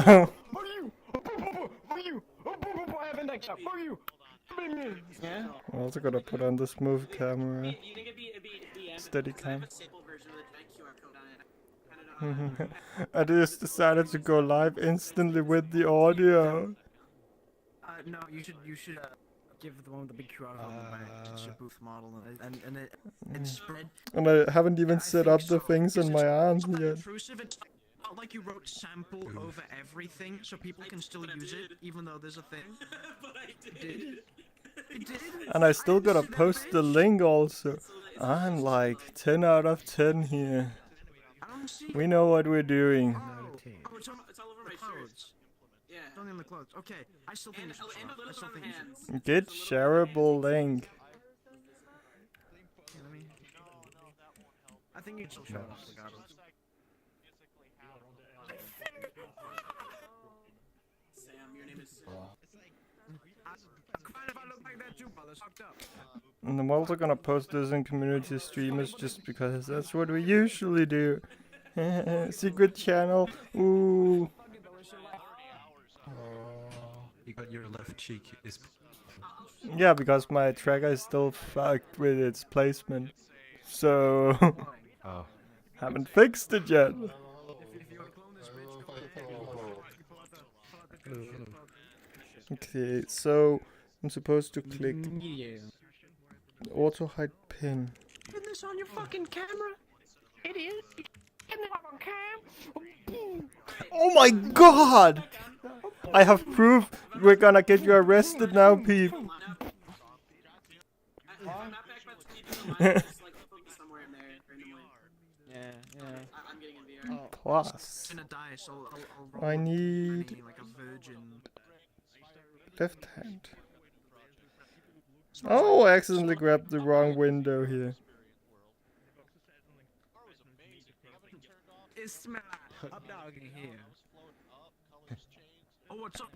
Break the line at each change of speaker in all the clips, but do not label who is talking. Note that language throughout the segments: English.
Oh. I'm also gonna put on the smooth camera. Steady cam. I just decided to go live instantly with the audio.
No, you should give the one with the big QR code back. It's your booth model, and it spread.
And I haven't even set up the things on my arms yet.
Intrusive. It's not like you wrote sample over everything, so people can still use it, even though there's a thing. But I did.
And I still gotta post the link also. I'm like 10 out of 10 here. We know what we're doing.
Oh, it's all over my shirts. Yeah. It's only on the clothes. Okay, I still think it's
Get shareable link.
I think it's show us regardless. Sam, your name is
And I'm also gonna post this in community streamers just because that's what we usually do. Secret channel. Ooh.
You got your left cheek is.
Yeah, because my tracker is still fucked with its placement. So
Oh.
haven't fixed it yet. Okay, so I'm supposed to click auto hide pin.
Put this on your fucking camera, idiot.
Oh my god! I have proof. We're gonna get you arrested now, Peep. Plus, I need left hand. Oh, I accidentally grabbed the wrong window here.
It's my up dog in here. Oh, what's up?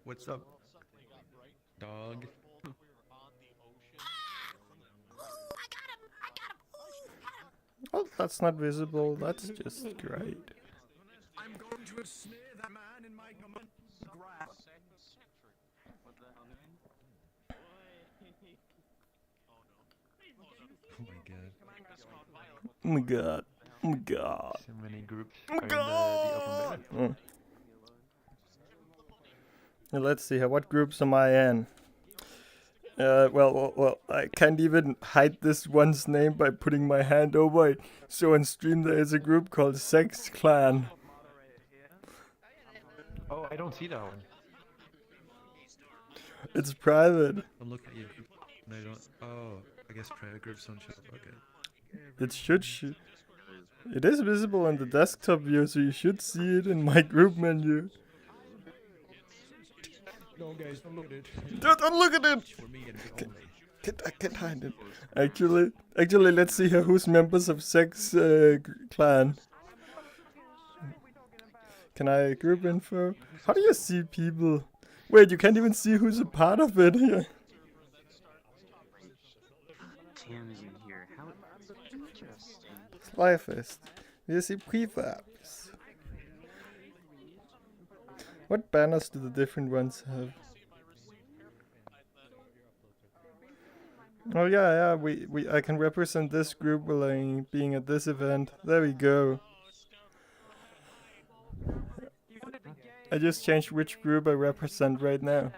What's up, dog?
Oh, that's not visible. That's just great.
I'm going to snare that man in my command.
Oh my god.
Oh my god. Oh my god.
So many groups.
Oh my god. Now let's see here. What groups am I in? Well, I can't even hide this one's name by putting my hand over it. So on stream there is a group called Sex Clan.
Oh, I don't see that one.
It's private.
I'm looking at you. No, I don't. Oh, I guess private groups don't show up. Okay.
It should it is visible in the desktop view, so you should see it in my group menu.
No, guys, don't look at it.
Don't look at it! I can't hide it. Actually, let's see here who's members of Sex Clan. Can I group info? How do you see people? Wait, you can't even see who's a part of it here. Slyfest. You see prefabs. What banners do the different ones have? Oh yeah, I can represent this group while being at this event. There we go. I just changed which group I represent right now.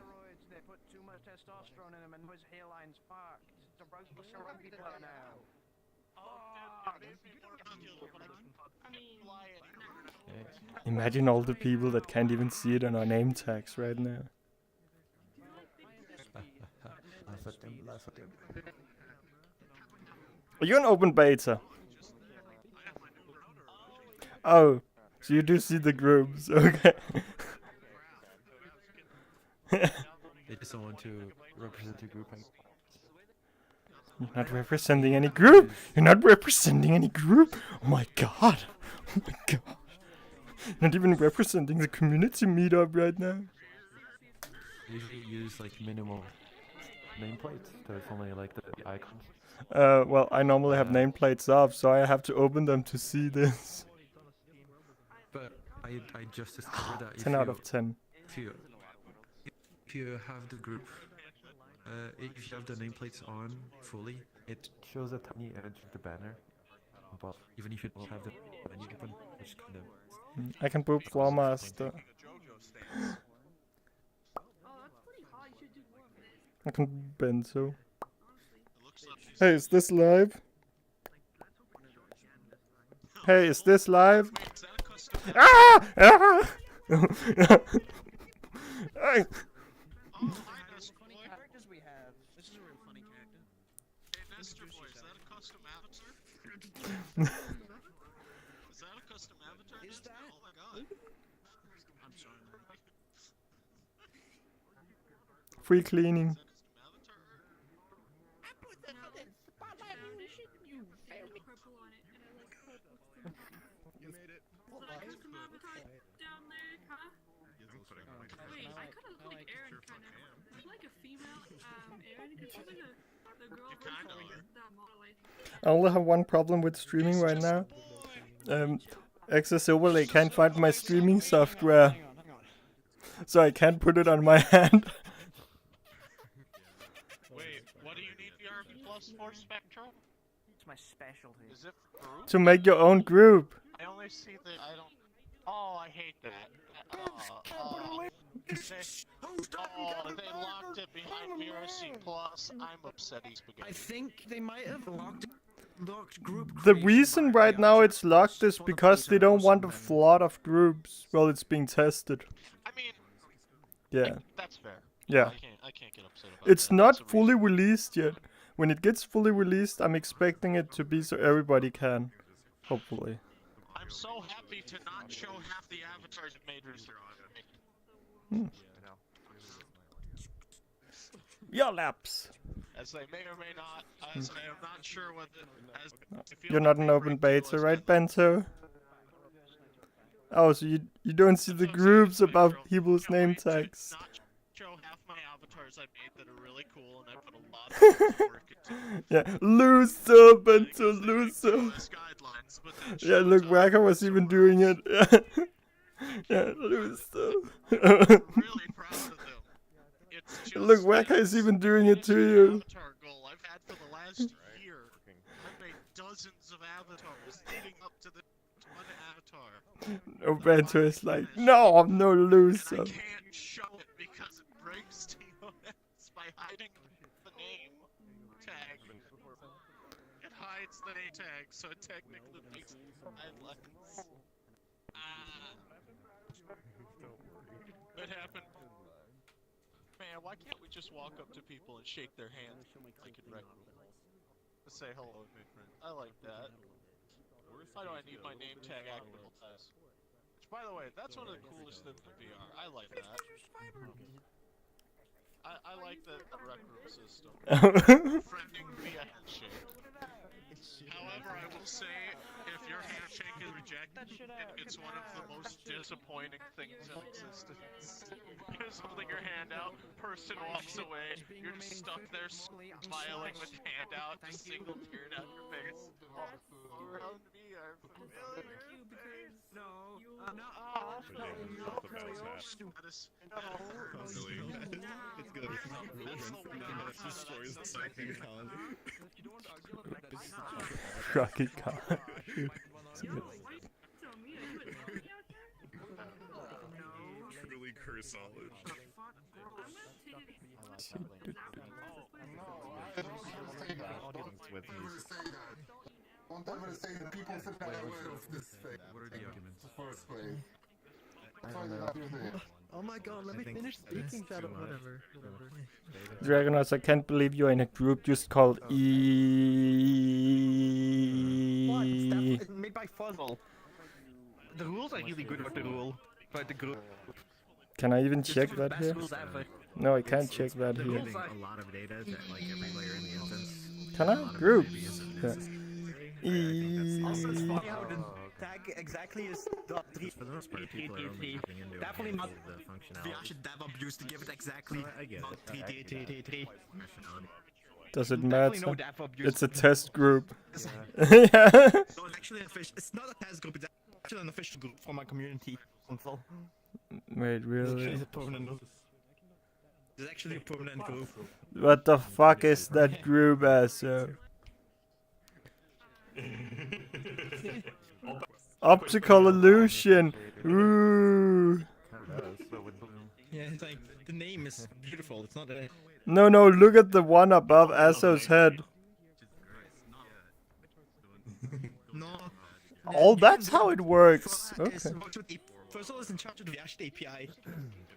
Imagine all the people that can't even see it on our name tags right now. Are you an open beta? Oh, so you do see the groups, okay.
They just don't want to represent the group.
You're not representing any group? You're not representing any group? Oh my god. Oh my god. Not even representing the community meetup right now.
They usually use like minimal nameplates. There's only like the icons.
Well, I normally have nameplates up, so I have to open them to see this.
But I just discovered that
10 out of 10.
if you have the group, if you have the nameplates on fully, it shows a tiny edge of the banner above, even if you don't have the menu open, which kind of.
I can boop Flawmaster. I can Benzo. Hey, is this live? Hey, is this live? Ah! Ah! Hey.
Characters we have. This is a real funny character.
Hey, Nestor boy, is that a custom avatar? Is that a custom avatar?
Is
Nestor?
that?
Oh my god.
I'm sorry.
Free cleaning.
Is that a custom avatar?
You made it.
Custom avatar down there, huh? Wait, I kinda like Aaron, kinda. I like a female, Aaron, because she's like the girl
You kinda
with
are.
that model, I
I only have one problem with streaming right now. Access Overlay can't find my streaming software,
Hang on.
Oh,
so I can't put it on my hand.
Wait, what do you need VR Plus for, Spectral?
It's my specialty.
Is it for group?
To make your own group.
I only see the. I don't. Oh, I hate that. They locked it behind VRC Plus. I'm upset he's
I think they might have locked group.
The
creation
reason
by
right now
VRChat
it's locked is
for the
because they don't want a
person.
flood of groups while it's being tested.
I mean,
Yeah.
that's fair.
Yeah.
I can't get upset about
It's
that.
not
That's a
fully
reason.
released yet. When it gets fully released, I'm expecting it to be so everybody can. Hopefully.
I'm so happy to not show half the avatars it made recently.
Your laps.
As they may or may not, as I am not sure what the, as I feel
You're not
like
an
they
open
break
beta,
the
right,
list.
Bento? Oh, so you don't see the groups above people's name tags.
Not show half my avatars I made that are really cool, and I put a lot of work into.
Yeah, loser, Bento,
Because they make
loser.
flawless guidelines, but then
Yeah,
show
look,
to
Waka was
others
even
who
doing
aren't.
it. Yeah, loser.
Really proud of them. It's just
Look, Waka is even doing it to you.
Avatar goal I've had for the last year. I've made dozens of avatars leading up to the one avatar.
Oh, Bento is like, no, I'm no
And
loser.
I can't show it because it breaks TOS by hiding the name tag. It hides the name tag, so it technically makes highlights. What happened? Man, why can't we just walk up to people and shake their hand like in Rec Room? Say hello, my friend. I like that. Why do I need my name tag active? Which, by the way, that's one of the coolest things in VR. I like that. I like the Rec Room system. Friending via handshake. However, I will say, if your handshake is rejected, it's one of the most disappointing things in existence. You're just holding your hand out, person walks away, you're just stuck there smiling with your hand out, just single tear down your face. All around me are familiar faces.
No.
It's good. Destroys the psychic economy.
Rocky car.
tell me, I put Rocky out there?
Truly curse knowledge.
I'm gonna take
Don't ever say that people think that I wear this thing.
What are the arguments?
First place. That's why they're not using it.
Oh my god, let me finish speaking, Shadow. Whatever.
Dragonos, I can't believe you're in a group just called
What? It's made by Fuzzle. The rules are really good with the rule, but the group.
Can I even
It's
check
one of the
that
best
here?
rules ever.
No, I can't check that
The
here.
rules are.
A lot of data that like every player in the instance.
Can I? Groups. Yeah.
Also, it's funny how the tag exactly is dot three.
For the most part, people are only tapping into
Definitely
a
not.
handful of the functionality.
VRChat dev abuse to give it exactly.
I get it.
3.
Functionality.
Does it
Definitely
matter?
no dev abuse.
It's a test group.
It's
Yeah.
actually a fish. It's not a test group. It's Actually, an official group from my community console.
Wait, really?
It's a permanent group. It's actually a permanent group.
What the fuck is that group, Asso? Optical illusion. Ooh.
Yeah, it's like the name is beautiful. It's not a.
No, no, look at the one above Asso's head.
No.
Oh, that's how it works. Okay.
Fuzzle is in charge of the VRChat API.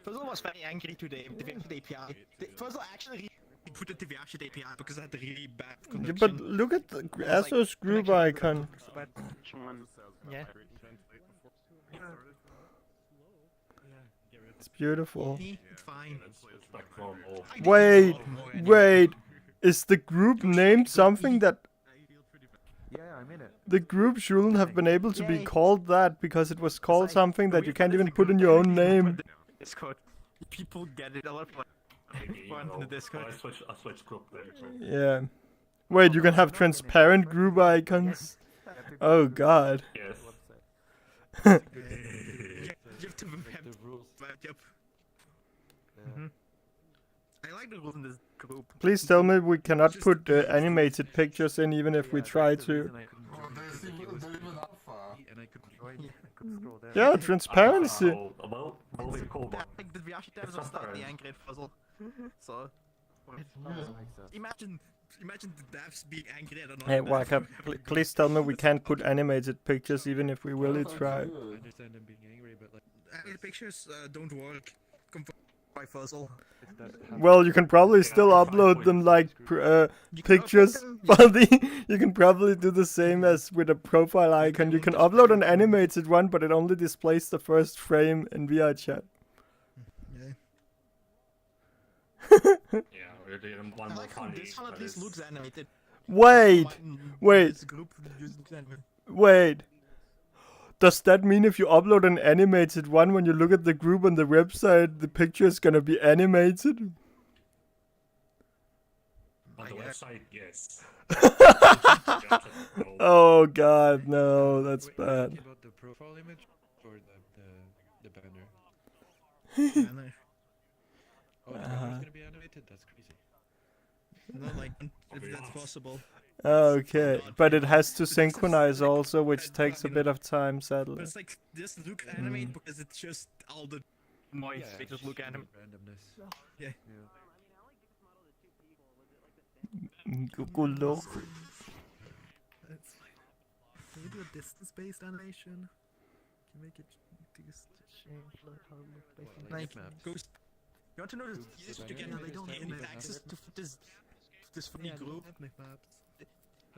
Fuzzle was very angry today with the VRChat API. Fuzzle actually rebooted the VRChat API because it had a really bad
Yeah,
connection.
but look at the Asso's group icon.
Yeah.
It's beautiful.
It's fine.
Wait, wait. Is the group named something that
Yeah, I'm in it.
the group shouldn't have been able to be called that because it was called something that you can't even put in your own name?
Discord. People get it. A lot of people in the Discord.
I switch group there.
Yeah. Wait, you can have transparent group icons? Oh god.
Yes.
You have to have
The rules.
yep. I like the rules in this group.
Please tell me we cannot put animated pictures in even if we try to.
Well, there's even alpha.
And I could join. I could scroll down.
Yeah, transparency.
Well, we call
I think the VRChat devs are slightly angry at Fuzzle. So, imagine the devs being angry at another
Hey,
dev.
Waka, please tell me we can't put animated pictures even if we really try.
I understand them being angry, but like.
Animated pictures don't work. Confirmed by Fuzzle.
Well, you can probably still upload them like pictures, buddy. You can probably do the same as with a profile icon. You can upload an animated one, but it only displays the first frame in VRChat.
Yeah.
Yeah, we're doing one
I
more
like how
funny.
this one at least looks animated.
Wait, wait,
This group looks animated.
wait. Does that mean if you upload an animated one, when you look at the group on the website, the picture is gonna be animated?
On the website, yes.
Oh god, no, that's
Wait,
bad.
talking about the profile image or the banner?
Banner.
Oh, the banner's gonna be animated. That's crazy.
Not like if that's possible.
Okay, but it has to synchronize also, which takes a bit of time, sadly.
But it's like this look animate because it's just all the noise.
Yeah,
They just look animate.
randomness.
Yeah.
Google.
It's like, can we do a distance-based animation? Can make it like ghost. You want to know the easiest to get now? They don't have any access to this funny group.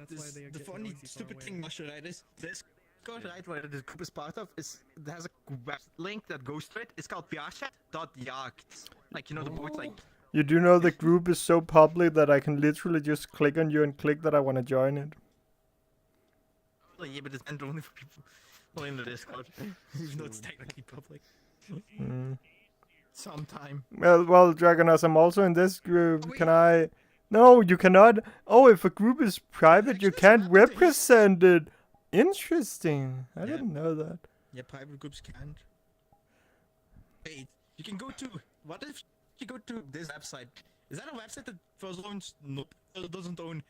The funny stupid thing, Nosjo, right, is this Discord, right, where this group is part of, has a web link that goes to it. It's called VRChat.yacht. Like, you know, the board, like.
You do know the group is so public that I can literally just click on you and click that I want to join it.
Yeah, but it's meant only for people only in the Discord, even though it's technically public. Sometime.
Well, Dragonos, I'm also in this group. Can I? No, you cannot. Oh, if a group is private, you can't represent it. Interesting. I didn't know that.
Yeah, private groups can't. Wait, you can go to. What if you go to this website? Is that a website that Fuzzle owns? Nope. Fuzzle doesn't own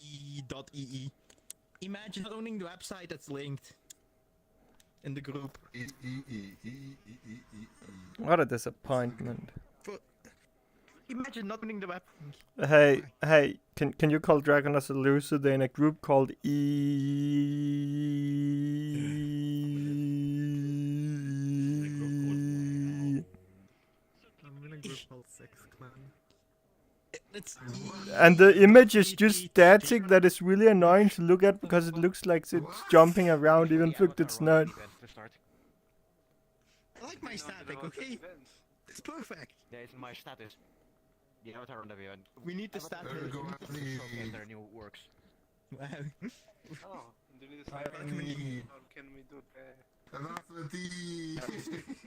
#e.ee. Imagine not owning the website that's linked in the group.
What a disappointment.
Imagine not owning the web.
Hey, can you call Dragonos a loser? They're in a group called E.
I'm in a group called Sex Clan. It's
And the image is just static. That is really annoying to look at because it looks like it's jumping around even if it's not.
I like my static, okay? It's perfect.
Yeah, it's my status. The avatar on the event.
We need the static.
Their new works.
Wow.
Oh, do you need to
How
can we do that?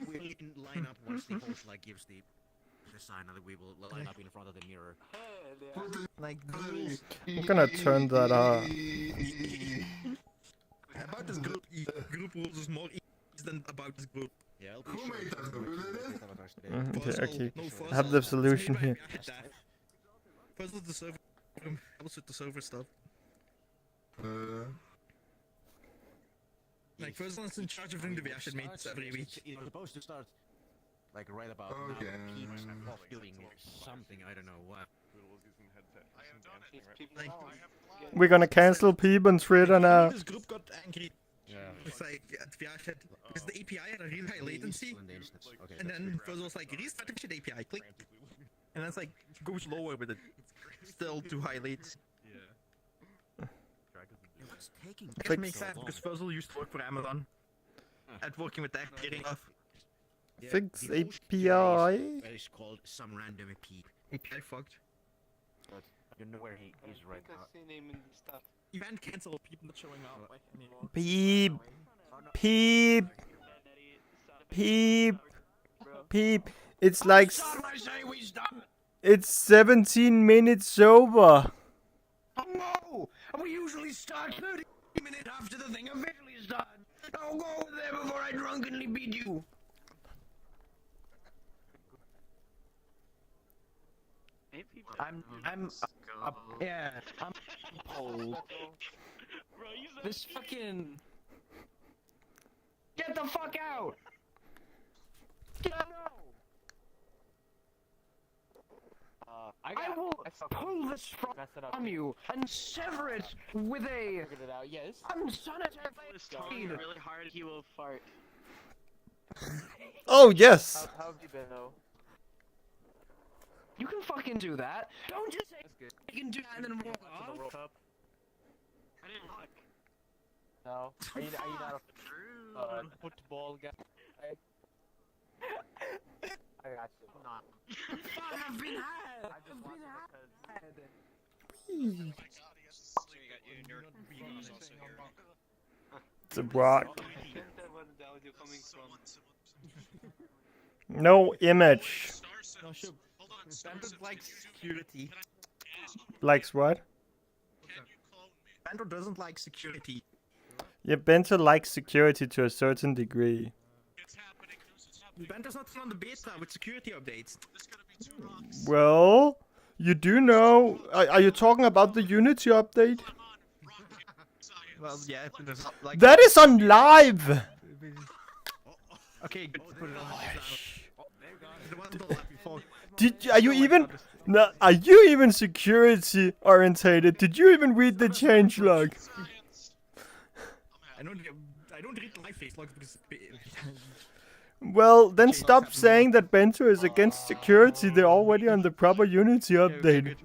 We can line up once the host like gives the sign, and we will line up in front of the mirror.
Like rules.
I'm gonna turn that off.
About this group, group rules is more easy than about this group.
Yeah, I'll be
Who
sure
made
to
that?
do
Who
it.
did it?
Okay,
Fuzzle,
okay.
no
I have the
Fuzzle.
solution
It's made
here.
by VRChat. Fuzzle's the server. Helps with the server stuff. Like Fuzzle is in charge of doing the VRChat meets every week.
You're supposed to start like right about now.
Okay.
Peeps off doing something. I don't know what.
Like,
We're gonna cancel Peep on Twitter now.
this group got angry.
Yeah.
It's like at VRChat because the API had a really high latency,
On the instance. Okay.
and then Fuzzle was like restart the shit API, click, and then it's like goes lower with it. Still too high latency.
What's taking?
I guess it makes sense because Fuzzle used to work for Amazon, and working with that getting off
Fix
The old
API.
It's called some random peep.
API fucked.
You know where he is right now.
Event cancel, people not showing up anymore.
Peep. Peep. Peep. Peep. It's like it's 17 minutes over.
No! We usually start 30 minutes after the thing officially starts. I'll go over there before I drunkenly beat you.
I'm
Yeah.
cold. This fucking.
Get the fuck out! I will pull this from you and sever it with a
Figured it out. Yes.
unsanitary blade.
really hard, he will fart.
Oh yes.
How have you been though?
You can fucking do that. Don't just say you can do that and then walk
To the
off.
World Cup?
I didn't look.
No. Are you not a football guy? I got you. Nah.
Fuck, I've been had.
I just watched it because.
So you got you, nerd. Beano's also here.
It's a rock.
You're coming from.
No image.
No, sure. Bandit likes security.
Likes what?
Bandit doesn't like security.
Yeah, Bento likes security to a certain degree.
Bandit's not on the beta with security updates.
Well, you do know. Are you talking about the Unity update?
Well, yeah, but there's not like.
That is on live.
Okay, good. Put it on the one on the left before.
Are you even? No, are you even security orientated? Did you even read the changelog?
I don't read my face log because.
Well, then stop saying that Bento is against security. They're already on the proper Unity update.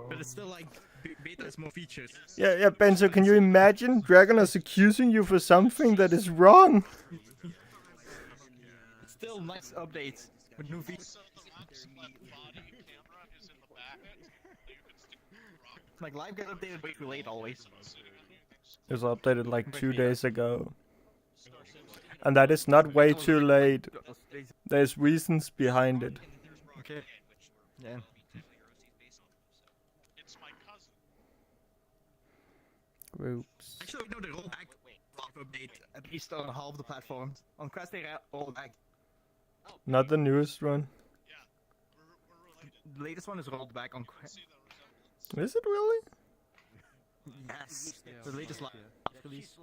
But it's still like beta has more features.
Yeah, Bento, can you imagine Dragonos accusing you for something that is wrong?
It's still nice updates with new features. Like live get updated way too late always.
It was updated like 2 days ago. And that is not way too late. There's reasons behind it.
Okay. Yeah.
Groups.
Actually, no, they roll back live update at least on half the platforms. On Quest they roll back.
Not the newest one.
The latest one is rolled back on Quest.
Is it really?
Yes. The latest live release.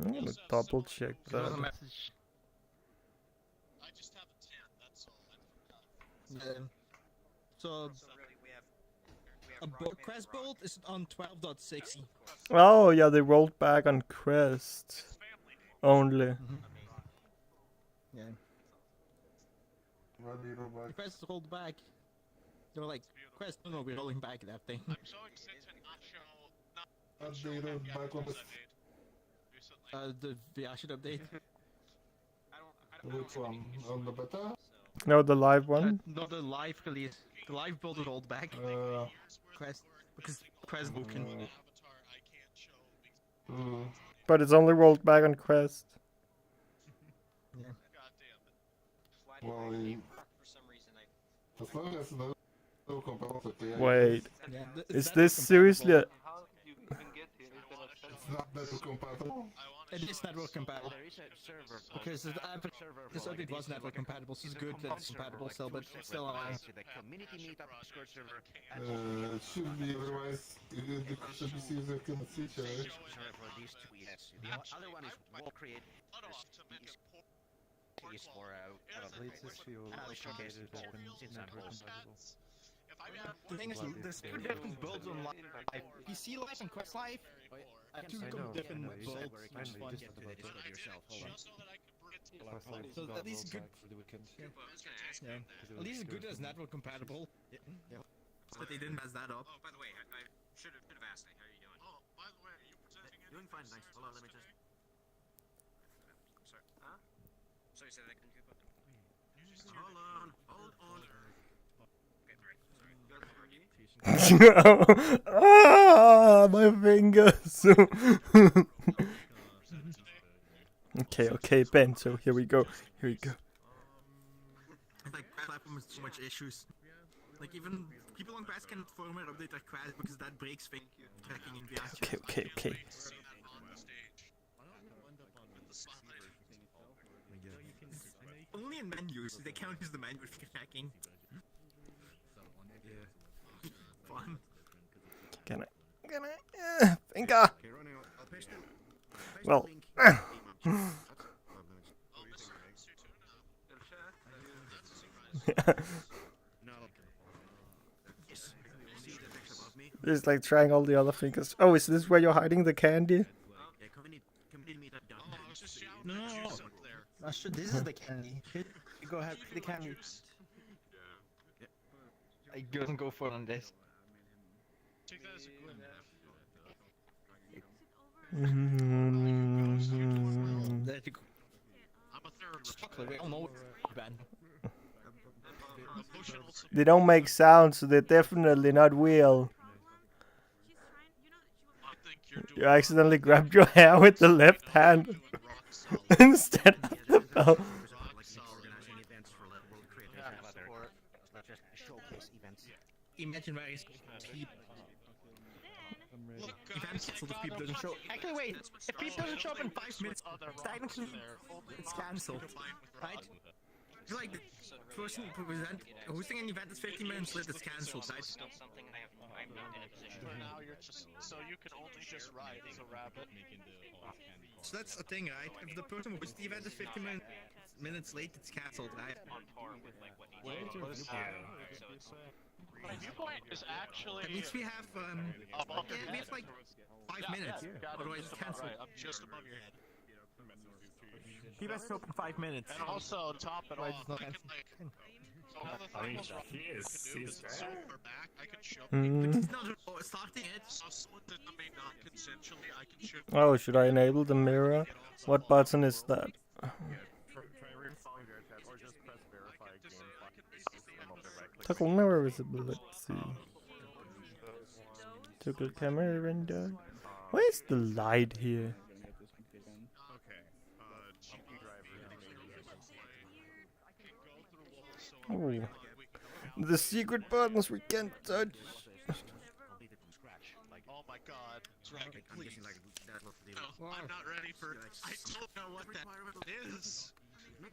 I'm gonna double check
There was a
that.
message.
I just have a 10, that's all.
Yeah. So a Quest build is on 12.6.
Oh yeah, they rolled back on Crest only.
Yeah.
What do you know
The
about?
Quest rolled back. They were like, Quest, no, we're rolling back that thing.
I'm so excited Nosjo
What do you know back on the?
The VRChat update.
Which one? On the beta?
No, the live one.
Not the live release. The live build is rolled back. Quest, because Quest broken.
But it's only rolled back on Quest.
Well, as long as
Wait,
Yeah,
is
network
this seriously?
How did you even get here? Is there a server?
Not network compatible.
It is network compatible.
There is a server.
Because this update was network compatible, so it's good that it's compatible still, but it's still annoying.
The community meetup Discord server.
It should be, otherwise the PC user cannot see each other.
Server for these two, yes. The other one is wall create. Is for
Latest feel complicated open network compatible.
The thing is, there's two different builds on live. PC Live and Quest Live. Two different builds.
I know, you just about that.
yourself. Hold on.
Plus, like,
So
got
at least
rollback
good.
for the weekend.
Yeah. At least good as network compatible. But they didn't mess that up.
Oh, by the way, I should have asked. How are you doing?
Oh, by the way, are you presenting it?
Doing fine, thanks. Hold on, let me just. Sorry. Huh? So you said I couldn't keep up? Hold on. Okay, sorry. You got it already?
Ah, my fingers. Okay, Ben. So here we go.
Like, platform has so much issues. Like, even people on Quest can firmware update their Quest because that breaks fake tracking in VRChat.
Okay.
Only in menus, they can't use the menu for tracking.
Yeah.
Fun.
Can I? Finger.
Okay, Ronnie, I'll paste the
Well.
link. No. Yes. See the text above me?
It's like trying all the other fingers. Oh, is this where you're hiding the candy?
Yeah, community meetup done.
Oh, I was just shouting
No.
at juice up there.
This is the candy. You go ahead, the candy. I doesn't go for on this.
Take that as a good.
There you go.
I'm a third.
Chocolate, we all know Ben.
Emotional support.
They don't make sounds, so they're definitely not real.
I think you're doing
You accidentally grabbed your hair with the left hand
rock solid.
instead of the bell.
Organizing events for World Creative Collaborator. Not just showcase events.
Imagine where he's
Look,
events
guys,
so the people doesn't show. Actually, wait. If people doesn't show up in 5 minutes, technically it's cancelled, right? It's like the person hosting an event is 15 minutes late, it's cancelled, right?
for now you're just so you can only just ride as a rabbit.
So that's the thing, right? If the person who hosts the event is 15 minutes late, it's cancelled, right?
My viewpoint is actually.
That means we have
above your
we have
head.
like 5 minutes, otherwise it's cancelled.
Right, I'm just above your head.
He has to open 5 minutes.
And also, top it
Otherwise
off,
it's not
I can
cancelled.
like. Another
I mean,
thing
he is. He's
zoom
bad.
her back. I can show.
It's not starting it.
So someone did the main not consensually. I can show.
Oh, should I enable the mirror? What button is that? Toggle mirror visibility. Toggle camera window. Where's the light here? Oh. The secret buttons we can't touch.
Completed from scratch. Like,
Oh my god, Dragon,
I'm
please.
guessing like that was the
No, I'm not ready for. I don't know what that is.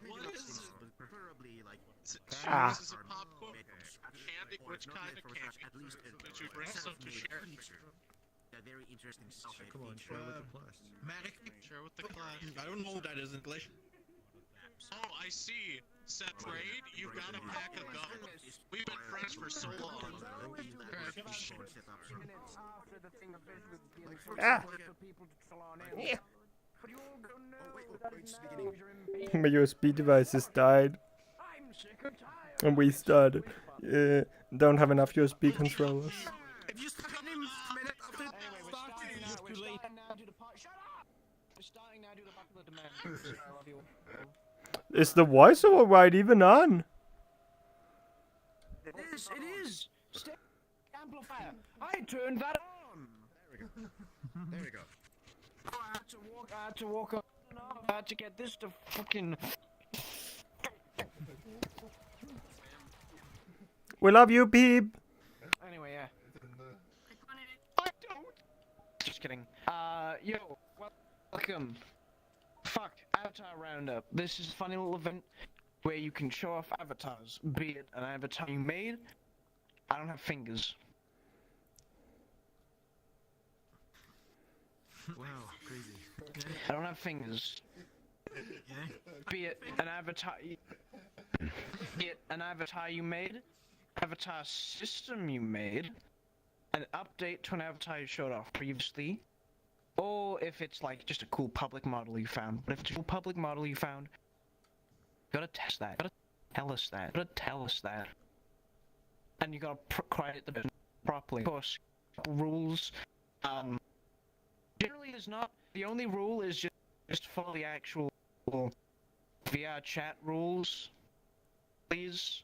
What is it?
but preferably like
Is it
Ah.
cheese? Is it popcorn?
made from scratch.
Candy?
Or
Which
if not
kind
made
of
from
candy?
scratch, at least
Did you bring some to share?
A very interesting side
Come on,
feature.
share with the class.
Merrick,
Share with the class.
I don't know what that is in English.
Oh, I see. Separate. You got a pack of gum. We've been friends for so long.
Ah. My USB devices died. And we started. Don't have enough USB controllers.
If you start him a minute after it started, it's just too late.
Is the voiceover right even on?
It is. Amplifier. I turned that on.
There we go.
I had to walk up. I had to get this to fucking.
We love you, Peep.
Just kidding. Yo, welcome. Fuck, Avatar Roundup. This is a funny little event where you can show off avatars. Be it an avatar you made. I don't have fingers.
Wow, crazy.
I don't have fingers. Be it an avatar. Be it an avatar you made, avatar system you made, an update to an avatar you showed off previously, or if it's like just a cool public model you found. But if it's a cool public model you found, you gotta test that. You gotta tell us that. You gotta tell us that. And you gotta create the business properly. Of course, rules. Generally, there's not. The only rule is just follow the actual VRChat rules. Please.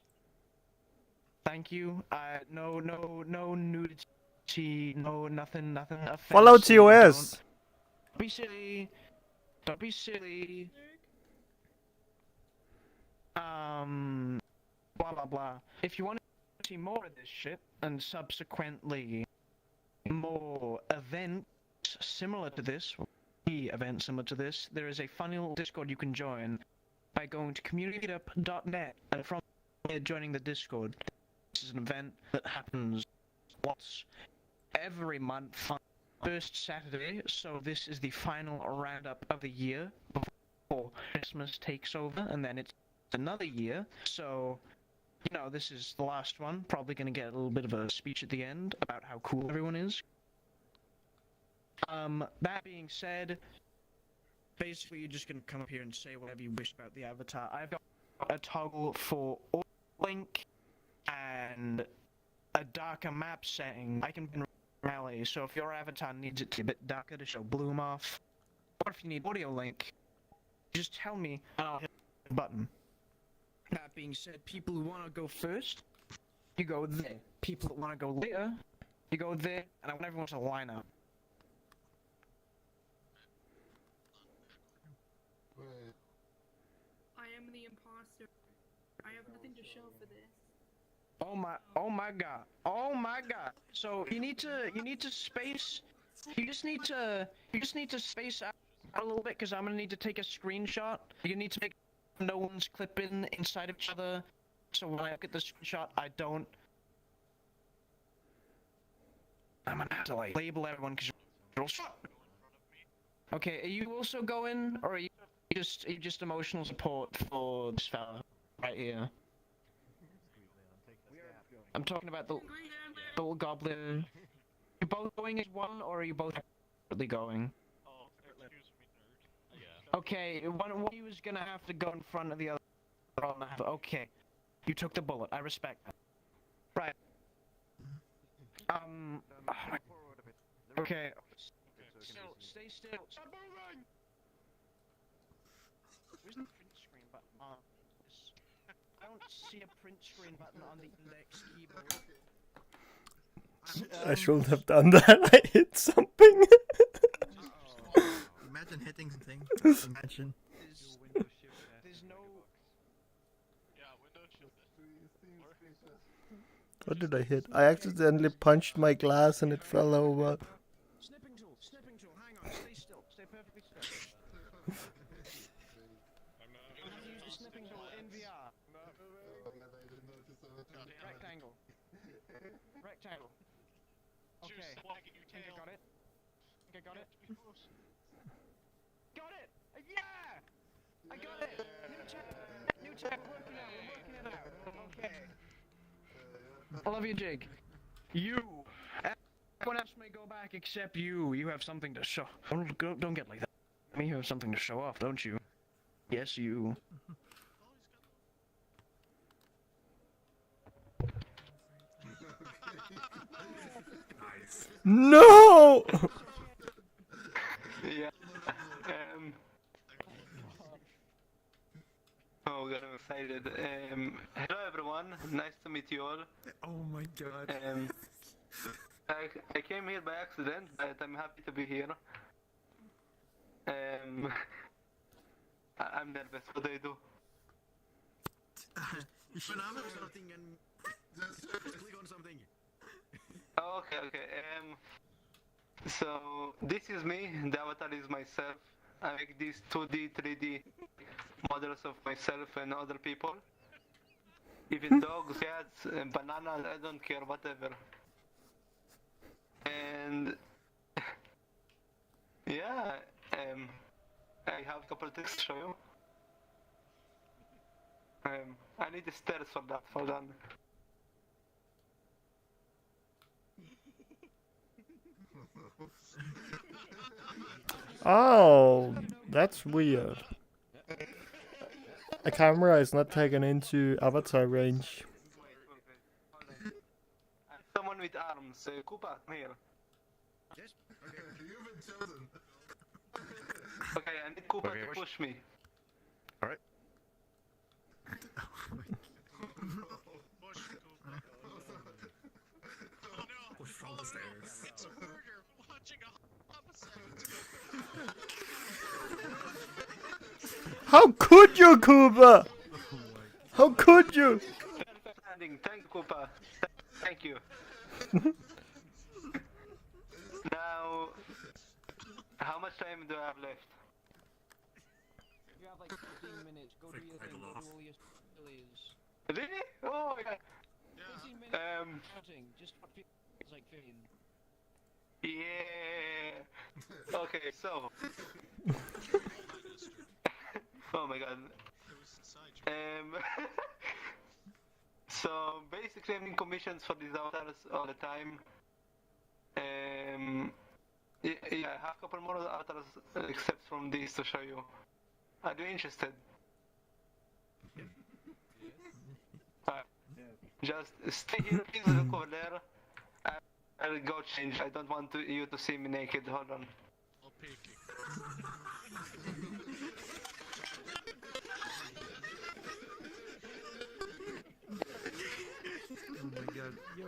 Thank you. No nudity. No nothing.
Follow
offensive.
TOS.
Don't be silly. Don't be silly. Blah blah blah. If you want to see more of this shit and subsequently more events similar to this, events similar to this, there is a funny little Discord you can join by going to communitymeetup.net and from there joining the Discord. This is an event that happens once every month on first Saturday, so this is the final roundup of the year before Christmas takes over, and then it's another year, so you know, this is the last one. Probably gonna get a little bit of a speech at the end about how cool everyone is. That being said, basically you're just gonna come up here and say whatever you wish about the avatar. I've got a toggle for link and a darker map setting. I can pin rally, so if your avatar needs it to be a bit darker to show bloom off, or if you need audio link, just tell me and I'll hit the button. That being said, people who want to go first, you go there. People that want to go later, you go there, and I want everyone to line up.
I am the imposter. I have nothing to show for this.
Oh my god. So you need to space, you just need to space out a little bit, because I'm gonna need to take a screenshot. You need to make no one's clipping inside of each other, so when I look at the screenshot, I'm gonna have to like label everyone because you're all shot. Okay, are you also going, or are you just emotional support for this fella right here? I'm talking about the little goblin. You both going as one, or are you both separately going?
Oh, excuse me, nerd.
Okay, one of you is gonna have to go in front of the other. Okay, you took the bullet. I respect that. Right. Okay. Still, stay still. Stop moving. Where's the print screen button on this? I don't see a print screen button on the index keyboard.
I shouldn't have done that. I hit something.
Imagine hitting something. Imagine.
There's no.
Yeah, window shield.
What did I hit? I accidentally punched my glass and it fell over.
Snipping tool, hang on, stay still, stay perfectly still. You have to use the snipping tool in VR. Rectangle. Rectangle. Okay, I think I got it. Got it? Yeah! I got it! New tab, working it out. Okay. I love you, Jake. You. Everyone else may go back except you. You have something to show. Don't get like that. I mean, you have something to show off, don't you? Yes, you.
Nice.
No!
Yeah. Oh god, I'm excited. Hello everyone, nice to meet you all.
Oh my god.
I came here by accident, but I'm happy to be here. I'm nervous. What do I do?
When I'm at something and just click on something.
Oh, okay.
So this is me, the avatar is myself. I make these 2D, 3D models of myself and other people. Even dogs, cats, bananas, I don't care, whatever. And yeah, I have a couple tricks to show you. I need the stairs for that, hold on.
Oh, that's weird. A camera is not taken into avatar range.
Someone with arms, Koopa, come here.
Yes. Okay, you've been chosen.
Okay, I need Koopa to push me.
Alright.
Push from the stairs.
It's a murder watching a homicide.
How could you, Koopa? How could you?
Standing, thank you, Koopa. Thank you. Now, how much time do I have left?
You have like 15 minutes. Go do your thing. Go do all your sillies.
Really? Oh, yeah.
15 minutes. Counting. Just what feels like 15.
Yeah. Okay, so. Oh my god. So basically, I'm in commissions for these avatars all the time. Yeah, I have a couple more avatars except from these to show you. Are you interested? Just stay here, please look over there. I'll go change. I don't want you to see me naked. Hold on.
I'll peek.
Oh my god. Yo.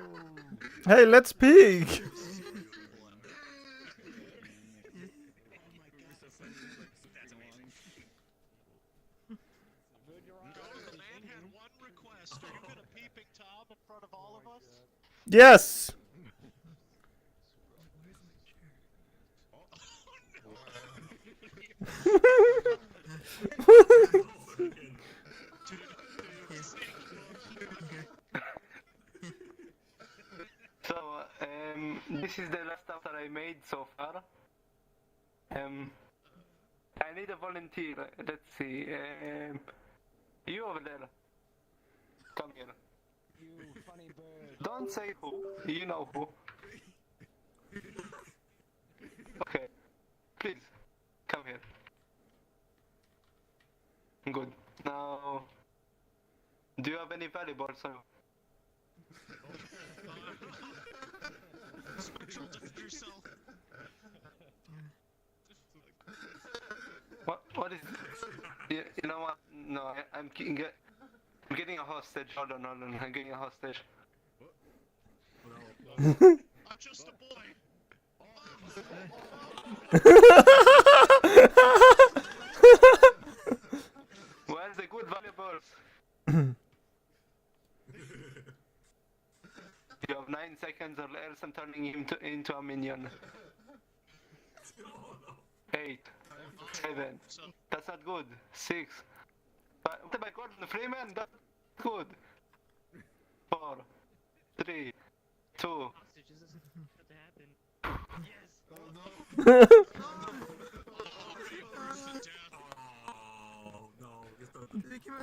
Hey, let's peek.
The man had one request. Are you gonna peeping Tom in front of all of us?
Yes.
So, this is the last avatar I made so far. I need a volunteer. Let's see. You over there. Come here.
You funny bird.
Don't say who. You know who. Okay. Please, come here. Good. Now, do you have any valuables on you?
Spectral, defend yourself.
What is? You know what? No, I'm getting a hostage. Hold on. I'm getting a hostage.
I'm just a boy.
Where's the good valuables? You have 9 seconds or else I'm turning him into a minion. 8, 7. That's not good. 6. But what about Gordon Freeman? That's good. 4, 3, 2.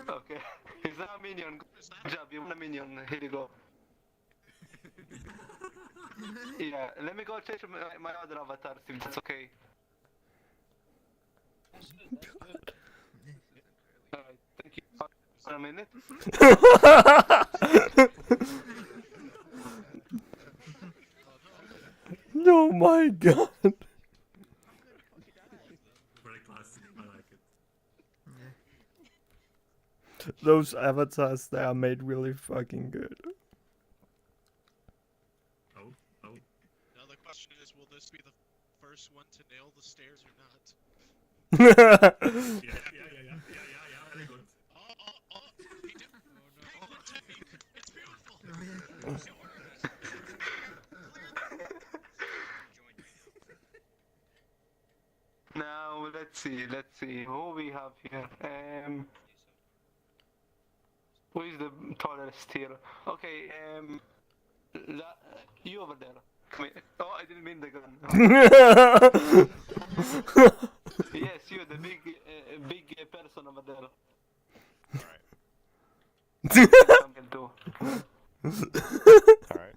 Okay, he's not a minion. Good job, you want a minion. Here you go. Yeah, let me go change my other avatars if that's okay. Alright, thank you. For a minute.
Oh my god.
Very classy. I like it.
Those avatars, they are made really fucking good.
Oh.
Now the question is, will this be the first one to nail the stairs or not?
Yeah. Very good.
He did. Penguin technique. It's beautiful.
Now let's see who we have here. Who is the tallest here? Okay, you over there. Come here. Oh, I didn't mean the gun. Yes, you, the big person over there. Alright. Do.
Alright.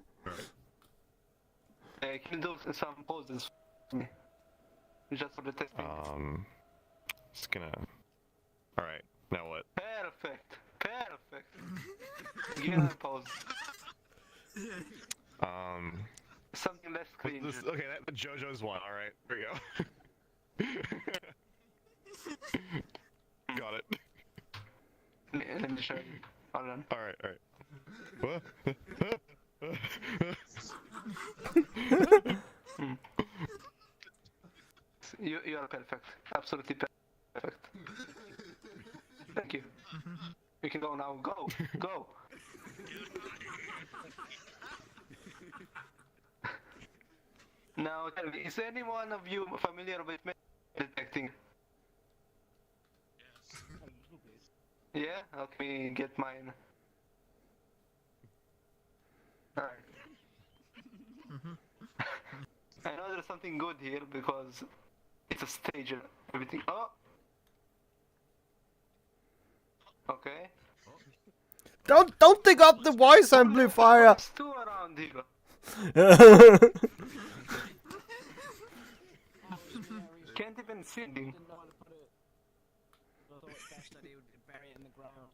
Can you do some poses for me? Just for the testing.
Just gonna. Alright, now what?
Perfect. Give me a pose. Something less cringe.
Okay, that JoJo's one. Alright, here we go. Got it.
Let me show you. Hold on.
Alright.
You are perfect. Absolutely perfect. Thank you. We can go now. Go! Now tell me, is any one of you familiar with metal detecting? Yes. Yeah? Let me get mine. Alright. I know there's something good here because it's a stage and everything. Oh! Okay.
Don't dig up the voice amplifier.
There's two around here. Can't even see him.
Bury it in the ground.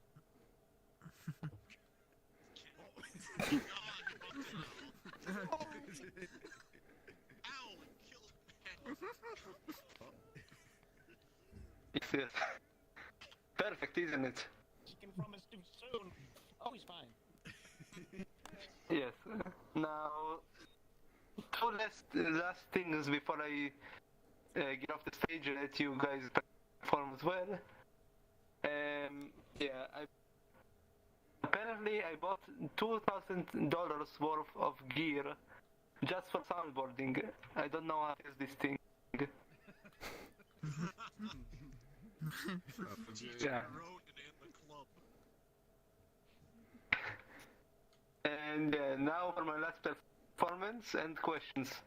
Yes. Perfect, isn't it?
You can promise too soon. Oh, he's fine.
Yes. Now, two last things before I get off the stage and let you guys perform as well. Yeah, apparently I bought $2,000 worth of gear just for soundboarding. I don't know how to use this thing. Yeah. And now for my last performance and questions.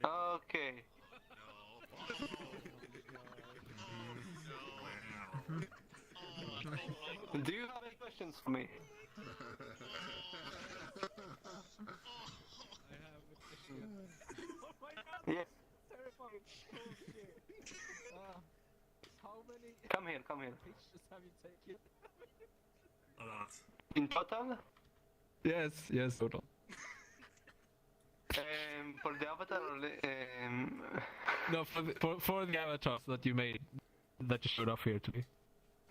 Okay. Do you have any questions for me? Yes.
How many
Come here.
pictures have you taken?
A lot.
In total?
Yes, total.
For the avatar or
No, for the avatars that you made, that you showed off here to me.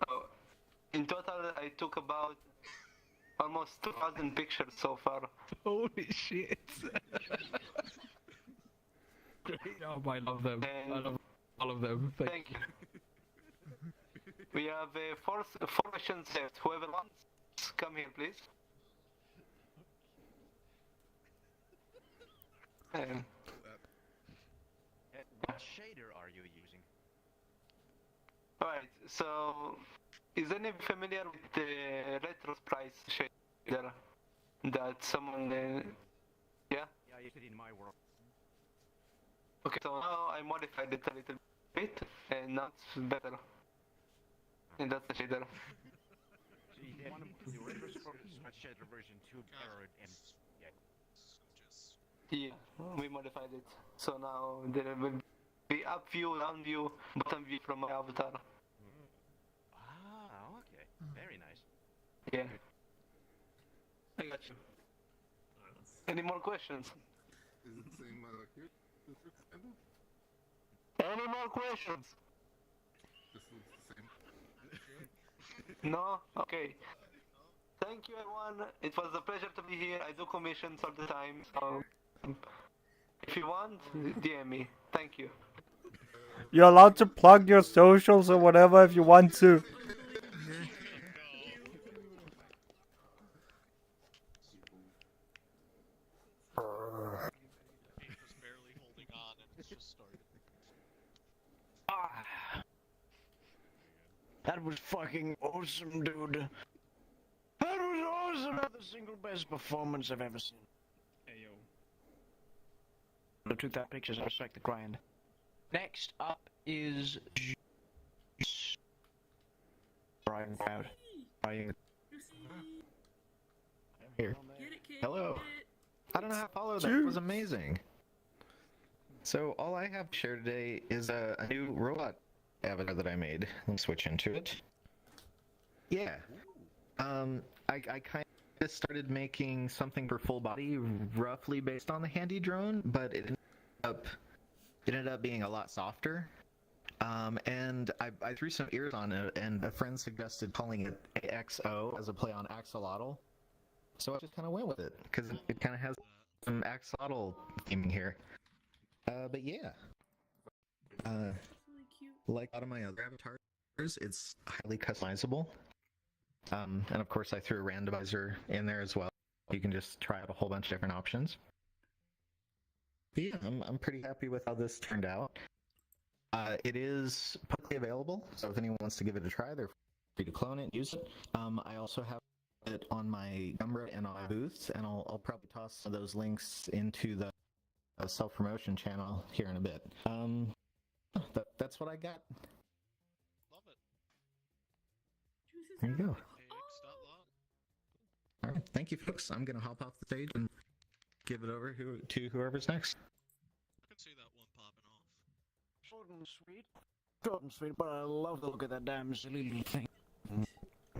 Oh, in total I took about almost 2,000 pictures so far.
Holy shit! Great job, I love them. I love all of them.
Thank you. We have four questions left. Whoever wants, come here, please.
What shader are you using?
Alright, so is anyone familiar with the retro sprites shader that someone yeah?
Yeah, I use it in my world.
Okay, so now I modified it a little bit and now it's better. And that's the shader.
So you did the retro sprite shader version 2 error and
Yeah, we modified it. So now there will be up view, down view, bottom view from my avatar.
Ah, okay. Very nice.
Yeah. I got you. Any more questions?
Is it the same here? Kind of?
Any more questions?
Just looks the same.
No? Okay. Thank you everyone. It was a pleasure to be here. I do commissions all the time, so if you want, DM me. Thank you.
You're allowed to plug your socials or whatever if you want to.
That was fucking awesome, dude. That was awesome. That's the single best performance I've ever seen. Hey, yo. I took that pictures. I respect the grind. Next up is Brian Crowd. Brian.
I'm here. Hello. I don't know how to follow that. It was amazing. So all I have to share today is a new robot avatar that I made. Let me switch into it. Yeah. I kind of started making something for full body, roughly based on the handy drone, but it ended up being a lot softer. And I threw some ears on it, and a friend suggested calling it AXO as a play on axolotl. So I just kind of went with it, because it kind of has some axolotl theming here. But yeah. Like a lot of my other avatars, it's highly customizable. And of course I threw a randomizer in there as well. You can just try out a whole bunch of different options. But yeah, I'm pretty happy with how this turned out. It is publicly available, so if anyone wants to give it a try, they're free to clone it and use it. I also have it on my Gumroad and on my booth, and I'll probably toss some of those links into the self-promotion channel here in a bit. That's what I got.
Love it.
There you go.
Next up,
All right, thank you, folks. I'm gonna hop off the stage and give it over to whoever's next.
I can see that one popping off.
Short and sweet. Short and sweet, but I love the look of that damn silly little thing.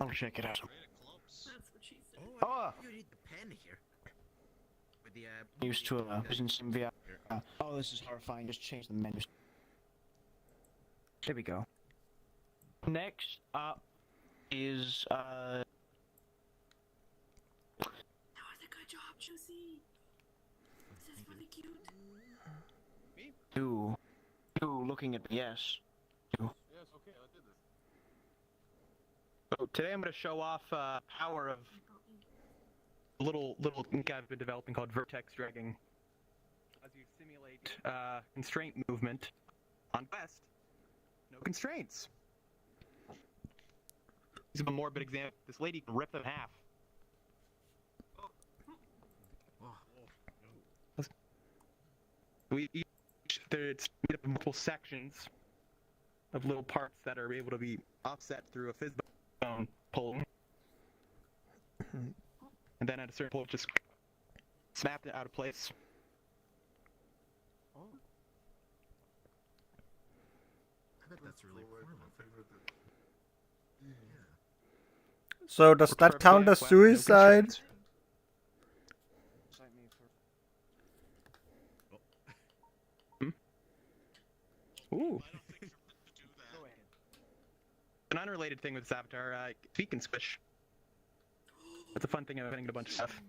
I'll check it out.
That's what she said.
Oh!
You need the pen here. With the
Used to business in VR. Oh, this is horrifying. Just change the menus. There we go. Next up is
That was a good job, Josie. This is really cute.
you looking at me. Yes. You.
Yes, okay, I did this.
So today I'm going to show off power of a little ink I've been developing called vertex dragging. As you simulate constraint movement on Quest, no constraints. This is a morbid example. This lady can rip them in half. It's made up of multiple sections of little parts that are able to be offset through a fishbone pulling. And then at a certain point, just snapped it out of place.
I bet that's really formal.
So does that count as suicide?
Ooh. An unrelated thing with this avatar, feet can squish. That's a fun thing of getting a bunch of stuff.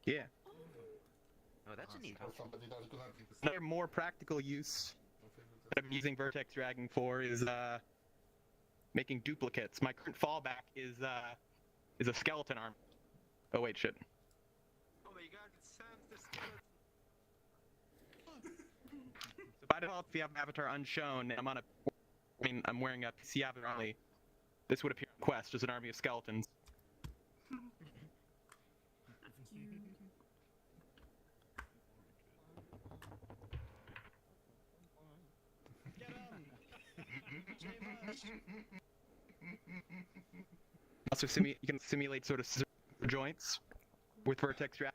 Yeah.
Oh, that's a neat.
Another more practical use that I'm using vertex dragging for is making duplicates. My current fallback is a skeleton arm. Oh wait, shit.
Oh my god, it sounds the skeleton.
So by default, if you have an avatar unshown, and I'm wearing a PC avatar only, this would appear in Quest as an army of skeletons. Also, you can simulate sort of scissor joints with vertex drag.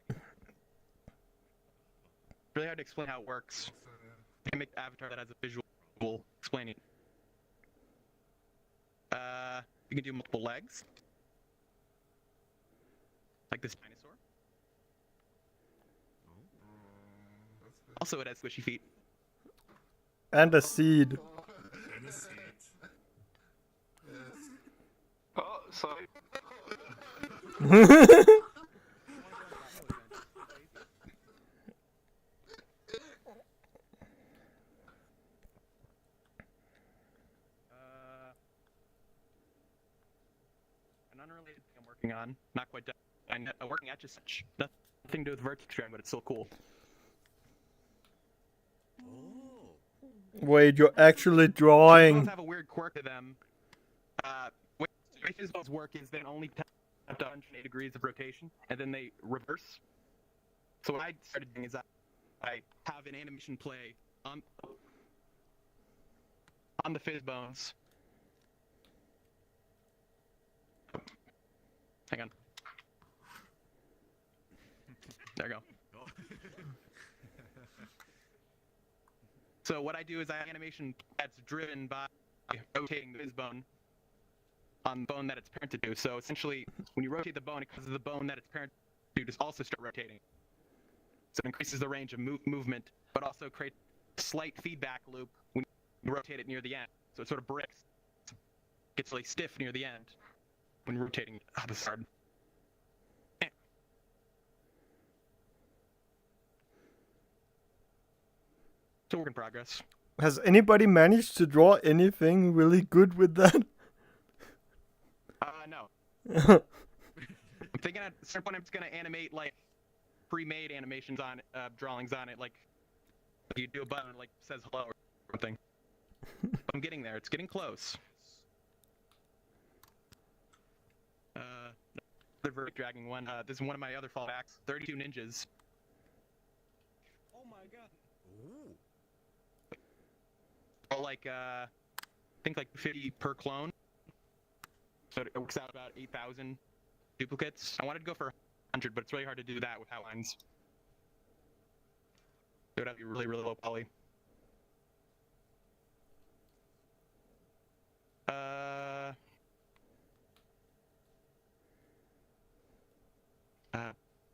Really hard to explain how it works. You can make the avatar that has a visual explaining. You can do multiple legs, like this dinosaur. Also, it has squishy feet.
And a seed.
Oh, sorry.
An unrelated thing I'm working on, not quite done. I'm working at just such nothing to do with vertex drag, but it's still cool.
Wait, you're actually drawing.
Both have a weird quirk to them. way Fizzbones work is then only up to 180 degrees of rotation, and then they reverse. So what I started doing is I have an animation play on the Fizzbones. Hang on. There we go. So what I do is I have animation that's driven by rotating the Fizzbone on the bone that it's parented to. So essentially, when you rotate the bone, it causes the bone that it's parented to just also start rotating. So it increases the range of movement, but also creates a slight feedback loop when you rotate it near the end. So it sort of bricks, gets really stiff near the end when rotating it. Oh, this is hard. It's a work in progress.
Has anybody managed to draw anything really good with that?
No. I'm thinking at a certain point I'm just gonna animate like pre-made animations on it, drawings on it, like you do a button like says hello or something. I'm getting there. It's getting close. The vertic dragging one. This is one of my other fallbacks. 32 ninjas.
Oh my god. Ooh.
All like I think like 50 per clone. So it works out about 8,000 duplicates. I wanted to go for 100, but it's really hard to do that with outlines. It would have to be really, really low poly.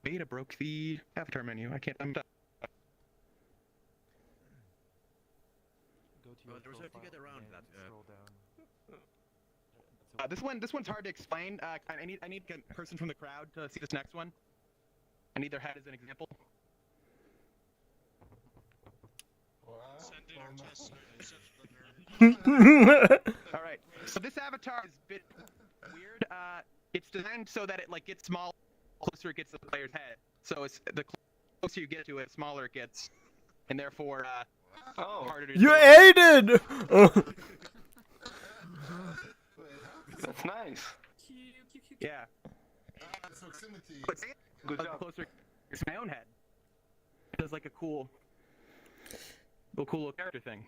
Beta broke the avatar menu. I can't. I'm done.
There was a way to get around that.
This one's hard to explain. I need a person from the crowd to see this next one. I need their head as an example.
Send in our test survey.
All right. So this avatar is a bit weird. It's designed so that it like gets small closer it gets to the player's head. So it's the closer you get to it, smaller it gets, and therefore harder to.
You ate it!
That's nice.
Yeah.
Good
job.
job.
Closer it's my own head. It does like a cool little character thing.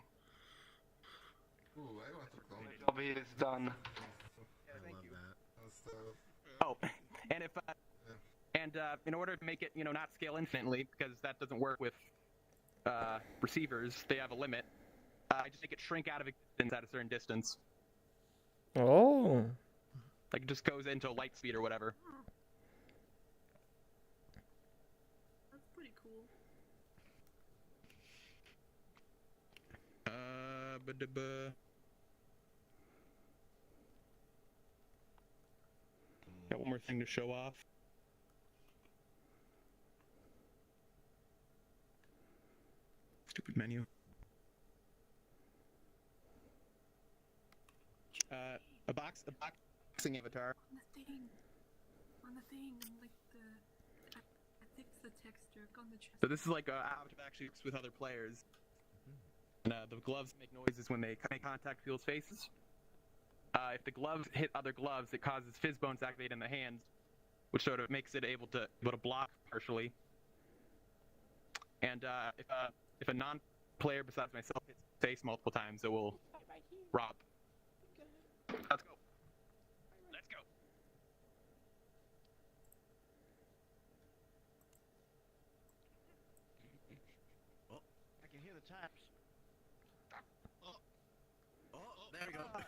Ooh, I want to clone.
The job here is done.
Oh, and if in order to make it, not scale infinitely, because that doesn't work with receivers, they have a limit. I just make it shrink out of existence at a certain distance.
Oh.
Like it just goes into light speed or whatever.
That's pretty cool.
Got one more thing to show off. Stupid menu. A boxing avatar.
On the thing, like I think the texture on the chest.
So this is like how it actually works with other players. And the gloves make noises when they make contact with people's faces. If the gloves hit other gloves, it causes Fizzbones to activate in the hands, which sort of makes it able to block partially. And if a non-player besides myself hits face multiple times, it will rob. Let's go. Let's go.
Oh,
I can hear the taps.
Oh, there we go.
Ow.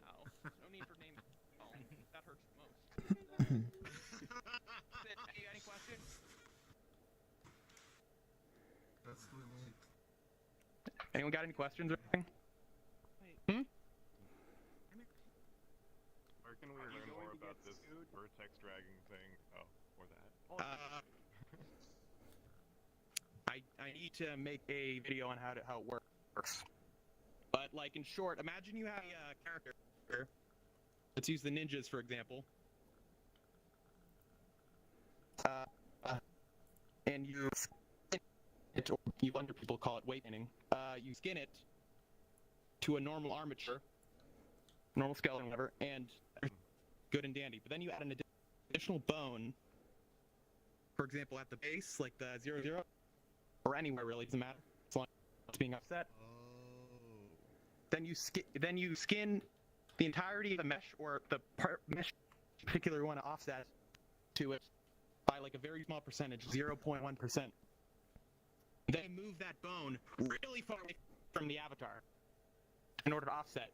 Ow. No need for name. Oh, that hurts the most. You got any questions?
That's really neat.
Anyone got any questions or anything?
Where can we learn more about this vertex dragging thing? Oh, or that?
I need to make a video on how it works. But like in short, imagine you have a character. Let's use the ninjas for example. And you skin it, or you under people call it weight painting. You skin it to a normal armature, normal skeleton, whatever, and good and dandy. But then you add an additional bone, for example, at the base, like the 0, or anywhere really, doesn't matter, as long as it's being offset. Then you skin the entirety of the mesh, or the mesh in particular you want to offset to it by like a very small percentage, 0.1%. Then move that bone really far away from the avatar in order to offset.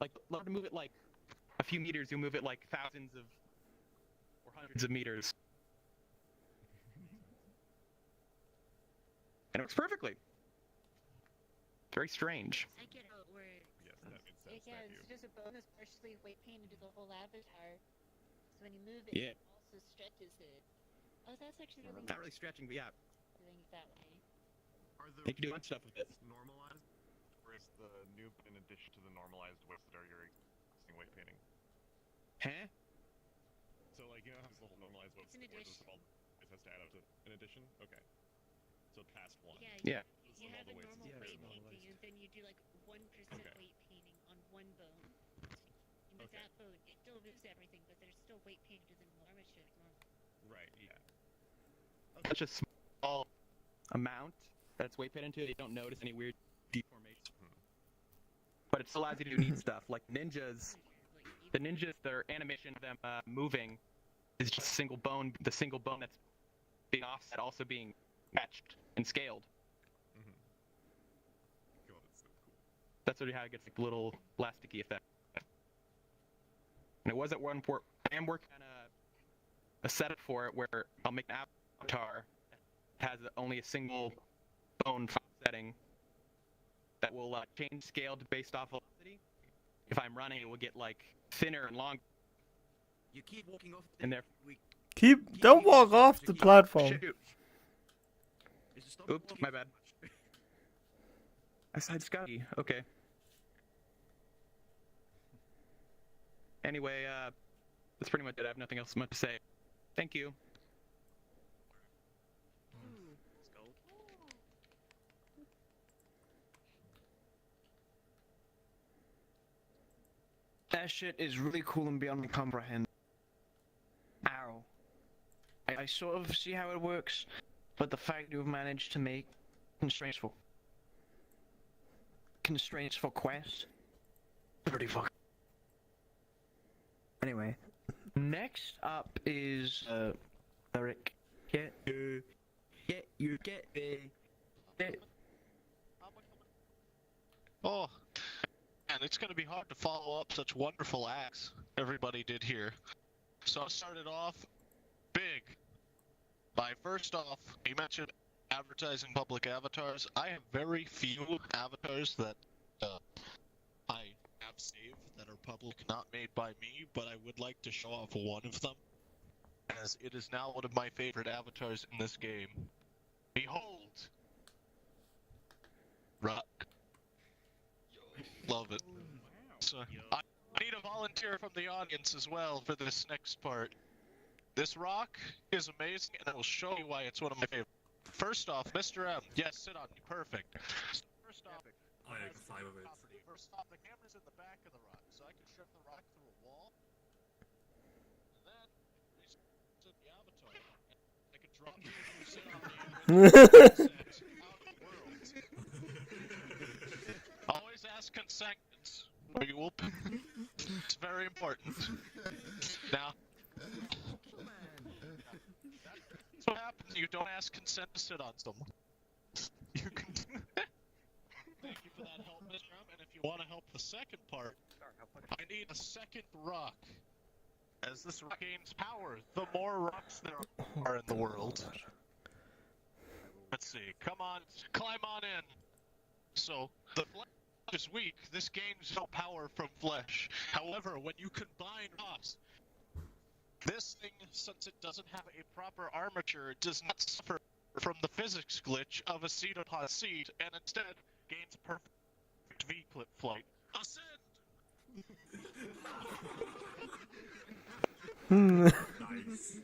Like, in order to move it like a few meters, you'll move it like thousands of or hundreds of meters. And it works perfectly. Very strange.
I get how it works.
Yes, that makes sense.
Yeah,
Thank you.
it's just a bonus partially weight painted to the whole avatar. So when you move it,
Yeah.
it also stretches it. Oh, that's actually really
Not really stretching, but yeah.
doing it that way.
You can do fun stuff with it.
Normalized? Or is the noob in addition to the normalized weights that are your existing weight painting?
Huh?
So, like, you know how the whole normalized weights
It's an
where this
addition.
all it has to add up to an addition? Okay. So past one.
Yeah,
Yeah.
you have a
all the weights
normal
is
weight
normalized.
painting, and then you do like 1%
Okay.
weight painting on one bone. And with that bone, it still moves everything, but there's still weight painted in the armature like normal.
Right, yeah.
Such a small amount that's weight painted into it, you don't notice any weird deformation. But it still allows you to do neat stuff. Like ninjas, their animation of them moving is just a single bone, the single bone that's being offset also being etched and scaled.
God, it's so cool.
That's sort of how it gets like a little plasticky effect. And it was at one point, I am working on a setup for it where I'll make an avatar that has only a single bone setting that will change scaled based off velocity. If I'm running, it will get like thinner and longer.
You keep walking off.
And there.
Don't walk off the platform.
Shoot. Oops, my bad. I said Scotty. Okay. Anyway, that's pretty much it. I have nothing else much to say. Thank you.
That shit is really cool and beyond my comprehend. Ow. I sort of see how it works, but the fact you've managed to make constraints for quest, pretty fucking. Anyway, next up is Eric. Get
Oh, and it's gonna be hard to follow up such wonderful acts everybody did here. So I started off big by first off, you mentioned advertising public avatars. I have very few avatars that I have saved that are public, not made by me, but I would like to show off one of them, as it is now one of my favorite avatars in this game. Behold! Rock. Love it. So, I need a volunteer from the audience as well for this next part. This rock is amazing, and I will show you why it's one of my favorites. First off, Mr. M. Yes, sit on me. Perfect. First off,
Oh, yeah, I can fly with it.
First off, the camera's in the back of the rock, so I can shove the rock through a wall. And then, we set the avatar. And I can drop you and sit on me and out of the world. Always ask consent, or you will. It's very important. Now, that's what happens. You don't ask consent to sit on someone. You can. Thank you for that help, Mr. M. And if you want to help the second part, I need a second rock. As this rock gains power, the more rocks there are in the world. Let's see. Come on, climb on in. So, the flesh is weak. This gains no power from flesh. However, when you combine rocks, this thing, since it doesn't have a proper armature, does not suffer from the physics glitch of a seat upon seat, and instead gains perfect V-clip flight. Ascend!
Nice.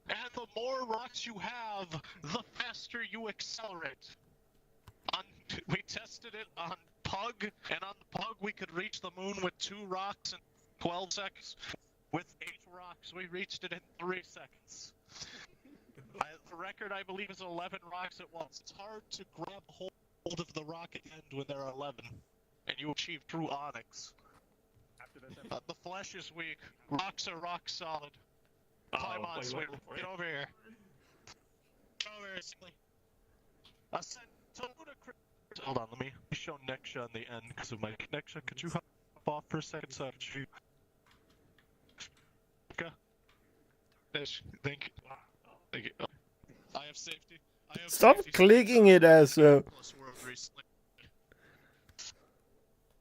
And the more rocks you have, the faster you accelerate. We tested it on Pug, and on the Pug we could reach the moon with 2 rocks in 12 seconds. With 8 rocks, we reached it in 3 seconds. The record, I believe, is 11 rocks at once. It's hard to grab hold of the rock at the end when there are 11, and you achieve true onyx. The flesh is weak. Rocks are rock solid. Climb on, Swiggle. Get over here. Get over here, Swiggle. Ascend to ludicrous. Hold on, let me show Nosjo on the end because of my connection. Could you hop off for a second so I can show you? Okay. Thank you. Thank you. I have safety.
Stop clicking it, asshole.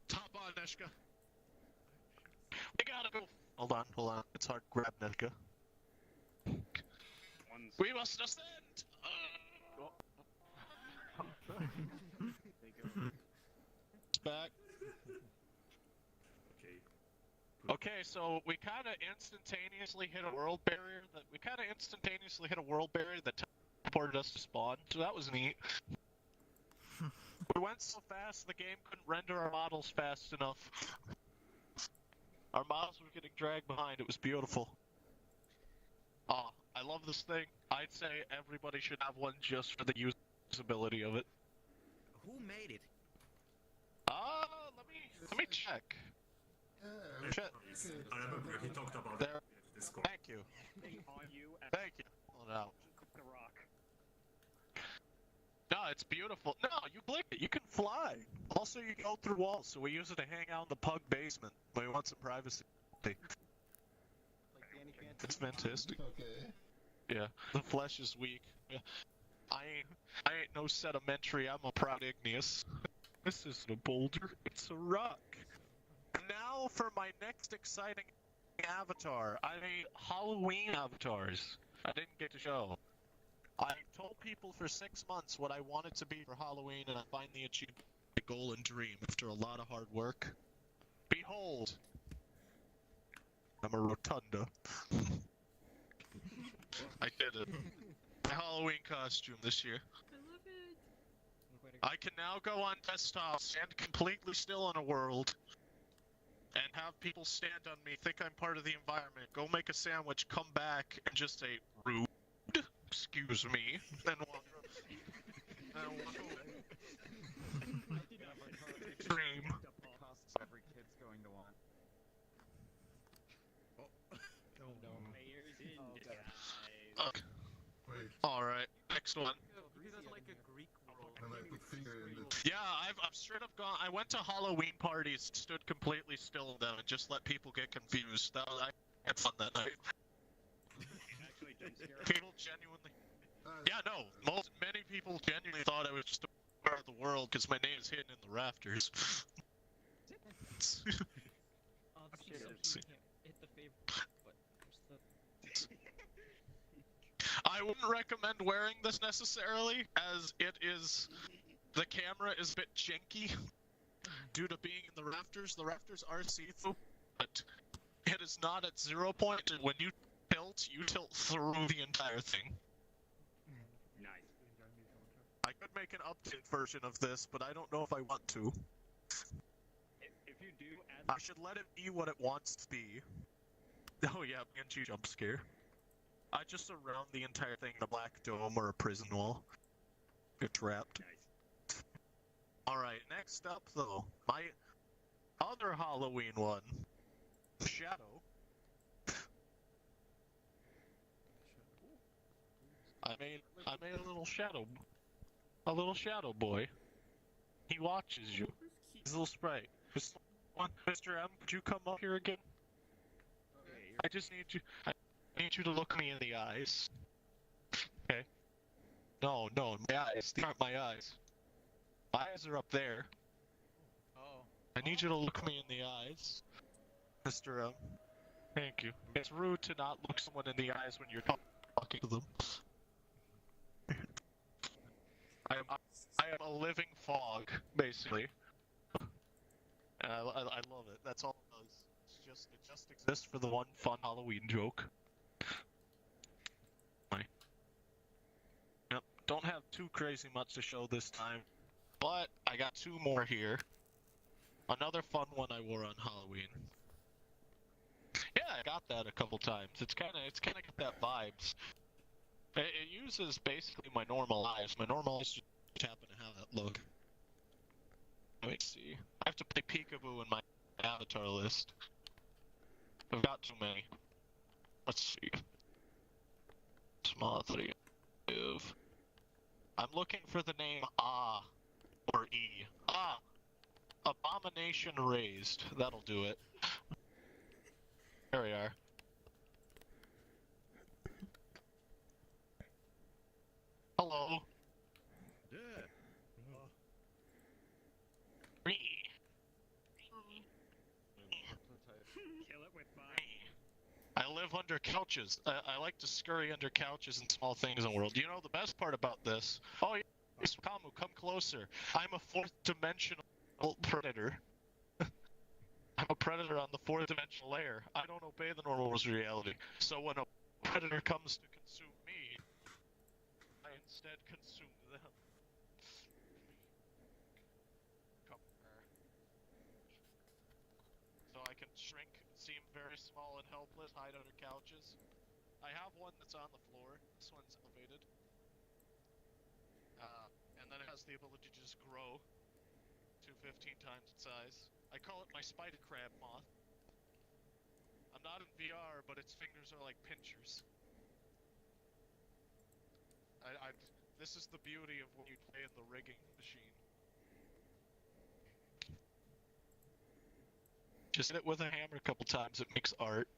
Top on, Nosjo. We gotta go. Hold on. It's hard to grab Nosjo. We must ascend! It's back. Okay, so we kind of instantaneously hit a world barrier that teleported us to spawn, so that was neat. We went so fast the game couldn't render our models fast enough. Our models were getting dragged behind. It was beautiful. I love this thing. I'd say everybody should have one just for the usability of it.
Who made it?
Let me check.
I remember he talked about
there.
Discord.
Thank you. Thank you. Hold out.
The rock.
No, it's beautiful. No, you blink it. You can fly. Also, you go through walls, so we use it to hang out in the Pug basement when we want some privacy. It's fantastic.
Okay.
Yeah, the flesh is weak. Yeah. I ain't no sedimentary. I'm a proud igneous. This isn't a boulder. It's a rock. Now for my next exciting avatar. I made Halloween avatars. I didn't get to show. I told people for 6 months what I wanted to be for Halloween, and I finally achieved my goal and dream after a lot of hard work. Behold! I'm a rotunda. I did it. My Halloween costume this year.
I love it.
I can now go on desktop, stand completely still in a world, and have people stand on me, think I'm part of the environment, go make a sandwich, come back, and just say, rude, excuse me, then walk away. Dream.
Every kid's going to want.
Okay. Alright, next one. Yeah, I've straight up gone. I went to Halloween parties, stood completely still in them, and just let people get confused. I had fun that night. People genuinely. Yeah, no. Many people genuinely thought I was just a part of the world because my name is hidden in the rafters. I wouldn't recommend wearing this necessarily, as the camera is a bit janky due to being in the rafters. The rafters are see-through, but it is not at 0 point, and when you tilt through the entire thing.
Nice.
I could make an updated version of this, but I don't know if I want to.
If you do,
I should let it be what it wants to be. Oh yeah, BNG jump scare. I just surround the entire thing in a black dome or a prison wall. You're trapped.
Nice.
Alright, next up though, my other Halloween one. Shadow. I made a little shadow boy. He watches you. He's a little sprite. Mr. M, could you come up here again? I just need you to look me in the eyes. Okay? No, my eyes. These aren't my eyes. My eyes are up there.
Oh.
I need you to look me in the eyes, Mr. M. Thank you. It's rude to not look someone in the eyes when you're talking to them. I am a living fog, basically. And I love it. That's all it does. It just exists for the one fun Halloween joke. don't have too crazy much to show this time, but I got two more here. Another fun one I wore on Halloween. Yeah, I got that a couple times. It's kind of got that vibes. It uses basically my normal eyes. My normal eyes just happen to have that look. Let me see. I have to play peekaboo in my avatar list. I've got too many. Let's see. Small 3. I'm looking for the name or E. Abomination Raised. That'll do it. There we are. Hello.
Yeah.
Kill it with fire.
I live under couches. I like to scurry under couches and small things in the world. You know the best part about this? Oh, yes, Kamu, come closer. I'm a fourth dimensional predator. I'm a predator on the fourth dimensional layer. I don't obey the normal rules of reality. So when a predator comes to consume me, I instead consume them. Come here. So I can shrink, seem very small and helpless, hide under couches. I have one that's on the floor. This one's elevated. And then it has the ability to just grow to 15 times its size. I call it my spider crab moth. I'm not in VR, but its fingers are like pinchers. This is the beauty of when you play in the rigging machine. Just hit it with a hammer a couple times, it makes art.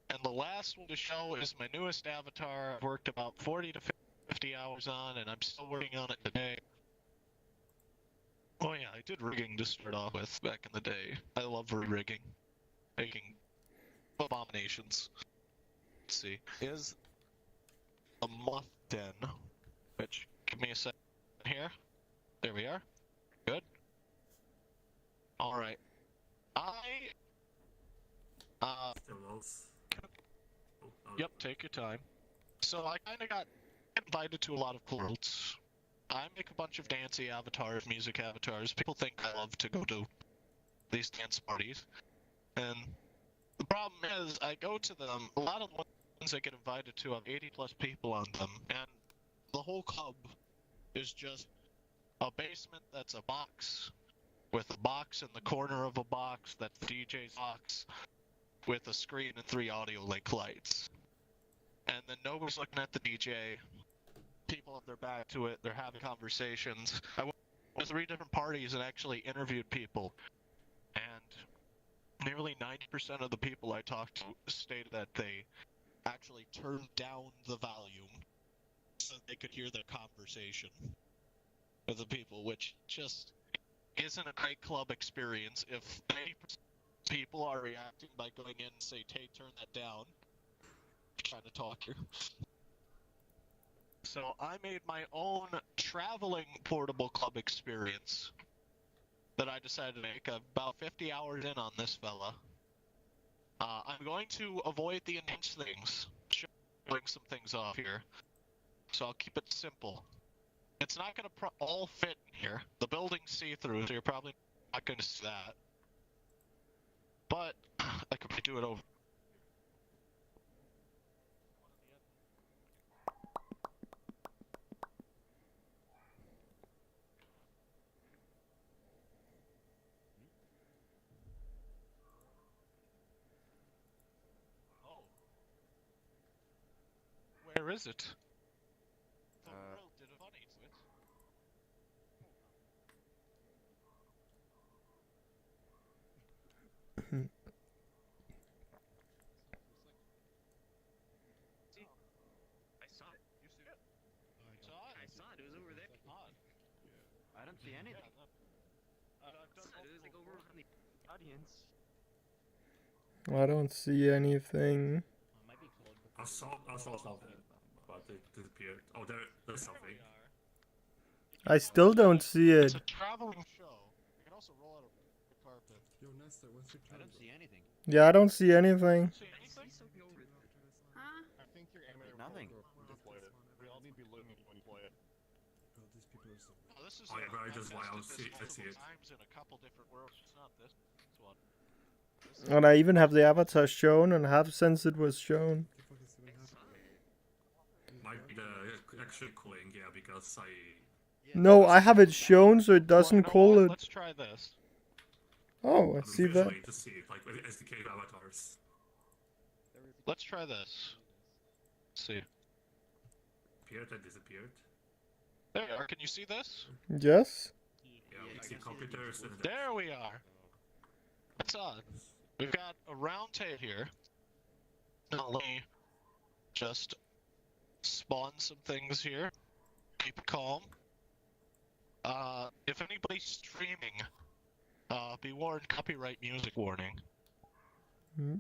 And the last one to show is my newest avatar. I've worked about 40 to 50 hours on, and I'm still working on it today. Oh yeah, I did rigging to start off with back in the day. I love rigging. Making abominations. Let's see. Is a moth den, which, give me a second here. There we are. Good. Alright. Yep, take your time. So I kinda got invited to a lot of clubs. I make a bunch of dancey avatars, music avatars. People think I love to go to these dance parties. And the problem is, I go to them, a lot of the ones I get invited to have 80 plus people on them, and the whole club is just a basement that's a box, with a box in the corner of a box that's the DJ's box, with a screen and 3 audio link lights. And then nobody's looking at the DJ. People have their back to it, they're having conversations. I went to 3 different parties and actually interviewed people. And nearly 90% of the people I talked to stated that they actually turned down the volume so they could hear their conversation with the people, which just isn't a great club experience if 90% of people are reacting by going in and say, hey, turn that down. I'm trying to talk here. So I made my own traveling portable club experience that I decided to make. About 50 hours in on this fella. I'm going to avoid the intense things, showing some things off here. So I'll keep it simple. It's not going to all fit in here. The building's see-through, so you're probably not going to see that. But I could do it over. Where is it? The world did a funny to it.
I saw it.
You see it?
I saw it. It was over there.
Odd.
I don't see anything.
I've done
It was like over on the audience.
I don't see anything.
I saw something, but it disappeared. Oh, there's something.
I still don't see it.
It's a traveling show. You can also roll out a carpet.
Yo, Nesta, what's your
I don't see anything.
Yeah, I don't see anything.
See anything?
Huh?
I think your animator
Nothing.
deployed it. We all need to be looking when
this is
Oh, yeah, but I just
tested
wow,
this
see it.
multiple times in a couple different worlds. It's not this one.
And I even have the avatar shown and have since it was shown.
Might be the actually cooling, yeah, because I...
No, I have it shown so it doesn't
You know
call
what?
it.
Let's try this.
Oh, I see that.
Visually to see it, like with the SDK avatars.
Let's try this. Let's see.
Appeared and disappeared.
There you are. Can you see this?
Yes?
Yeah, we see computers and...
There we are. It's on. We've got a round table here. Now let me just spawn some things here. Keep it calm. If anybody's streaming, be warned, copyright music warning.
Hmm.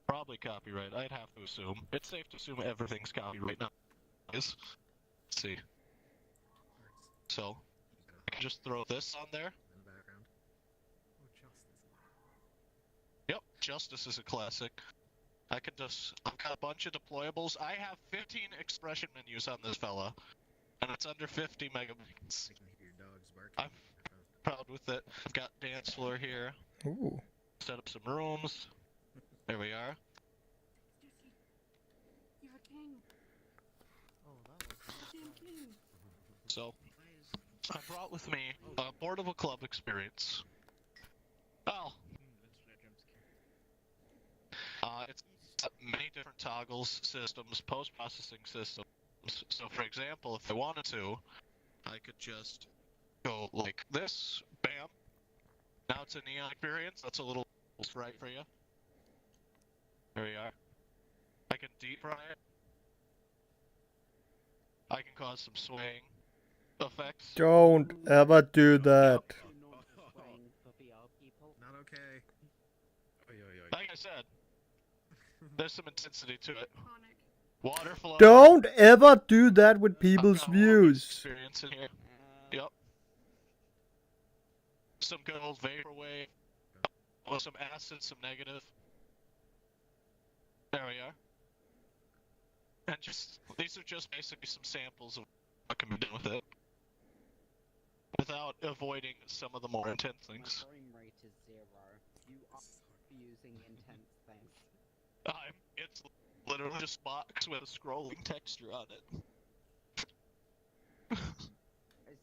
Probably copyright, I'd have to assume. It's safe to assume everything's copyright now. Let's see. So, I can just throw this on there. Yep, Justice is a classic. I can just, I've got a bunch of deployables. I have 15 expression menus on this fella, and it's under 50 megabytes. I'm proud with it. I've got dance floor here.
Ooh.
Set up some rooms. There we are.
You're a king. Damn king.
So, I brought with me a board of a club experience. Oh. It's many different toggles, systems, post-processing systems. So for example, if I wanted to, I could just go like this, bam. Now it's a neon experience, that's a little right for you. There we are. I can deep fry it. I can cause some swaying effects.
Don't ever do that.
Not okay.
Like I said, there's some intensity to it. Water flow.
Don't ever do that with people's views.
Experience in here. Yep. Some good old vaporwave. Well, some acid, some negative. There we are. And just, these are just basically some samples of what can be done with it. Without avoiding some of the more intense things.
My frame rate is 0. You are using intense things.
It's literally just box with a scrolling texture on it.
As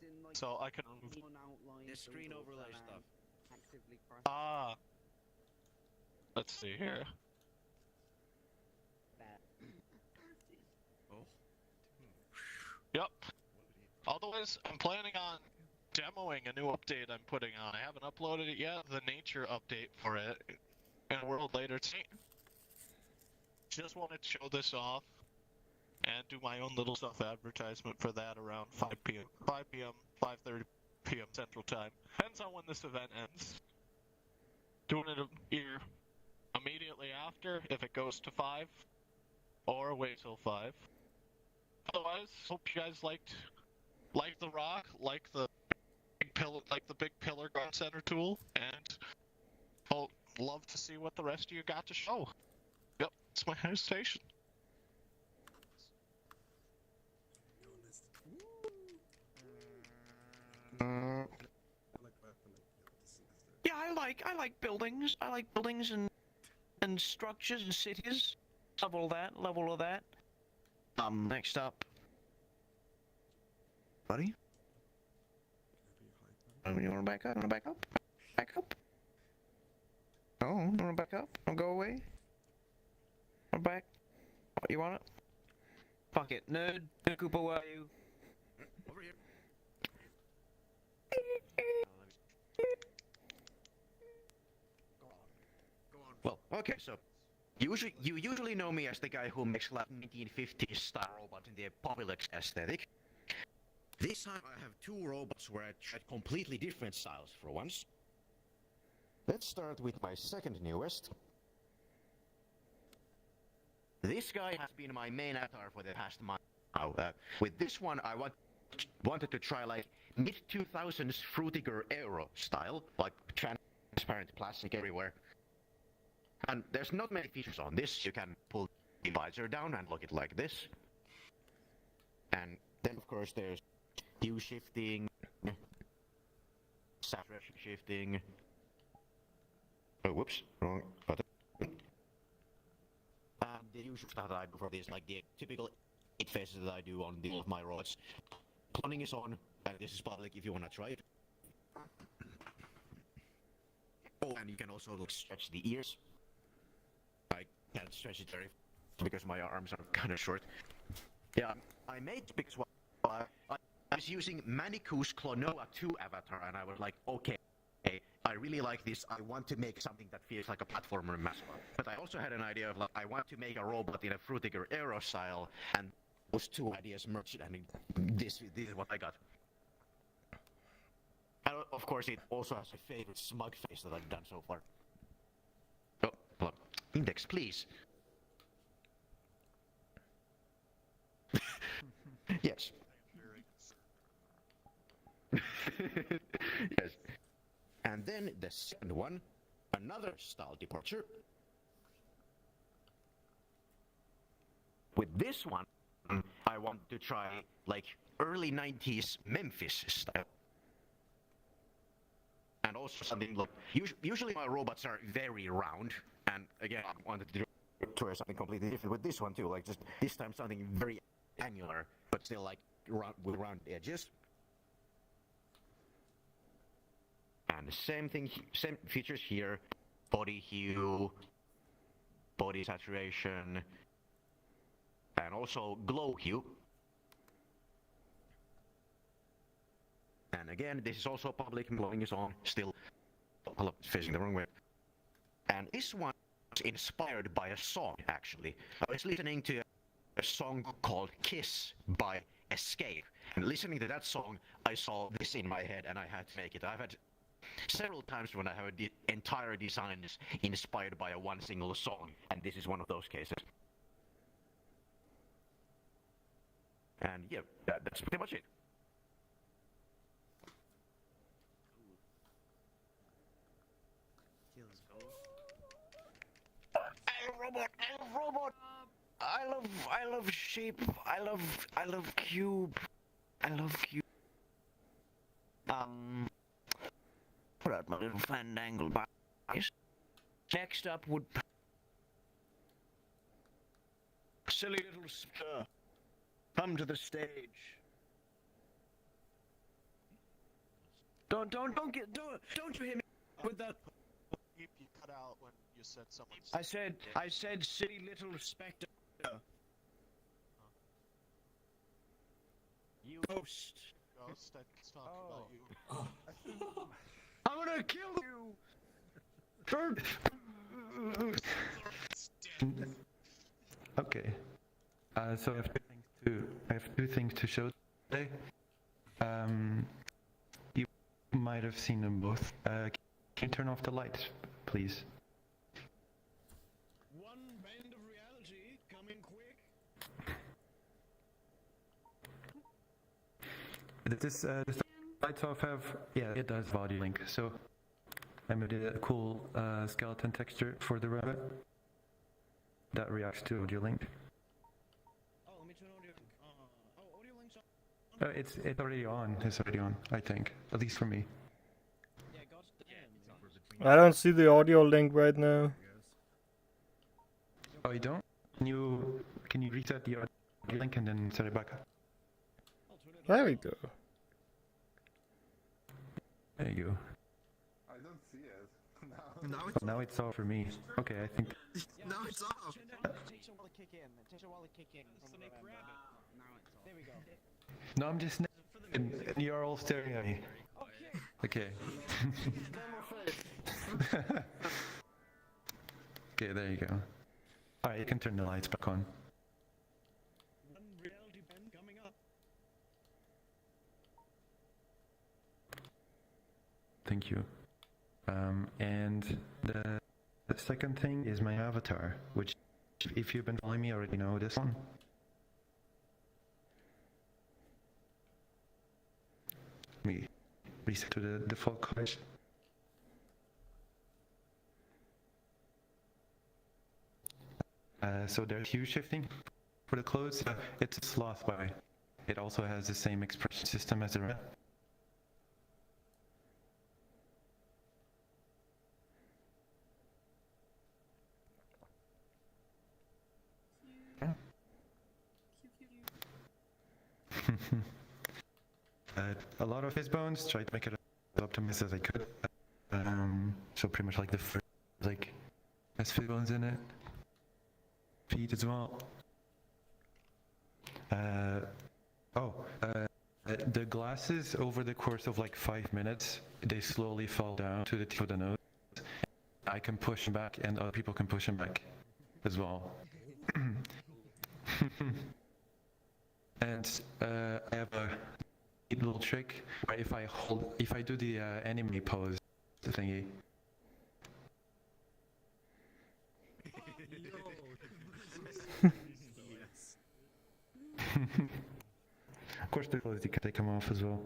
in, like,
So I can
one outline
The screen
symbols
overlay
and
stuff.
actively press
let's see here.
that.
Yep. Otherwise, I'm planning on demoing a new update I'm putting on. I haven't uploaded it yet. The nature update for it in a world later tonight. Just wanted to show this off and do my own little self-advertisement for that around 5 p.m. 5 p.m., 5:30 p.m. Central Time. Depends on when this event ends. Doing it either immediately after, if it goes to 5, or wait till 5. Otherwise, hope you guys like the rock, like the big pillar ground center tool, and I'll love to see what the rest of you got to show. Yep, it's my house station. Yeah, I like buildings. I like buildings and structures and cities. Love all that. Next up. Buddy? You wanna back up? Back up? Oh, you wanna back up? Don't go away? Wanna back? What, you want it? Fuck it, nerd. Koopa, where are you?
Over here.
Well, okay, so you usually know me as the guy who makes like 1950s style robot in the Populix aesthetic. This time I have two robots where I tried completely different styles for once. Let's start with my second newest. This guy has been my main avatar for the past month now. With this one I wanted to try like mid-2000s Frutiger Aero style, like transparent plastic everywhere. And there's not many features on this. You can pull the visor down and look it like this. And then of course there's view shifting, saturation shifting. Oh, whoops, wrong button. And the usual stuff that I do for this, like the typical 8 phases that I do on all of my robots. Cloning is on, and this is public if you want to try it. Oh, and you can also stretch the ears. I can't stretch it very because my arms are kind of short. Yeah, I made it because I was using Maniku's Clonoa 2 avatar, and I was like, okay, I really like this. I want to make something that feels like a platformer mascot. But I also had an idea of like, I want to make a robot in a Frutiger Aero style, and those two ideas merged, and this is what I got. And of course, it also has a favorite smug face that I've done so far. Oh, look. Index, please. Yes. Yes. And then the second one, another style departure. With this one, I want to try like early 90s Memphis style. And also something, look, usually my robots are very round, and again, I wanted to try something completely different with this one too, like just this time something very angular, but still like with round edges. And the same thing, same features here, body hue, body saturation, and also glow hue. And again, this is also public, glowing is on, still facing the wrong way. And this one was inspired by a song, actually. I was listening to a song called Kiss by Escape. And listening to that song, I saw this in my head and I had to make it. I've had several times when I have an entire design is inspired by one single song, and this is one of those cases. And yeah, that's pretty much it. I love robot. I love shape. I love cube. I love cube. Put out my little fandangle box. Next up would silly little spur. Come to the stage. Don't you hit me with that.
You cut out when you said someone.
I said silly little spectre.
You
ghost.
Ghost, let's talk about you.
I'm gonna kill you.
Okay. So I have two things to show today. You might have seen them both. Can you turn off the lights, please?
One band of reality coming quick.
Does the lights off have? Yeah, it does body link. So I made a cool skeleton texture for the rabbit that reacts to audio link.
Oh, let me turn audio link. Audio link's on.
It's already on. It's already on. I think, at least for me.
Yeah, goddamn.
I don't see the audio link right now.
Oh, you don't? Can you reset the audio link and then set it back up?
There we go.
There you go.
I don't see it.
Now it's off for me. Okay, I think.
Now it's off.
It takes a while to kick in. It takes a while to kick in. There we go.
No, I'm just. And you're all staring at me. Okay. Okay, there you go. Alright, you can turn the lights back on.
One reality band coming up.
Thank you. And the second thing is my avatar, which, if you've been following me, already know this one. Let me reset to the default colors. So there's hue shifting for the clothes. It's a sloth by. It also has the same expression system as the red. A lot of his bones, tried to make it as optimized as I could. So pretty much like the first, like, has fish bones in it. Feet as well. The glasses, over the course of like 5 minutes, they slowly fall down to the tip of the nose. I can push them back, and other people can push them back as well. And I have a little trick where if I do the anime pose, the thingy. Of course, the clothes they come off as well.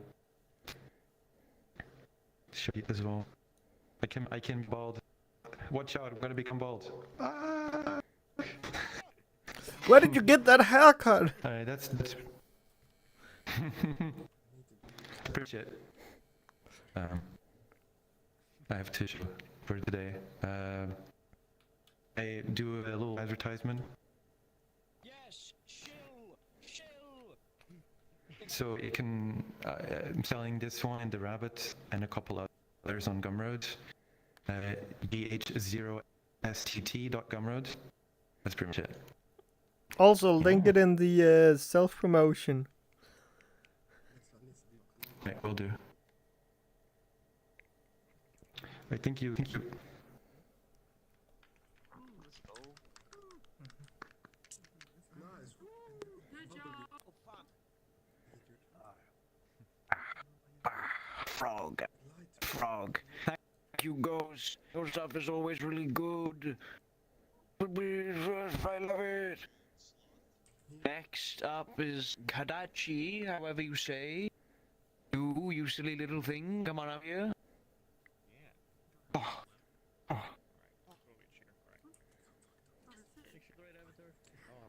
Show you as well. I can be bald. Watch out! I'm gonna become bald. Ah!
Where did you get that haircut?
Alright, that's pretty shit. I have tissue for today. I do a little advertisement.
Yes, shill.
So it can. I'm selling this one, the rabbit, and a couple others on Gumroad. gh0stt.gumroad. That's pretty much it.
Also, link it in the self-promotion.
Yeah, will do. I think you.
Frog. Thank you, Ghost. Your stuff is always really good. I love it. Next up is Kadachi, however you say. You silly little thing, come on up here.
Oh, I'm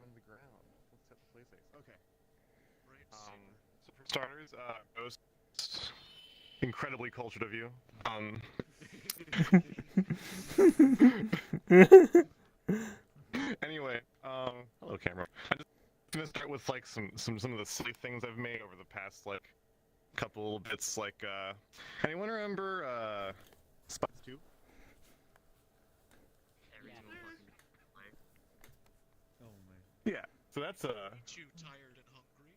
in the ground. Let's set the play safe. Okay. So for starters, Ghost, incredibly cultured of you. Anyway, hello camera. I'm just gonna start with like some of the silly things I've made over the past like couple bits. Like, anyone remember Spice 2? Yeah, so that's
Too tired and hungry.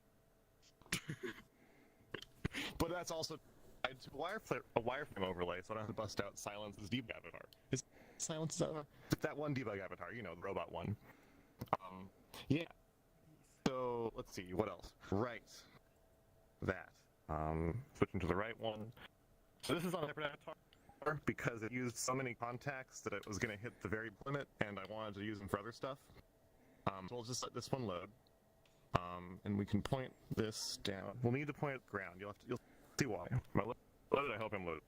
But that's also tied to a wireframe overlay, so I don't have to bust out Silence's debug avatar. Is Silence's avatar? That one debug avatar, you know, the robot one. Yeah. So let's see, what else? Right. That. Switching to the right one. So this is on a separate avatar because it used so many contacts that it was going to hit the very limit, and I wanted to use them for other stuff. So we'll just let this one load. And we can point this down. We'll need to point at the ground. You'll see why. But let it help him load.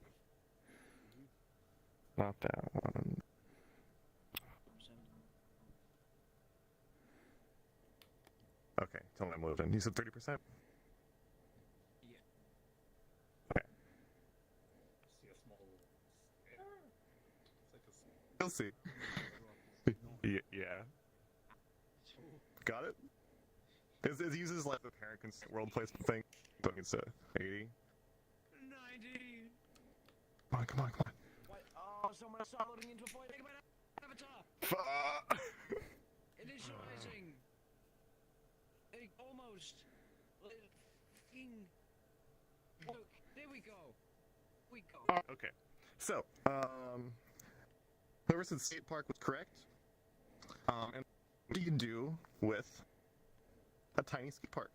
Not that one. Okay, tell me I'm loading. You said 30%?
Yeah.
Okay.
See a small.
You'll see. Yeah. Got it? It uses like the parent consent world placement thing. But it's 80.
90.
Come on.
What? Oh, someone start loading into a point. Take my avatar. Initializing. Almost. Look, there we go.
Okay. So, whoever said skate park was correct. And what do you do with a tiny skate park?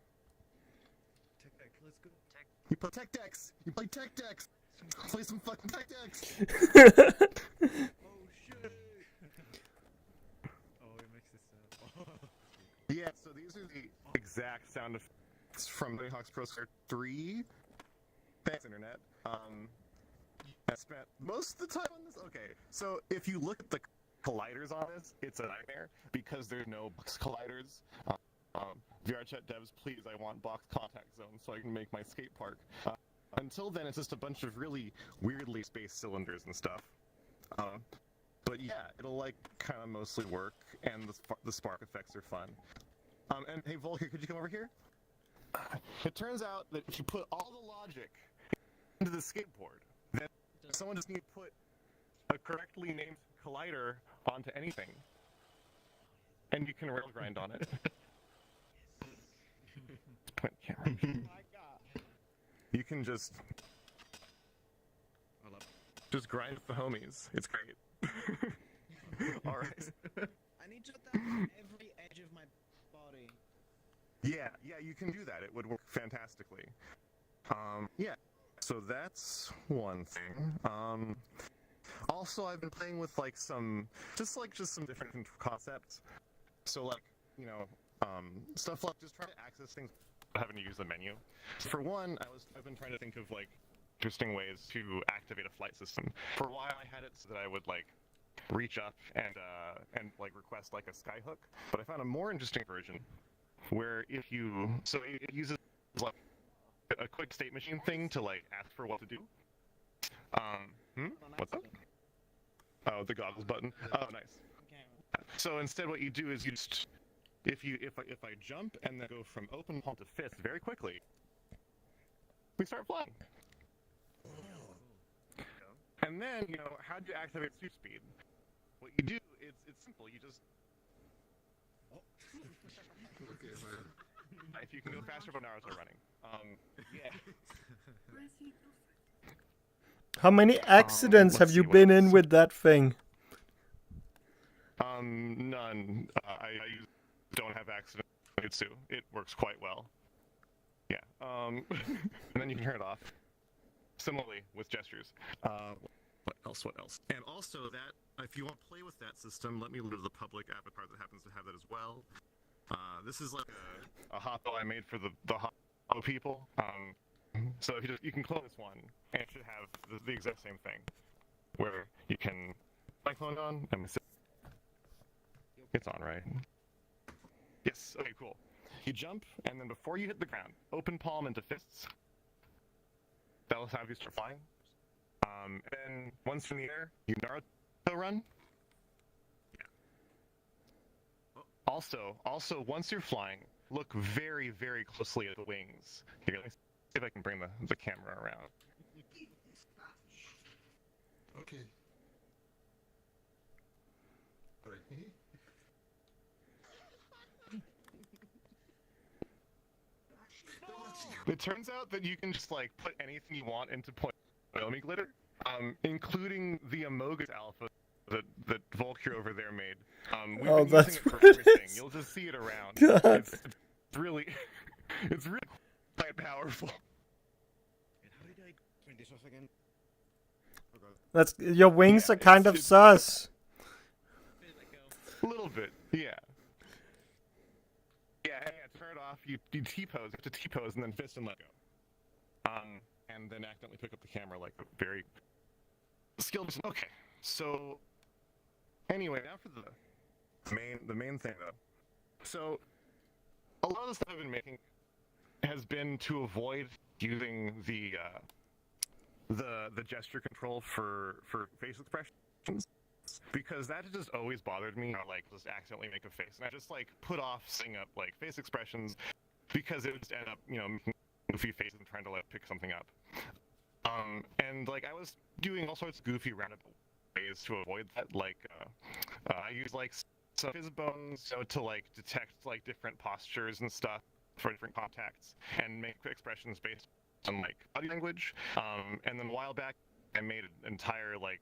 Tech deck, let's go.
You play tech decks. You play tech decks. Play some fucking tech decks.
Oh shit. Oh, it makes this sound.
Yeah, so these are the exact sound effects from Tony Hawk's Pro Skater 3. Thanks, Internet. I spent most of the time on this. Okay, so if you look at the colliders on this, it's a nightmare because there's no box colliders. VRChat devs, please, I want box contact zones so I can make my skate park. Until then, it's just a bunch of really weirdly spaced cylinders and stuff. But yeah, it'll like kind of mostly work, and the spark effects are fun. And hey, Volker, could you come over here? It turns out that if you put all the logic into the skateboard, then someone just needs to put a correctly named collider onto anything, and you can rail grind on it. Point camera. You can just grind with the homies. It's great. All right.
I need to put that on every edge of my body.
Yeah, you can do that. It would work fantastically. Yeah. So that's one thing. Also, I've been playing with some different concepts. So stuff like just trying to access things without having to use the menu. For one, I've been trying to think of interesting ways to activate a flight system. For a while, I had it so that I would reach up and request a skyhook. But I found a more interesting version where it uses a quick state machine thing to ask for what to do. What's up? Oh, the goggles button. Oh, nice. So instead, what you do is if I jump and then go from open palm to fist very quickly, we start flying. And then how do you activate suit speed? What you do it's simple. You just if you can go faster, but Naruto are running. Yeah.
How many accidents have you been in with that thing?
None. I don't have accidents. It works quite well. Yeah. And then you can turn it off. Similarly with gestures. What else? And also that if you want to play with that system, let me load the public avatar that happens to have that as well. This is a hoppo I made for the hoppo people. So if you can clone this one, and it should have the exact same thing, where you can clone on and it's on, right? Yes. Okay. Cool. You jump, and then before you hit the ground, open palm into fists. That'll have you start flying. And then once in the air, you Naruto run. Yeah. Also, once you're flying, look very, very closely at the wings. Here, let me see if I can bring the camera around.
Okay.
It turns out that you can just put anything you want into Poyomi glitter, including the Amogus alpha that Volcure over there made. We've been
that's
using it for
what it
everything.
is.
You'll just see it around.
God.
It's really quite powerful.
How did I turn this off again?
That's your wings are kind of sus.
A little bit, yeah. Yeah, turn it off. You T-pose. You have to T-pose and then fist and let go. And then accidentally pick up the camera like a very skilled person. Okay, so anyway, now for the main thing though. So a lot of the stuff I've been making has been to avoid using the gesture control for face expressions. Because that just always bothered me, just accidentally make a face. And I just, put off setting up, face expressions, because it would just end up, making goofy faces and trying to, pick something up. And, I was doing all sorts of goofy Roundup ways to avoid that. I use, some fizz bones, to, detect, different postures and stuff for different contacts, and make expressions based on, body language. And then a while back, I made an entire, I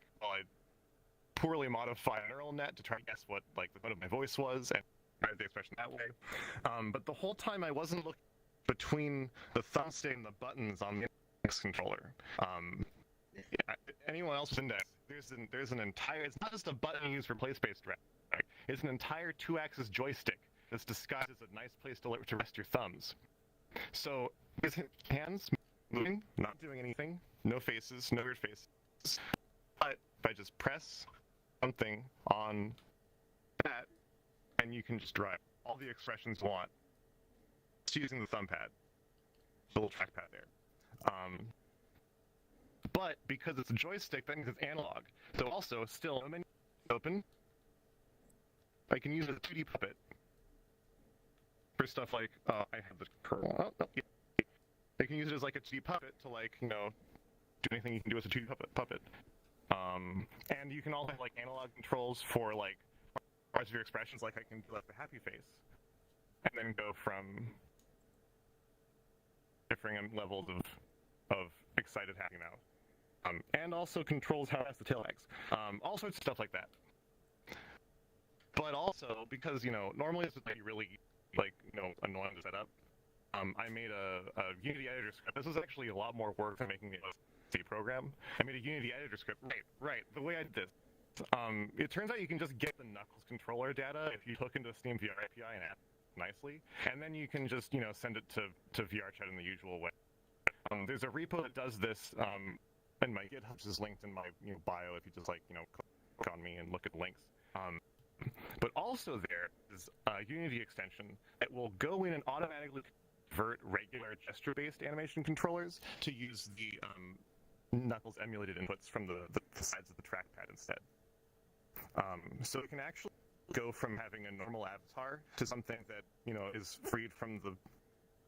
poorly modified neural net to try to guess what the tone of my voice was and write the expression that way. But the whole time I wasn't looking between the thumbstick and the buttons on the index controller. Anyone else's index, there's an entire, it's not just a button used for place-based drag. It's an entire 2-axis joystick that's disguised as a nice place to rest your thumbs. So his hands moving, not doing anything, no faces, no weird faces. But if I just press something on that, and you can just drive all the expressions you want just using the thumb pad, the little trackpad there. But because it's a joystick, that means it's analog. So also, still, no menu open. I can use a 2D puppet for stuff like, I have the curl. Oh, no, yeah. They can use it as like a 2D puppet to like, do anything you can do with a 2D puppet. And you can also have like analog controls for like parts of your expressions, like I can do like the happy face, and then go from different levels of excited happy now. And also controls how fast the tail wags. All sorts of stuff like that. But also, because, normally this would be really, annoying to set up, I made a Unity editor script. This was actually a lot more work than making the OSC program. I made a Unity editor script. Right. The way I did this. It turns out you can just get the Knuckles controller data if you hook into the Steam VR API and add nicely, and then you can just, send it to VRChat in the usual way. There's a repo that does this, and my GitHub is linked in my bio if you just click on me and look at the links. But also there is a Unity extension that will go in and automatically convert regular gesture-based animation controllers to use the Knuckles emulated inputs from the sides of the trackpad instead. So it can actually go from having a normal avatar to something that is freed from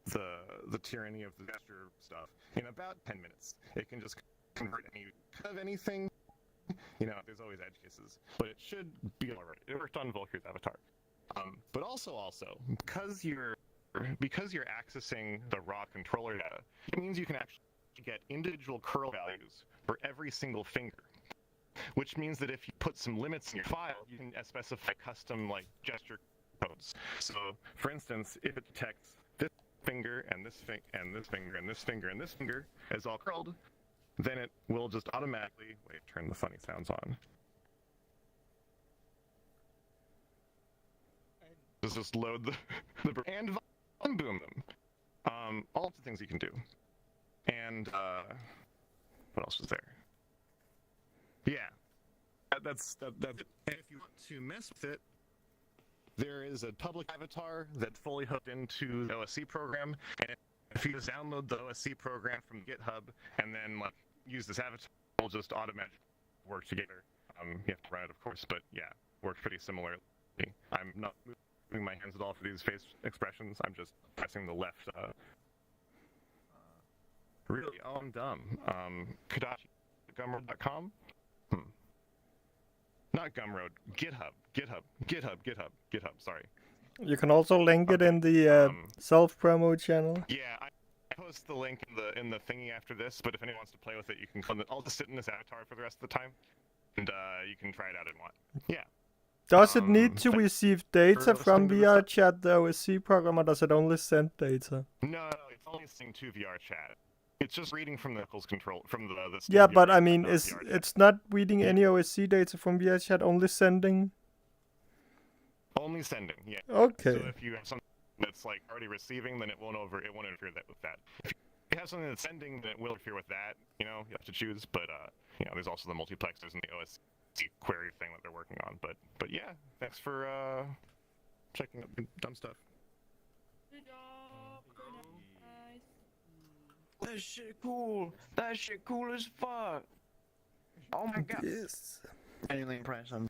the tyranny of the gesture stuff in about 10 minutes. It can just convert anything. There's always edge cases, but it should be alright. It worked on Volker's avatar. But also, because you're accessing the raw controller data, it means you can actually get individual curl values for every single finger. Which means that if you put some limits in your file, you can specify custom gesture codes. So, for instance, if it detects this finger and this finger and this finger and this finger and this finger as all curled, then it will just automatically turn the funny sounds on. Just load the and boom them. All the things you can do. And what else was there? Yeah, that's it. And if you want to mess with it, there is a public avatar that's fully hooked into the OSC program, and if you just download the OSC program from GitHub and then use this avatar, it'll just automatically work together. You have to run it, of course, but yeah, works pretty similarly. I'm not moving my hands at all for these face expressions. I'm just pressing the left. Really? Oh, I'm dumb. Kadachi.gumroad.com? Not Gumroad. GitHub. Sorry.
You can also link it in the self-promo channel.
Yeah, I post the link in the thingy after this, but if anyone wants to play with it, you can come. I'll just sit in this avatar for the rest of the time, and you can try it out and want. Yeah.
Does it need to receive data from VRChat, the OSC program, or does it only send data?
No, it's only sending to VRChat. It's just reading from the Knuckles control from the
yeah, but I mean, it's not reading any OSC data from VRChat, only sending.
Only sending, yeah.
Okay.
So if you have something that's already receiving, then it won't interfere with that. If you have something that's sending, then it will interfere with that. You have to choose. But there's also the multiplexers and the OSC query thing that they're working on. But yeah, thanks for checking out dumb stuff.
Good job. Nice.
That shit cool. That shit cool as fuck. Oh my god.
Yes.
Anything impressive?
We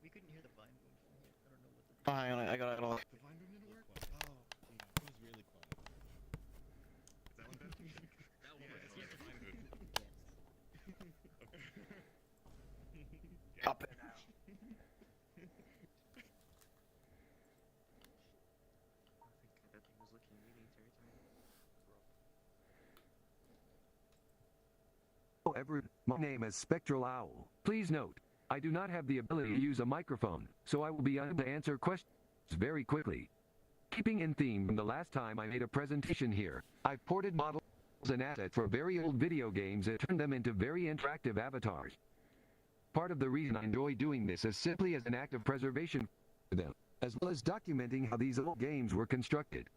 couldn't hear the vine boom from here. I don't know what the.
Oh, hang on, I got it all.
The vine boom didn't work? Oh, yeah, it was really quiet.
Is that one better?
That one was
yeah, the vine boom.
Up and out.
That thing was looking really territory.
Hello everyone, my name is Spectral Owl. Please note, I do not have the ability to use a microphone, so I will be unable to answer questions very quickly. Keeping in theme from the last time I made a presentation here, I've ported models and assets for very old video games and turned them into very interactive avatars. Part of the reason I enjoy doing this is simply as an act of preservation for them, as well as documenting how these old games were constructed.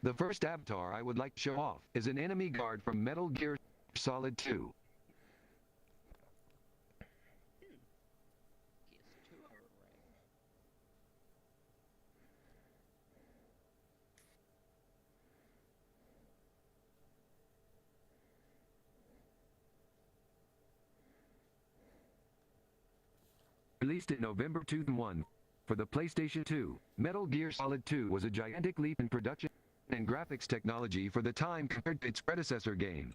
The first avatar I would like to show off is an enemy guard from Metal Gear Solid 2. Released in November 2001, For the PlayStation 2, Metal Gear Solid 2 was a gigantic leap in production and graphics technology for the time compared to its predecessor game.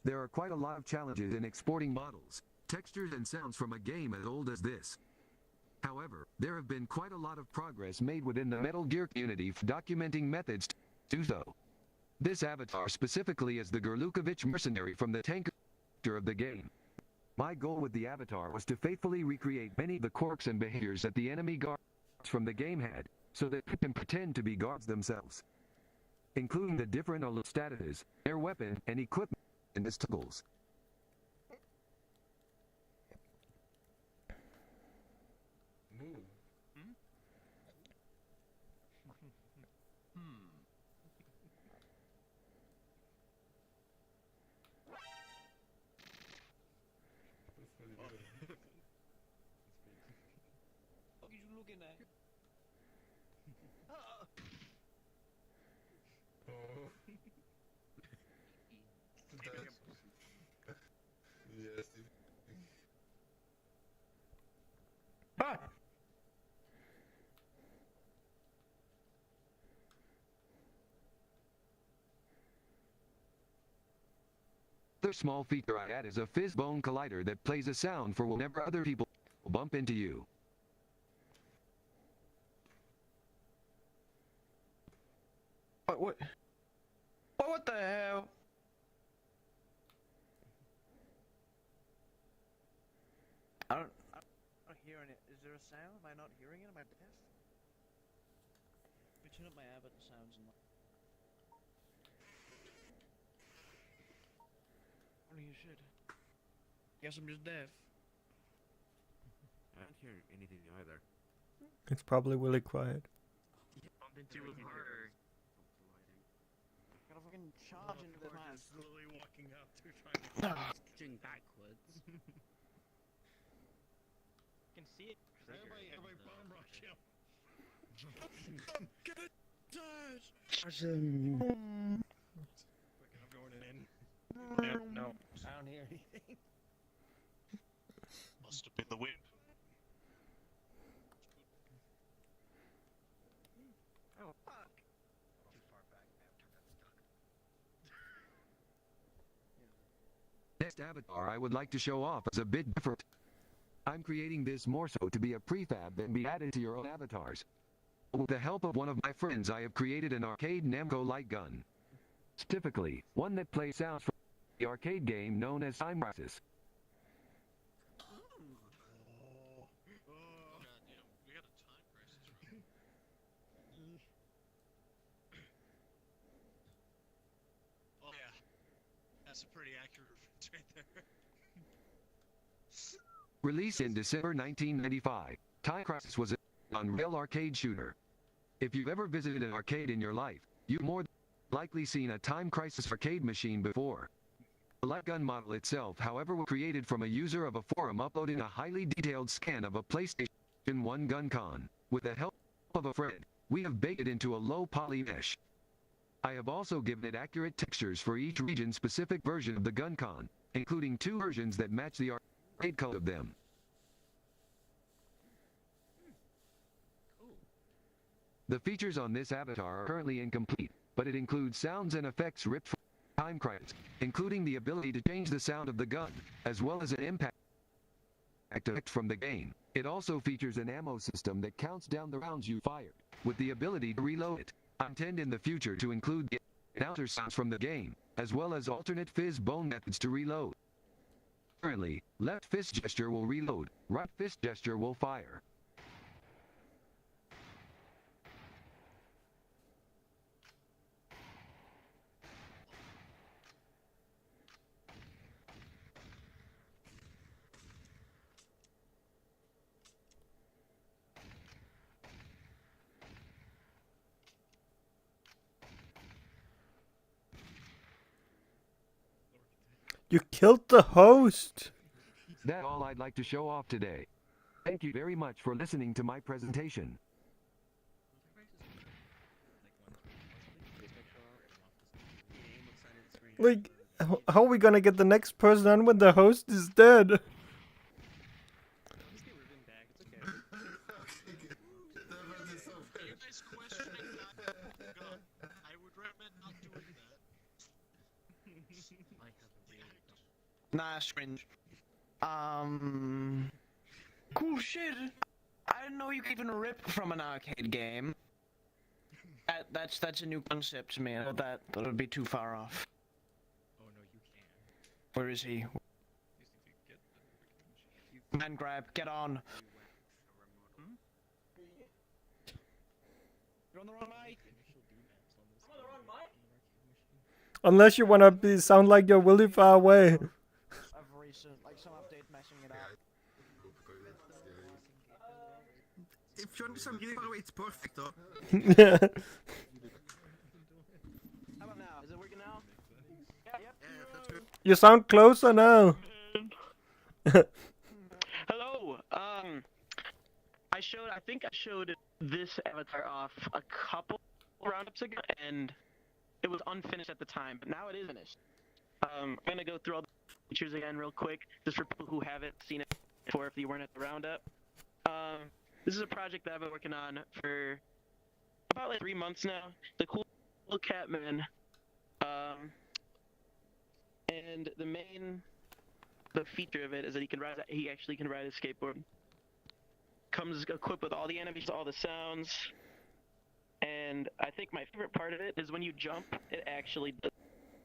There are quite a lot of challenges in exporting models, textures and sounds from a game as old as this. However, there have been quite a lot of progress made within the Metal Gear community for documenting methods to do so. This avatar specifically is the Gurlukovich mercenary from the tank of the game. My goal with the avatar was to faithfully recreate many of the quirks and behaviors that the enemy guards from the game had, so that people can pretend to be guards themselves, including the different alert statuses, their weapon and equipment, and its tools.
What are you looking at?
Yes.
Ah! Another small feature I add is a fizz-bone collider that plays a sound for whenever other people bump into you.
What the hell? I don't hearing it. Is there a sound? Am I not hearing it? Am I deaf? Let me turn up my avatar sounds and holy shit. Guess I'm just deaf.
I don't hear anything either.
It's probably really quiet.
Bump into it harder.
Gotta fucking charge into the man.
Slowly walking up to try to backwards. Can see it. Everybody bomb rush him. Get it!
Awesome.
Quick, I'm going in. No, I don't hear anything.
Must have been the wind.
Oh fuck!
Too far back.
Next avatar I would like to show off is a bit different. I'm creating this more so to be a prefab than be added to your own avatars. With the help of one of my friends I have created an arcade Namco light gun. Specifically, one that plays sounds from the arcade game known as Time Crisis.
We got a time crisis, right? Oh yeah, that's a pretty accurate reference right there.
Released in December 1995, Time Crisis was an on-rail arcade shooter. If you've ever visited an arcade in your life, you've more than likely seen a Time Crisis arcade machine before. The light gun model itself, however, was created from a user of a forum uploading a highly detailed scan of a PlayStation 1 gun con. With the help of a friend, we have baked it into a low poly mesh. I have also given it accurate textures for each region-specific version of the gun con, including 2 versions that match the arcade color of them. The features on this avatar are currently incomplete, but it includes sounds and effects ripped from Time Crisis, including the ability to change the sound of the gun, as well as an impact effect from the game. It also features an ammo system that counts down the rounds you fired, with the ability to reload it. I intend in the future to include the outer sounds from the game, as well as alternate fizz-bone methods to reload. Currently, left fist gesture will reload, right fist gesture will fire.
You killed the host!
That's all I'd like to show off today. Thank you very much for listening to my presentation.
Like, how are we gonna get the next person on when the host is dead?
is questioning that gun. I would recommend not doing that.
Nah, cringe. Cool shit. I didn't know you could even rip from an arcade game. That's a new concept to me. I thought that would be too far off.
Oh no, you can.
Where is he? Man grab, get on.
You're on the wrong mic.
I'm on the wrong mic.
Unless you wanna sound like you're really far away.
Of recent, like some update messing it up.
If you want to sound really far away, it's perfect though.
Yeah.
How about now? Is it working now? Yeah, yep.
Yeah, that's good.
You sound closer now.
Hello. I think I showed this avatar off a couple roundups ago, and it was unfinished at the time, but now it is finished. I'm gonna go through all the features again real quick, just for people who haven't seen it before if you weren't at the roundup. This is a project that I've been working on for about like 3 months now. The cool Catman, and the feature of it is that he actually can ride a skateboard. Comes equipped with all the animations, all the sounds, and I think my favorite part of it is when you jump, it actually does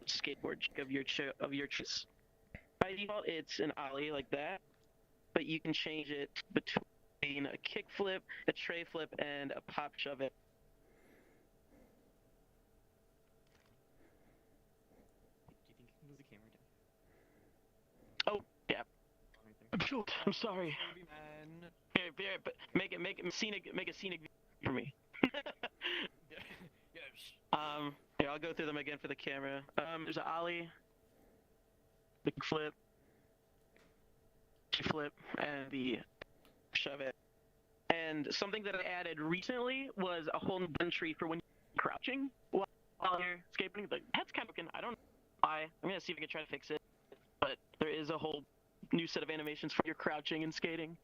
skateboard of your choice. By default, it's an ollie like that, but you can change it between a kick flip, a tray flip, and a pop shove it.
Do you think you can move the camera down?
Oh, yeah. I'm sorry. Here, but make a scenic view for me.
Yes.
Here, I'll go through them again for the camera. There's an ollie, the flip, flip, and the shove it. And something that I added recently was a whole entry for when you're crouching while you're skateboarding. Like, that's kind of broken. I don't know why. I'm gonna see if I can try to fix it. But there is a whole new set of animations for your crouching and skating.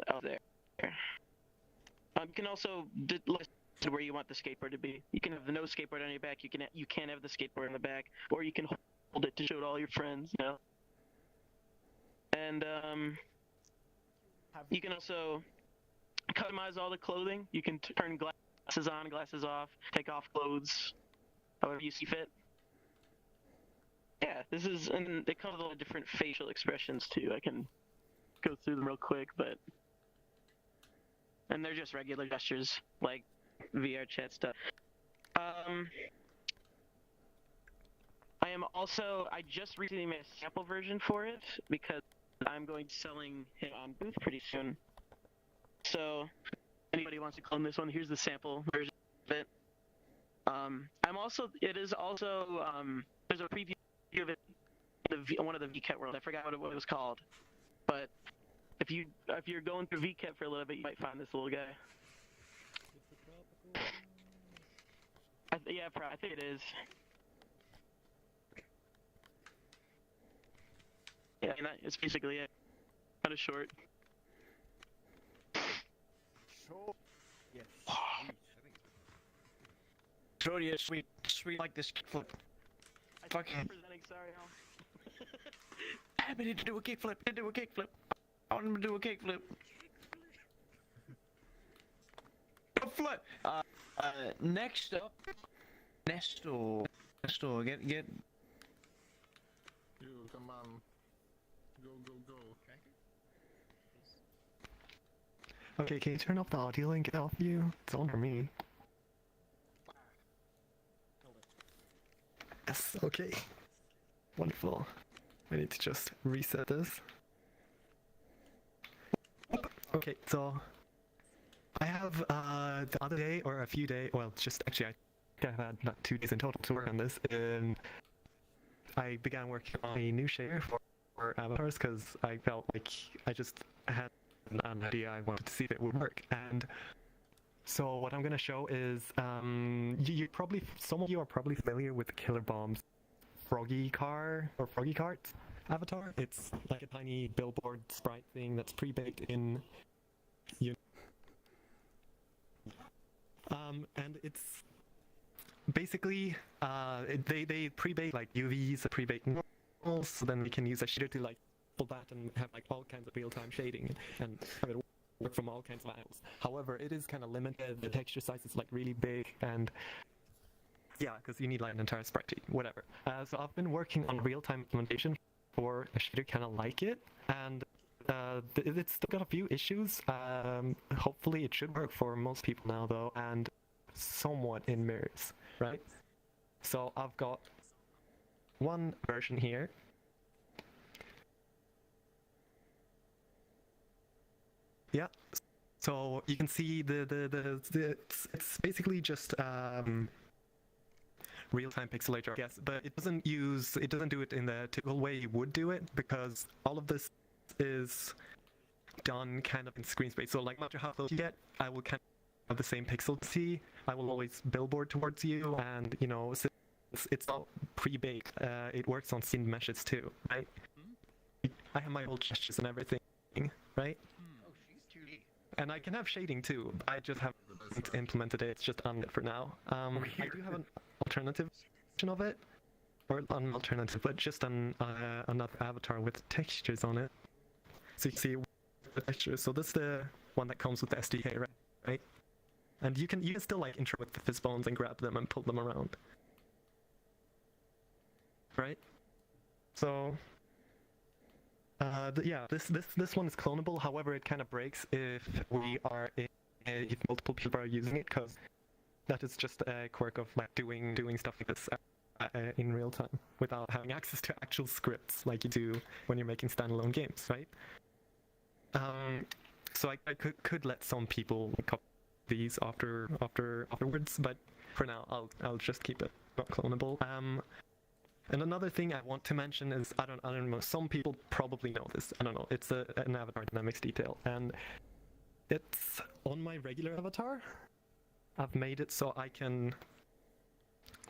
Oh, there. You can also list where you want the skateboard to be. You can have the no skateboard on your back. You can have the skateboard on the back, or you can hold it to show to all your friends. You know. And you can also customize all the clothing. You can turn glasses on, glasses off, take off clothes, however you see fit. Yeah, and it comes with a lot of different facial expressions too. I can go through them real quick, and they're just regular gestures, like VRChat stuff. I just recently made a sample version for it, because I'm going to be selling him on booth pretty soon. So, anybody wants to clone this one, here's the sample version of it. There's a preview of it in one of the VCat worlds. I forgot what it was called, but if you're going through VCat for a little bit, you might find this little guy. I think it is. Yeah, it's basically it. Kind of short.
Yes. Sure, yeah, sweet like this kickflip. Fucking
presenting, sorry,
I need to do a kickflip. I want him to do a kickflip. A flip. Next up, Nosjo, get.
You, come on. Go.
Okay, can you turn off the audio and get off you? It's on for me. Yes, okay. Wonderful. I need to just reset this. Okay, so I have the other day, or a few days, well, just actually I've had not 2 days in total to work on this, and I began working on a new shader for avatars because I felt like I just had an idea. I wanted to see if it would work, and so what I'm going to show is some of you are probably familiar with the Killer Bomb's Froggy Cart avatar. It's like a tiny billboard sprite thing that's pre-baked in
And it's basically they pre-bake like UVs, pre-bake normals, so then we can use a shader to like pull that and have like all kinds of real-time shading and have it work from all kinds of angles. However, it is kind of limited. The texture size is like really big, and yeah, because you need like an entire spreadsheet, whatever. So I've been working on real-time implementation for a shader kind of like it, and it's still got a few issues. Hopefully it should work for most people now though, and somewhat in mirrors, right? So I've got one version here. Yeah, so you can see it's basically just real-time pixelator, I guess, but it doesn't do it in the typical way you would do it, because all of this is done kind of in screen space. So like no matter how close you get, I will kind of have the same pixel density. I will always billboard towards you, and you know, since it's all pre-baked, it works on scene meshes too, right? I have my old gestures and everything, right? And I can have shading too. I just haven't implemented it. It's just on it for now. I do have an alternative version of it, or an alternative, but just another avatar with textures on it. So you can see the textures. So this is the one that comes with the SDK, right? And you can still like interact with the fizz bones and grab them and pull them around, right? So. Yeah, this one is clonable. However, it kind of breaks if if multiple people are using it, because that is just a quirk of like doing stuff like this in real time without having access to actual scripts like you do when you're making standalone games, right? So I could let some people copy these afterwards, but for now I'll just keep it not clonable. And another thing I want to mention is, I don't know, some people probably know this, I don't know, it's an avatar dynamics detail, and it's on my regular avatar. I've made it so I can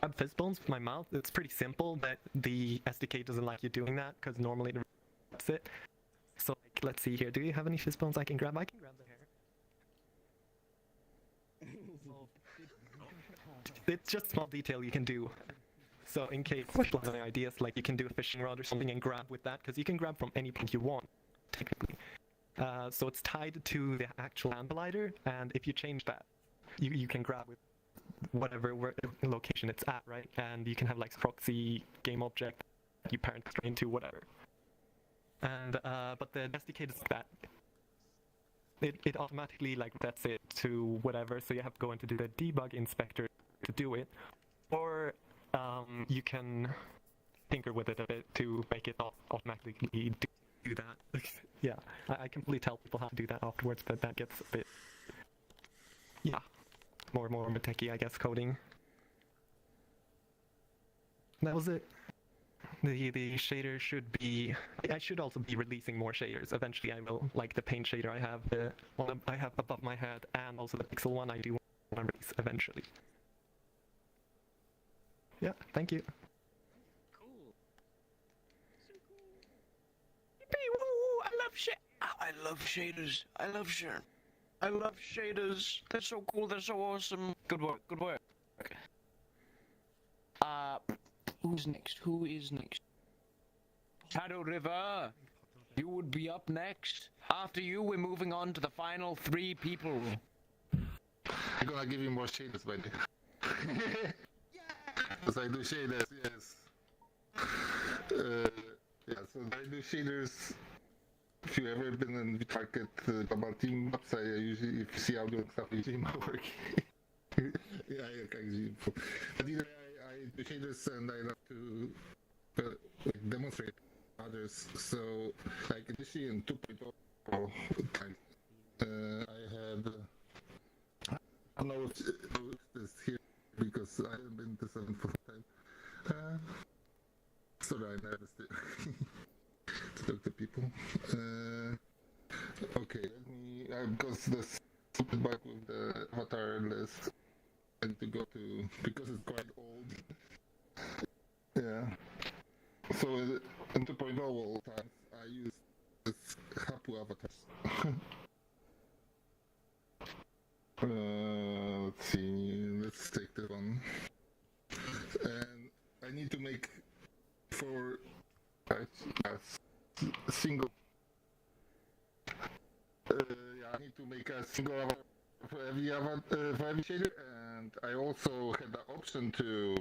add fizz bones with my mouth. It's pretty simple, but the SDK doesn't like you doing that, because normally it reps it. So like, let's see here, do you have any fizz bones I can grab? I can grab the hair. It's just a small detail you can do. So in case people have any ideas, like you can do a fishing rod or something and grab with that, because you can grab from any point you want, technically. So it's tied to the actual hand glider, and if you change that, you can grab with whatever location it's at, right? And you can have like proxy game object you parent constrain to, whatever. And but the SDK does that. It automatically like sets it to whatever, so you have to go into the debug inspector to do it, or you can tinker with it a bit to make it automatically do that. Yeah, I can completely tell people how to do that afterwards, but that gets a bit, yeah, more techie, I guess, coding. That was it. The shader should be, I should also be releasing more shaders. Eventually I will, like the paint shader I have, the one I have above my head, and also the pixel one I do want to release eventually. Yeah, thank you.
Cool. So cool. Yippee, woo, I love shaders. I love shaders. I love shaders. They're so cool. They're so awesome. Good work. Good work. Who's next? Who is next? Shadow River. You would be up next. After you, we're moving on to the final 3 people.
I'm gonna give you more shaders, by the way. Because I do shaders, yes. Yeah, so I do shaders. If you ever been in the target global team maps, I usually, if you see how doing stuff, you see my work. Yeah, I can see. But either I do shaders and I love to like demonstrate others. So, like initially in 2.0 time, I had, I don't know if this here because I haven't been to 7 for a time. So I nervous to talk to people. Okay, let me, because the stupid bug with the avatar list, I need to go to, because it's quite old. Yeah. So in 2.0 all times, I use this Hapu avatars. Let's see. I need to make a single avatar for every shader, and I also had the option to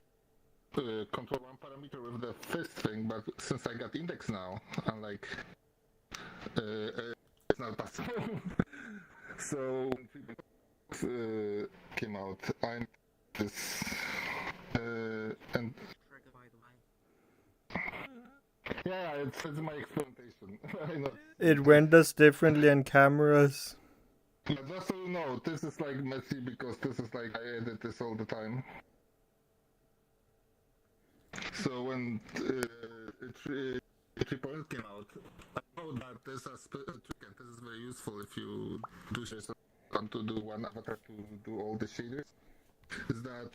control one parameter with the fist thing, but since I got index now, I'm like, it's not possible. So when came out, I'm this, and yeah, it's my experimentation. I know.
It renders differently on cameras.
But just so you know, this is like messy because this is like I edit this all the time. So when it report came out, I know that there's a trick, and this is very useful if you do shaders want to do one avatar to do all the shaders. Is that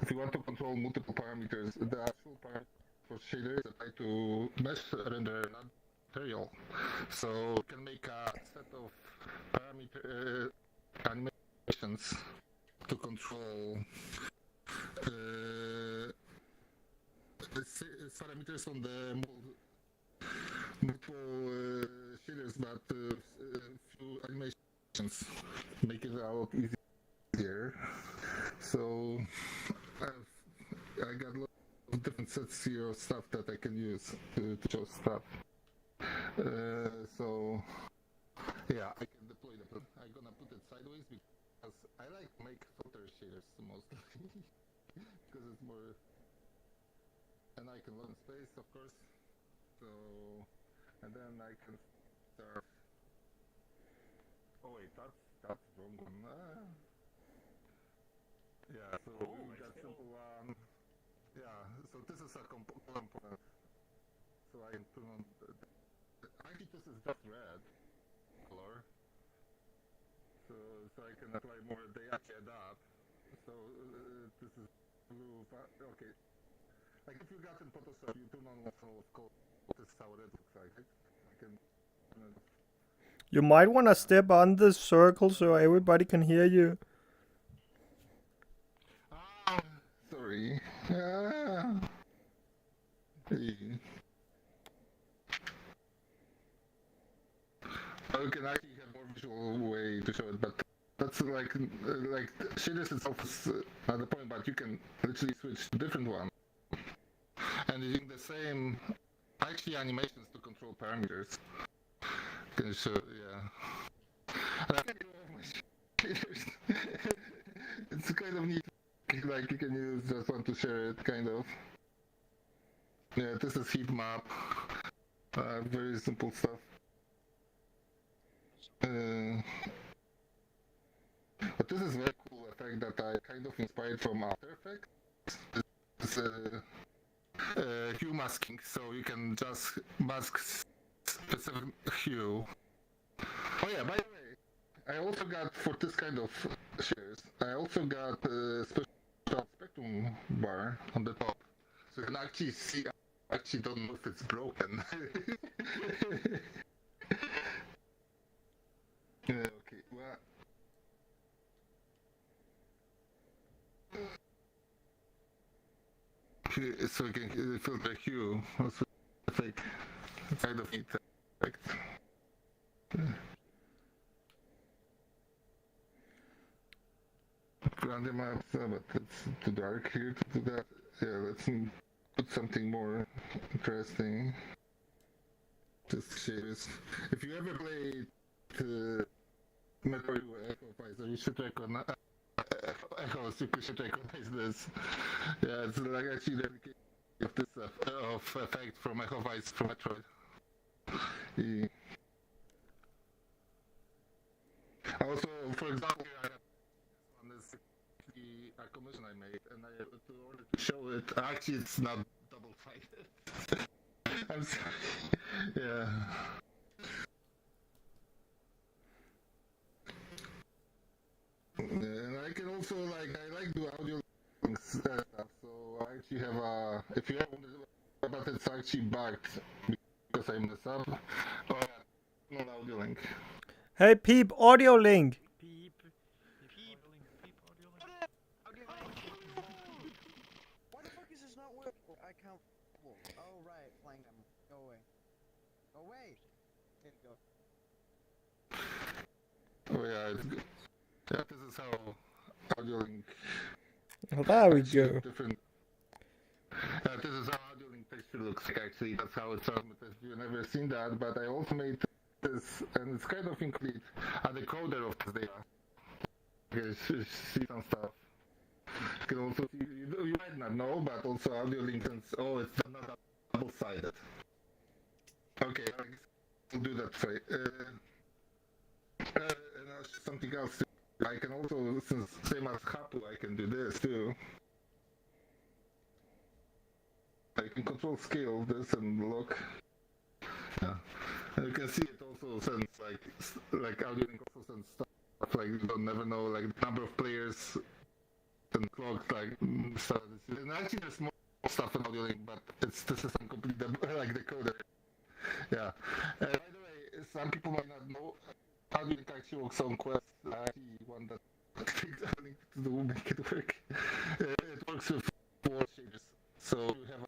if you want to control multiple parameters, the actual parameter for shaders apply to mesh render, not material. So you can make a set of parameter animations to control parameters on the multiple shaders, but few animations make it a lot easier. So I got a lot of different sets here of stuff that I can use to show stuff. So yeah, I can deploy them. I'm gonna put it sideways because I like to make filter shaders mostly because it's more, and I can learn space, of course. So, and then I can start. Oh wait, that's wrong one. Yeah, so that simple one. Yeah, so this is a component. So I can turn on. Actually, this is just red color. So I can apply more. They actually adapt. So this is blue. Okay. Like if you got in Photoshop, you turn on level of color. This is how it looks like. I can.
You might want to step on this circle so everybody can hear you.
Sorry. I can actually have more visual way to show it, but that's like shaders itself is not the point, but you can literally switch to different one. And using the same actually animations to control parameters. Can show, yeah. And I can do all my shaders. It's kind of neat. Like you can use just one to share it, kind of. Yeah, this is heat map. Very simple stuff. But this is very cool effect that I kind of inspired from After Effects. It's hue masking, so you can just mask specific hue. Oh yeah, by the way, I also got, for this kind of shaders, I also got a special spectrum bar on the top. So you can actually see, I actually don't know if it's broken. Okay, well... So you can filter hue, also fake kind of effect. Random maps, but it's too dark here to do that. Yeah, let's put something more interesting. Just shaders. If you ever played Metroid Echo Visor, you should recognize Echoes, you should recognize this. Yeah, it's like actually the of this of effect from Echo Visor from Metroid. Yeah. Also, for example, I have on this a commission I made, and I in order to show it, actually it's not double-sided. I'm sorry. Yeah. And I can also I like do audio stuff, so I actually have a, if you ever wondered but it's actually bugged because I messed up. Oh yeah, no audio link.
Hey Peep, audio link.
Why the fuck is this not working? I can't. Oh right, playing them. Go away. Go away. There you go.
yeah, this is how audio link.
Well, there we
actually
go.
Different. This is how audio link texture looks like. Actually, that's how it's transmitted. You've never seen that, but I also made this, and it's kind of incomplete. A decoder of this data. You can see some stuff. You can also see, you might not know, but also audio link and it's not double-sided. Okay, I'll do that for and something else. I can also, since same as Hapu, I can do this too. I can control scale this and look. Yeah. And you can see it also sends like audio link also sends stuff like you don't never know like the number of players and clock like stuff. And actually there's more stuff in audio link, but this is incomplete like decoder. Yeah. And by the way, some people might not know audio link actually works on Quest. I actually one that takes audio link to make it work. It works with 4 shaders. So you have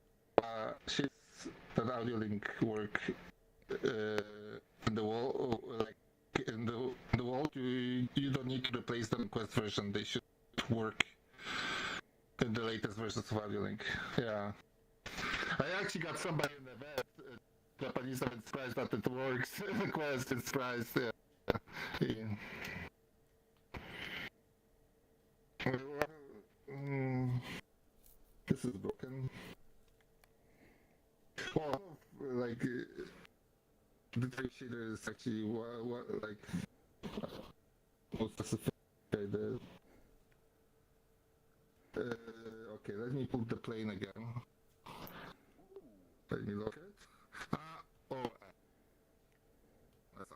shades that audio link work in the wall, like in the wall. You don't need to replace them in Quest version. They should work in the latest versions of audio link. Yeah. I actually got somebody in the vet, Japanese, I'm surprised that it works. Quest is surprised. Yeah. This is broken. Well, like the type shader is actually what like most specific. Okay, let me pull the plane again. Let me look at it. That's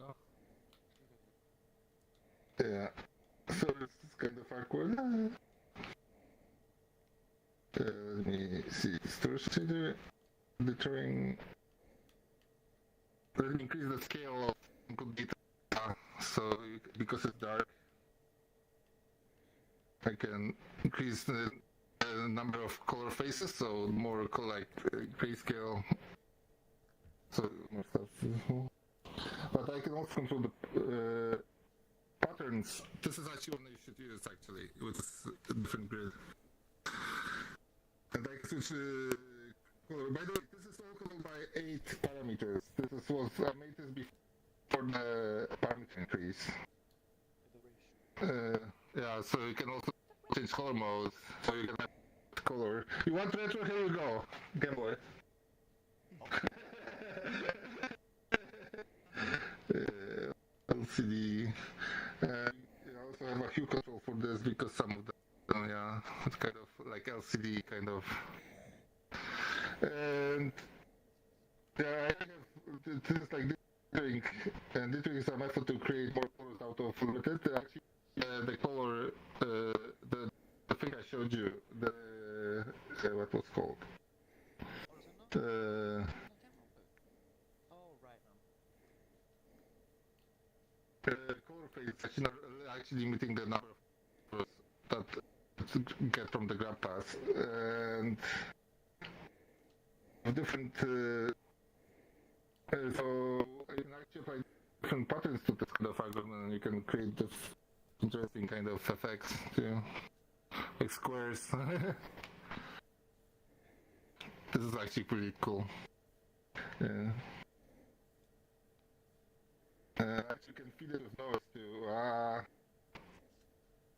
up. Yeah. So it's kind of awkward. Let me see. Storage shader. Deterring. Let me increase the scale of input data. So because it's dark, I can increase the number of color faces. So more like grayscale. So more stuff. But I can also control the patterns. This is actually one you should use actually with a different grid. And I can switch color. By the way, this is all controlled by 8 parameters. This was I made this before the parameter increase. Yeah, so you can also change color modes. So you can have color. You want retro? Here you go, Game Boy. LCD. You also have a hue control for this because some of them, yeah, it's kind of like LCD kind of. And yeah, I have things like dithering, and dithering is a method to create more colors out of limited. Actually, the color, the thing I showed you, the what was called. Color phase is actually limiting the number of colors that you get from the grab pass, and different. So you can actually apply different patterns to this kind of algorithm, and you can create this interesting kind of effects too, like squares. This is actually pretty cool. Yeah. Actually, you can feed it with noise too.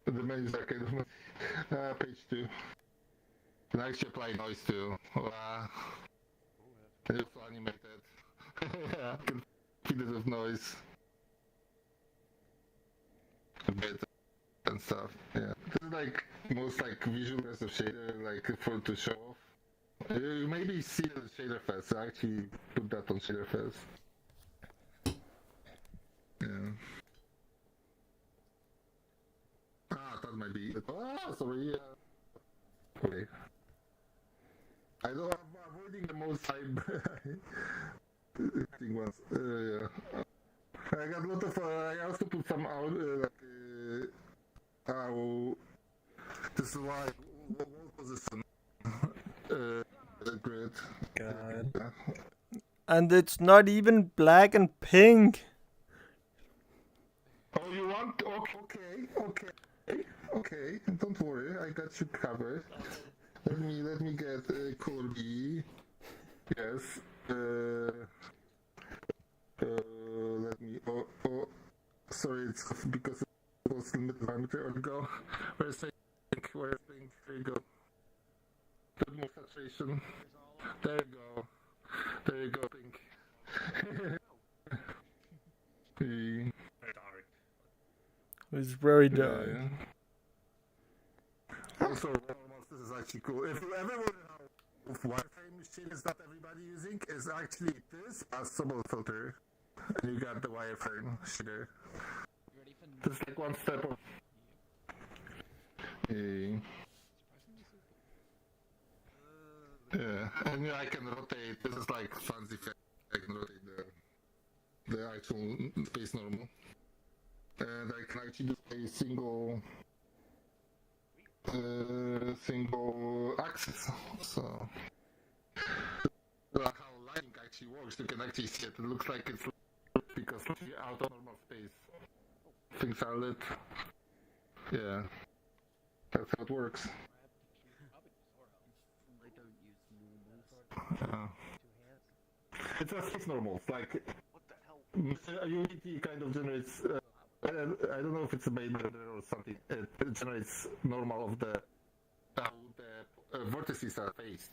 The menus are kind of page 2. You can actually apply noise too. It's animated. Yeah, you can feed it with noise. A bit and stuff. Yeah. This is like most like visual as a shader, like for to show off. You maybe see it on Shader Fest. I actually put that on Shader Fest. Yeah. That might be it. Sorry. Okay. I know I'm avoiding the most time ones. Yeah. I got a lot of. I also put some out. This is why. What was this one? Grid.
God. And it's not even black and pink.
Oh, you want? Okay. Don't worry, I got you covered. Let me get color B. Yes. Let me. Oh. Sorry, it's because it was the mid parameter. There we go. Where's pink? There you go. Bit more saturation. There you go, pink.
It's very dark.
Also, this is actually cool. If you ever wonder how wireframe shit is that everybody using, is actually this as subtle filter, and you got the wireframe shader. Just like one step of. Yeah, and I can rotate. This is like fancy effect. I can rotate the actual space normal, and I can actually display single axis. So how lighting actually works, you can actually see it. It looks like it's because out of normal space, things are lit. Yeah, that's how it works. It's a space normal. Like Unity kind of generates. I don't know if it's a main renderer or something. It generates normal of how the vertices are faced.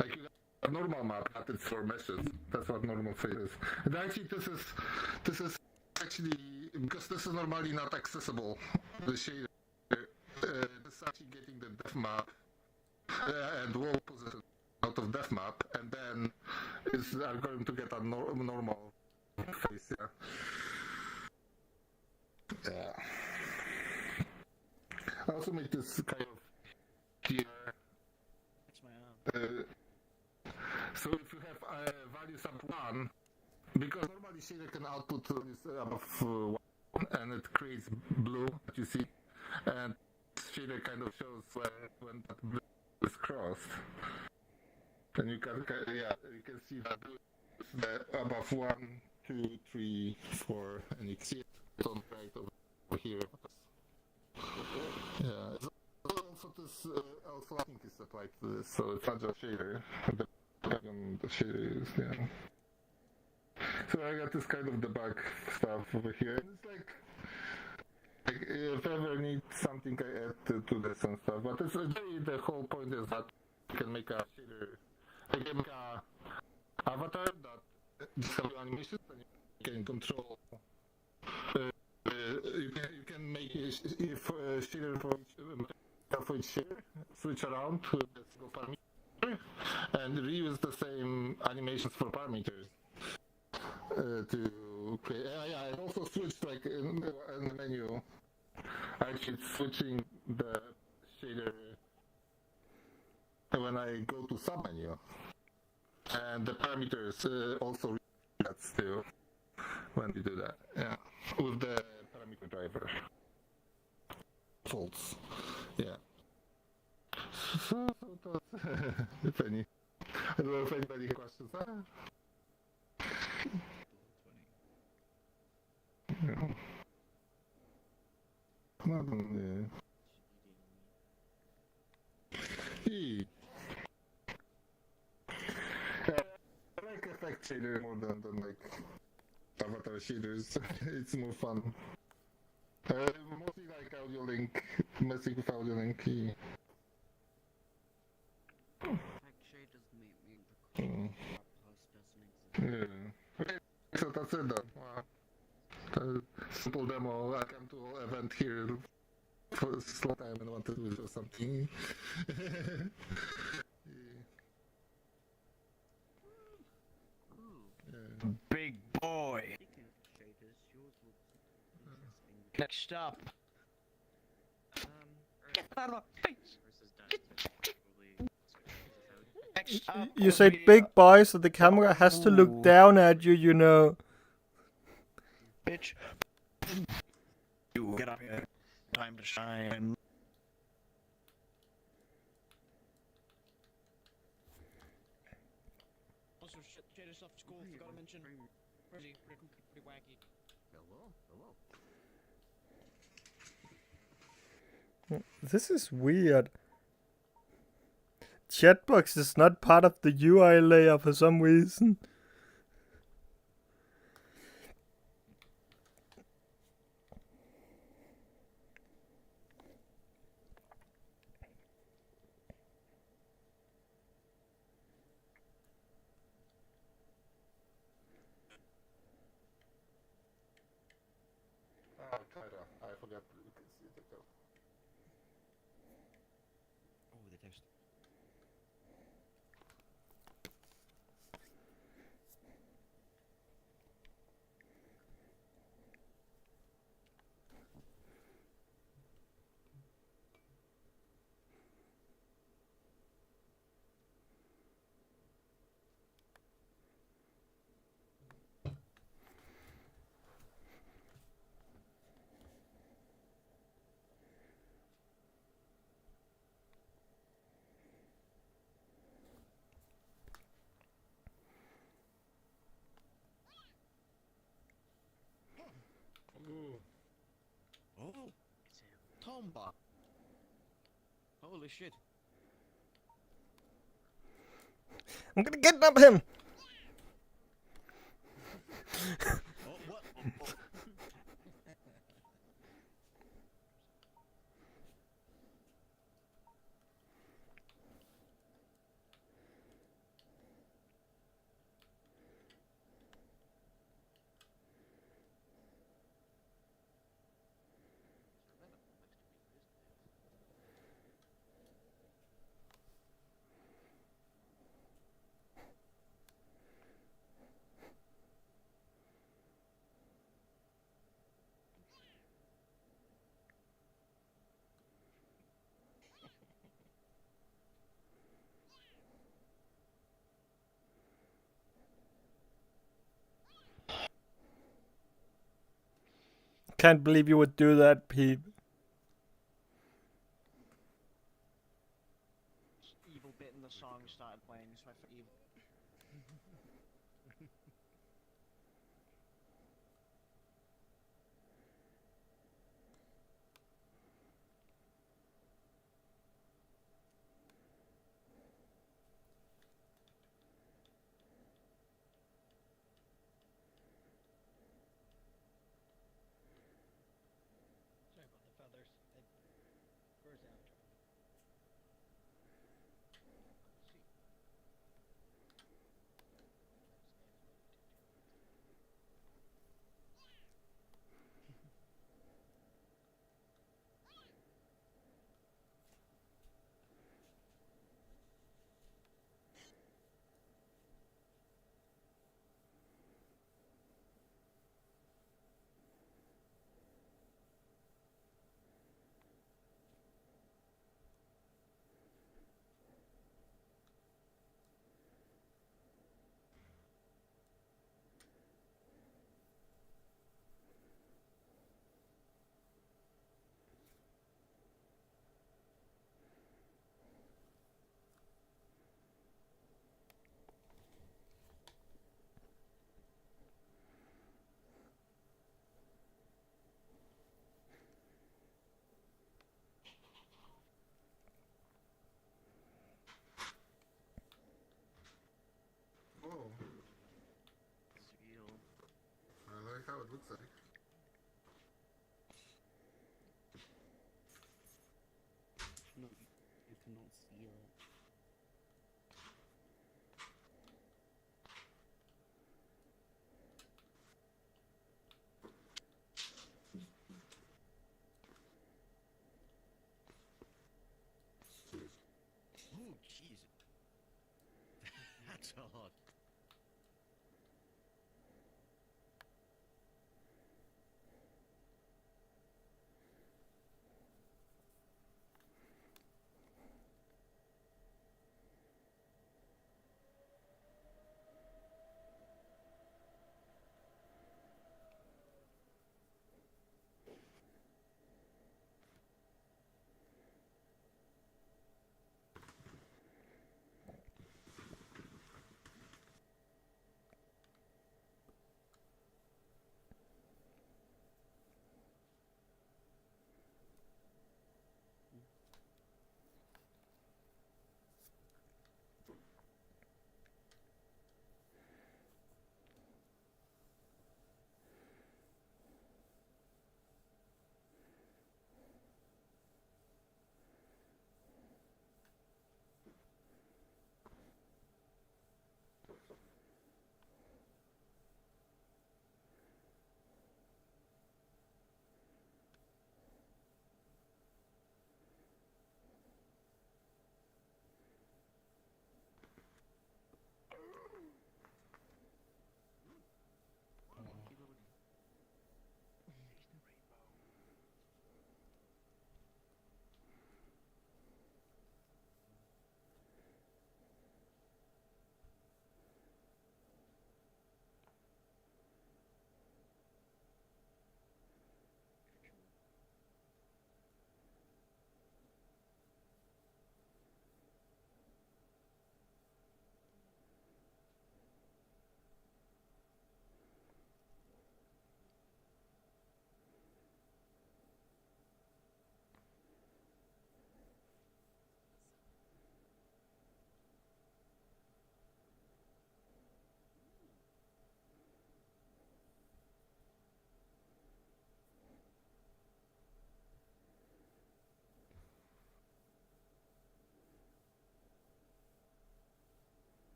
Like you got a normal map, but it's for meshes. That's what normal face is. And actually, this is actually because this is normally not accessible. The shader. This is actually getting the depth map and wall position out of depth map, and then are going to get a normal face. Yeah. I also made this kind of tier. So if you have values up 1, because normally shader can output values above 1, and it creates blue, that you see, and shader kind of shows when that blue is crossed. And you can see that blue is above 1, 2, 3, 4, and you can see it on right over here. Yeah, also this also I think is applied to this, so it's not just shader. The shader is So I got this kind of debug stuff over here. And it's like if I ever need something, I add to this and stuff. But it's really the whole point is that you can make a shader. I can make a avatar that just have animations and you can control. You can make if shader for each shader, switch around to the single parameter, and reuse the same animations for parameters to create. And also switch like in the menu. Actually, switching the shader when I go to submenu, and the parameters also read that still when you do that. Yeah, with the parameter driver. False. Yeah. So that's if any. I don't know if anybody has questions. Yeah. Nothing. I like effect shader more than like avatar shaders. It's more fun. Mostly like audio link, messing with audio link. Yeah. Okay, so that's it then. Wow. Simple demo. I came to an event here for a slow time and wanted to do something.
Big boy. Next up. Get out of my face. Next up.
You said big boy, so the camera has to look down at you, you know.
Bitch. You get up here. Time to shine. Also, Jada stuff at school. Forgot to mention. Where's he? Pretty wacky.
Hello.
This is weird. Chatbox is not part of the UI layer for some reason.
I forgot you can see the code.
Oh, the text.
Ooh.
Oh. Tomba. Holy shit.
I'm gonna kidnap him!
Oh, what?
Can't believe you would do that, Pete.
Evil bit in the song started playing, so I thought evil.
Sorry about the feathers. Where's the avatar?
Oh. I like how it looks like.
No, you cannot see it.
Oh, Jesus. That's a lot.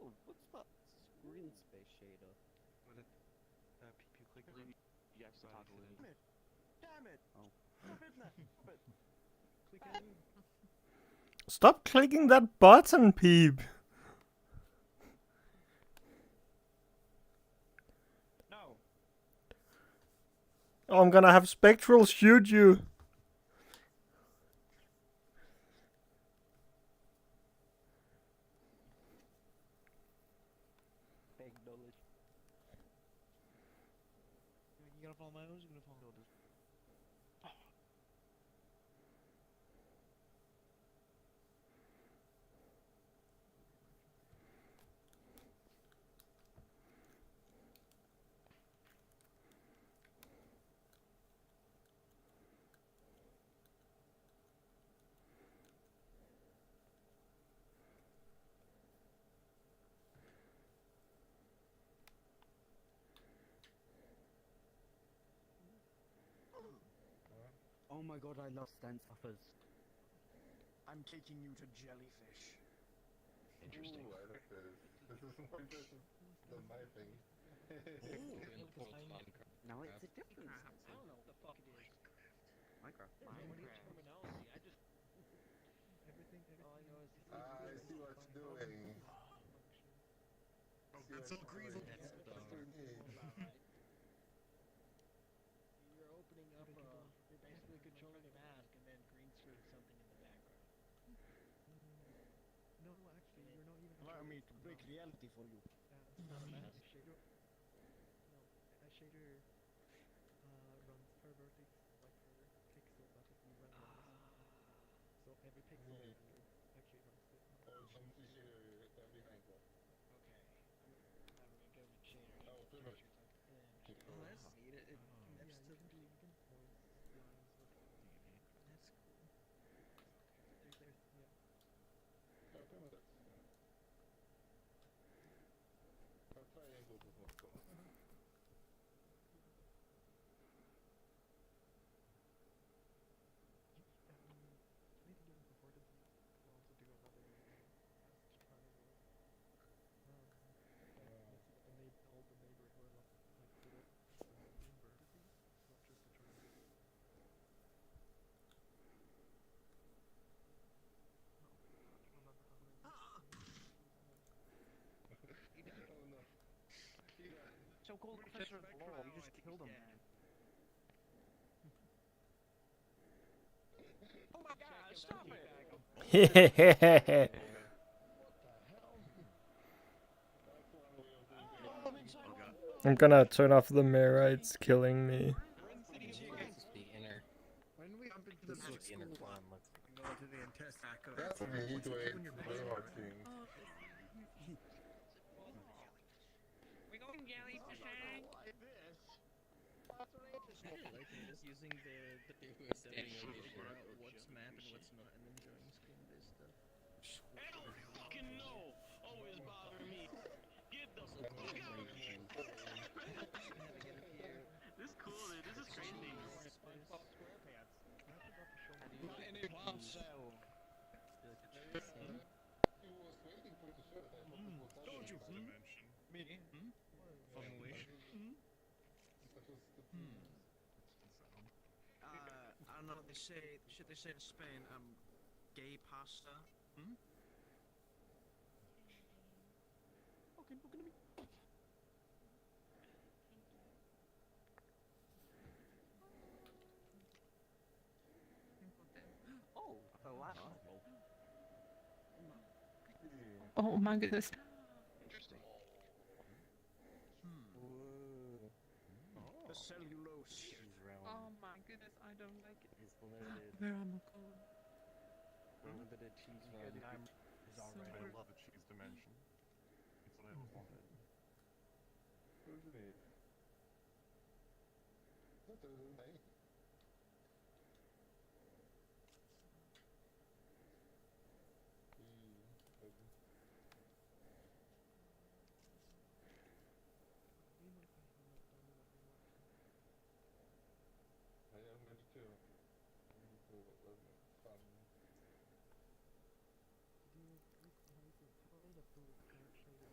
Oh, what's that screen space shader?
With it, pew click green. You have to toggle it.
Damn it! Damn it!
Oh.
Stop hitting that! Stop it!
Click in.
Stop clicking that button, Peep.
No.
Oh, I'm gonna have Spectral shoot you.
Fake knowledge. You gonna follow my nose? You gonna follow this? Oh my god, I love stand stuffers. I'm taking you to jellyfish.
Interesting. Ooh, artifice. This is more impressive than my thing.
No, it's a different. I don't know what the fuck it is. Minecraft. Terminology. I just. Everything. All I know is.
I see what you're doing.
Oh, that's so grievous.
You're opening up. You're basically controlling a mask and then green screen something in the background. No, actually, you're not even. Allow me to break reality for you. It's not a mask. Shader. No, a shader runs per vertex, like per pixel that is you randomize. So every pixel actually runs the.
Some shader behind that.
Okay, I'm gonna go with shader.
Oh, perfect.
Oh, that's neat. It maps to. You can point lines with. That's cool. There's yeah.
Triangle was not cool.
Maybe even before this, we'll also do another triangle. Let's see what all the neighbors were like little surrounding vertices, not just the triangle.
So-called Professor Laurel, you just killed him. Oh my god, stop it!
I'm gonna turn off the mirror, it's killing me.
When we jump into the magic school, go to the intestine.
That's me doing watching.
We're going jellyfishing.
Using the definition to figure out what's map and what's not, and then joining screen based stuff.
I don't fucking know. Always bother me. Get the fuck out. This is cool, dude. This is crazy.
SpongeBob SquarePants.
And a plant cell.
Told you dimension.
Me?
Funglish.
I don't know what they say. Shit they say in Spain. Gay pasta.
Okay, we're gonna be. Oh, the last one.
Oh my goodness.
Interesting.
The cellulose.
Oh my goodness, I don't like it.
It's limited.
Where am I going?
Limited cheese run. Is already.
I love the cheese dimension. It's what I always wanted.
What do you need? What do you need? I am ready too. I need to learn fun.
Did you recognize the total that the current shader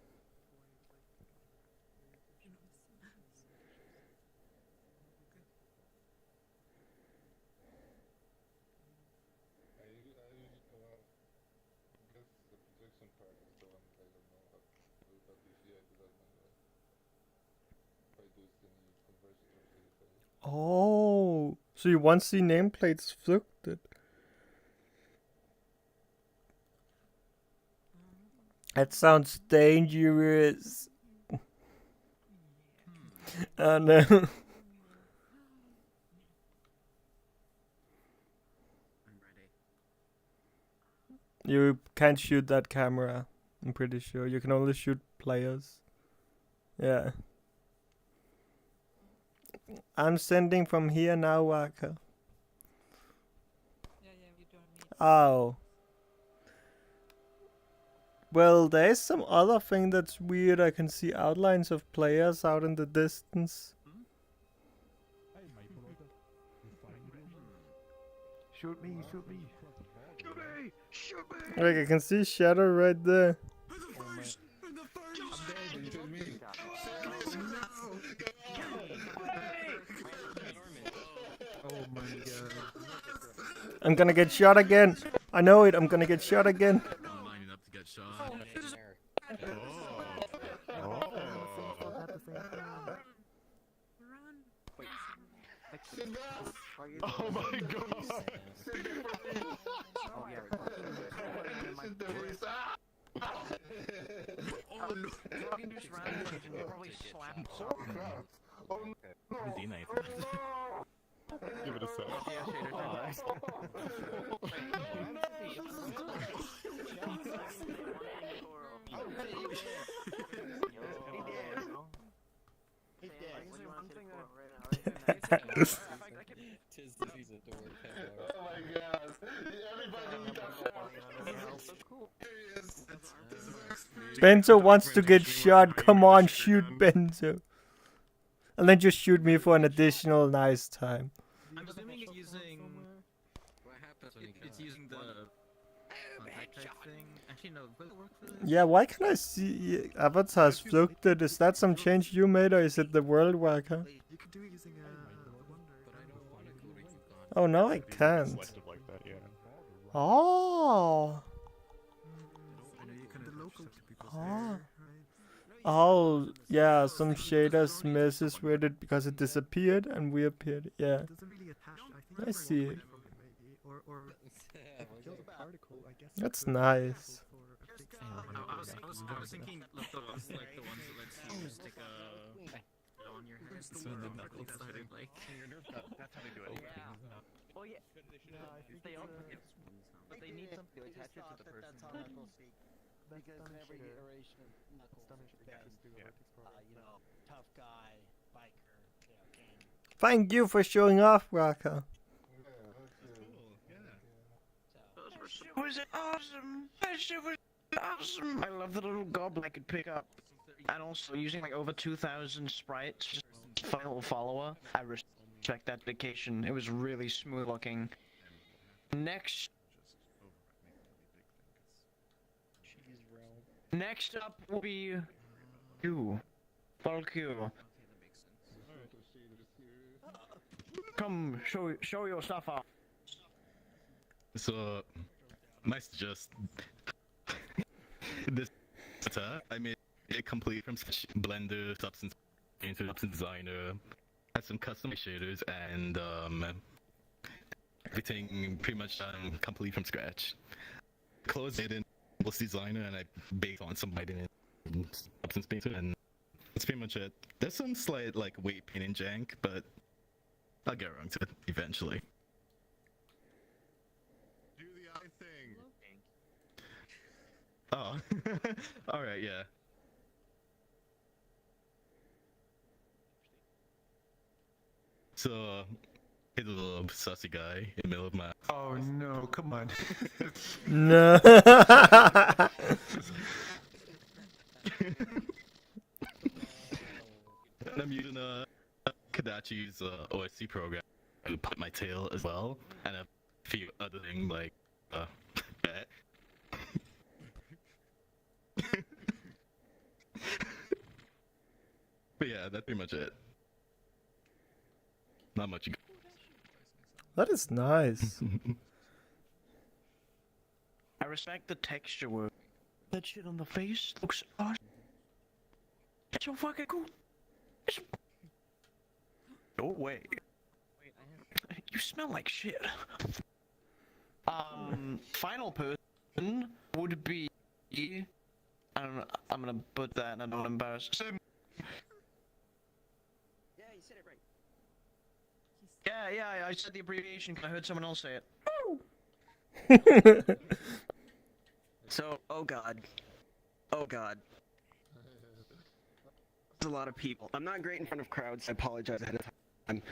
Oh, so you once see nameplates flipped. That sounds dangerous. Oh no. You can't shoot that camera, I'm pretty sure. You can only shoot players. Yeah. I'm sending from here now, Waka. Oh. Well, there is some other thing that's weird. I can see outlines of players out in the distance.
Shoot me, shoot me. Shoot me! Shoot me!
Like, I can see shadow right there.
Oh my god.
I'm gonna get shot again. I know it, I'm gonna get shot again.
I'm lining up to get shot.
Oh my god!
Oh yeah. Oh no! Fucking just ran and probably slapped.
Oh crap! Oh no!
Give it a sec.
Tis the season to work hard.
Oh my god! Everybody
Benzo wants to get shot. Come on, shoot Benzo. And then just shoot me for an additional nice time.
I'm assuming it's using. What happens when it's using the contact type thing? Actually, no. Will it work for this?
Yeah, why can I see avatars floated? Is that some change you made, or is it the world worker?
You could do it using
Oh, no, I can't. Oh. Oh. Oh, yeah, some shaders messes with it because it disappeared and we appeared. Yeah. I see it. That's nice.
I was thinking like the ones that lets you stick a on your head so the knuckles started like.
That's how they do it.
Oh yeah. They all but they need something to attach it to the person.
That's how knuckles speak. Because in every iteration of Knuckles, there's, you know, tough guy, biker, you know, gang.
Thank you for showing off, Raka.
It was awesome. That shit was awesome. I love the little goblin I could pick up. And also using like over 2,000 sprites, just final follower. I respect that dedication. It was really smooth looking. Next up will be you. Bulk you. Come, show your stuff off.
So, my suggest this I made it complete from Blender, Substance into Substance Designer, had some custom shaders, and everything pretty much done complete from scratch. Closed it in Designer, and I baked on some lighting in Substance Painter, and that's pretty much it. There's some slight like weight paint and jank, but I'll get around to it eventually.
Do the eye thing.
Oh, all right, yeah. So, he's a little sussy guy in the middle of my.
Oh no! Come on.
No.
And I'm using Kadachi's OSC program to put my tail as well, and a few other things like that. But yeah, that's pretty much it. Not much.
That is nice.
I respect the texture work. That shit on the face looks awesome. so fucking cool. No way. You smell like shit. Final person would be. I don't know. I'm gonna put that and I don't embarrass.
Yeah, you said it right.
Yeah, I said the abbreviation because I heard someone else say it. So, oh god. There's a lot of people. I'm not great in front of crowds, I apologize ahead of time.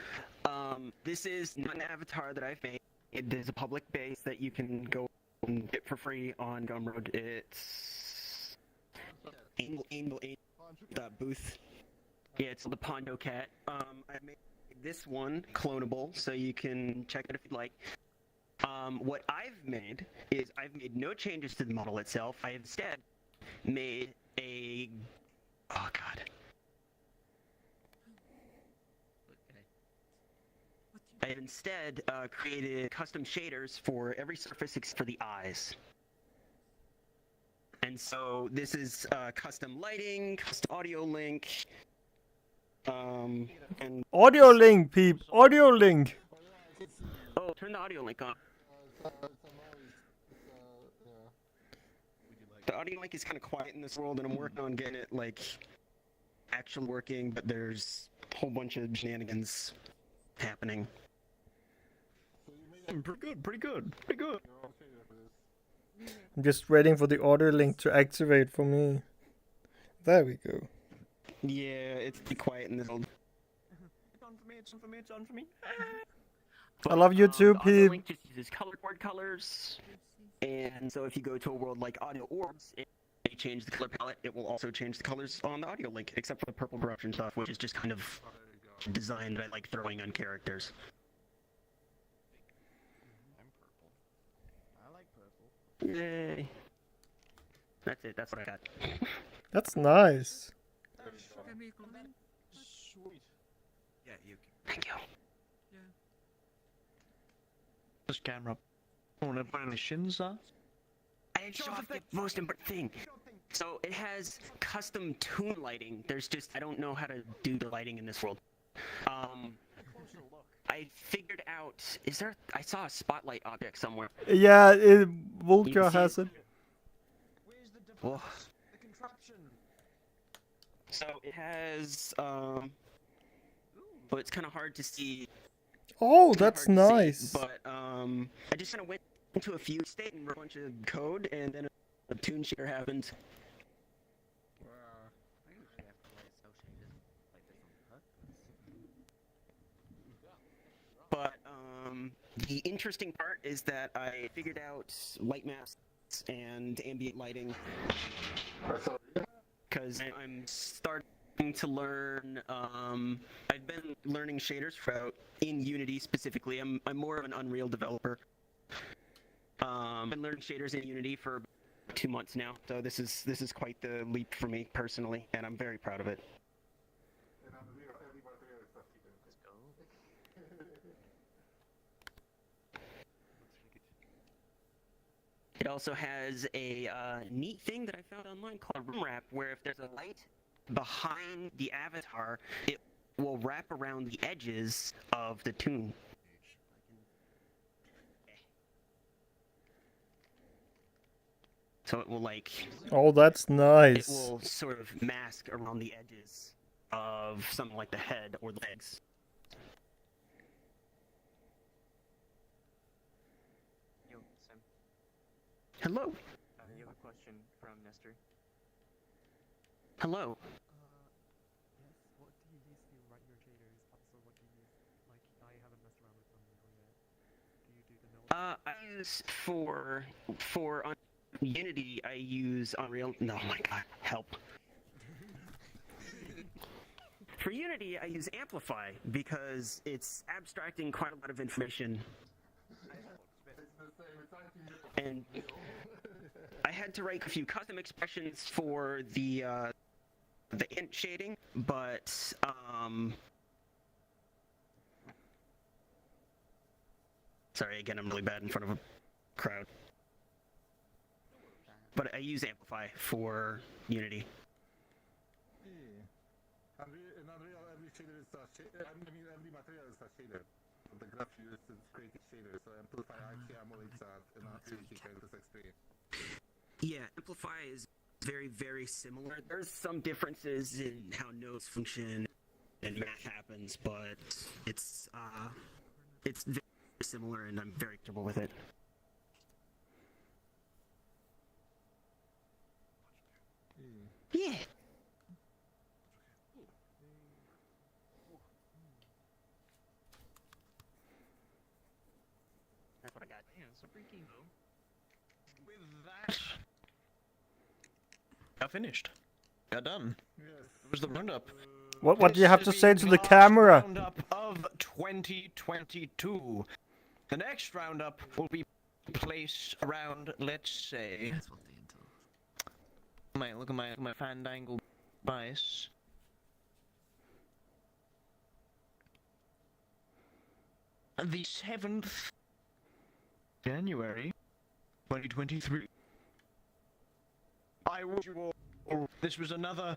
This is not an avatar that I've made. There's a public base that you can go and get for free on Gumroad. It's... Angle, the booth. Yeah, it's the Pondo Cat. I made this one clonable, so you can check it if you'd like. What I've made is I've made no changes to the model itself. I instead made a... Oh god. I have instead created custom shaders for every surface except for the eyes. And so this is custom lighting, custom audio link, and...
Audio link, peep! Audio link!
Oh, turn the audio link on. The audio link is kind of quiet in this world, and I'm working on getting it, like, actually working, but there's a whole bunch of shenanigans happening. Pretty good.
I'm just waiting for the audio link to activate for me. There we go.
Yeah, it's pretty quiet in this world. It's on for me.
I love you too,
The audio
peep.
link just uses color board colors, and so if you go to a world like Audio Orbs, it may change the color palette. It will also change the colors on the audio link, except for the purple corruption stuff, which is just kind of designed I like throwing on characters.
I like purple.
Yay. That's it, that's what I got.
That's nice.
Sweet.
Yeah, you can. Thank you. This camera. Wanna put any shins on? I didn't show off the most important thing. So it has custom toon lighting. There's just I don't know how to do the lighting in this world. I figured out. Is there? I saw a spotlight object somewhere.
Yeah,
You
Volker
can see
has
it.
it.
Oh.
The contraption.
So it has. Well, it's kind of hard to see.
Oh,
Kinda
that's
hard to see,
nice.
but I just kind of went into a few state and wrote a bunch of code, and then a toon shader happened. But the interesting part is that I figured out light masks and ambient lighting because I'm starting to learn. I've been learning shaders in Unity specifically. I'm more of an Unreal developer. I've been learning shaders in Unity for 2 months now, so this is quite the leap for me personally, and I'm very proud of it. It also has a neat thing that I found online called Room Wrap, where if there's a light behind the avatar, it will wrap around the edges of the toon. So it will like...
Oh, that's nice.
It will sort of mask around the edges of something like the head or the legs.
Yo, Sam.
Hello.
You have a question from Nestor.
Hello.
Yes, what do you use to write your shaders? Also, what do you use? Like, I haven't messed around with Unreal yet. Do you do the node?
I use for Unity, I use Unreal. No, my God, help. For Unity, I use Amplify because it's abstracting quite a lot of information. And I had to write a few custom expressions for the int shading, but sorry, again, I'm really bad in front of a crowd. But I use Amplify for Unity.
In Unreal, every shader is a shader. I mean, every material is a shader. The graph used to create a shader, so Amplify actually emulates that in a CNC character's experience.
Yeah, Amplify is very, very similar. There's some differences in how nodes function and math happens, but it's very similar, and I'm very comfortable with it. Yeah. That's what I got.
Yeah, it's a freaking though. With that, we are finished. We are done. Yes. It was the roundup.
What do you
This
have
has
to
been
say to the
last
camera?
Roundup of 2022. The next roundup will be placed around, let's say. Look at my fandangle device. The 7th January 2023. I wish you all. This was another.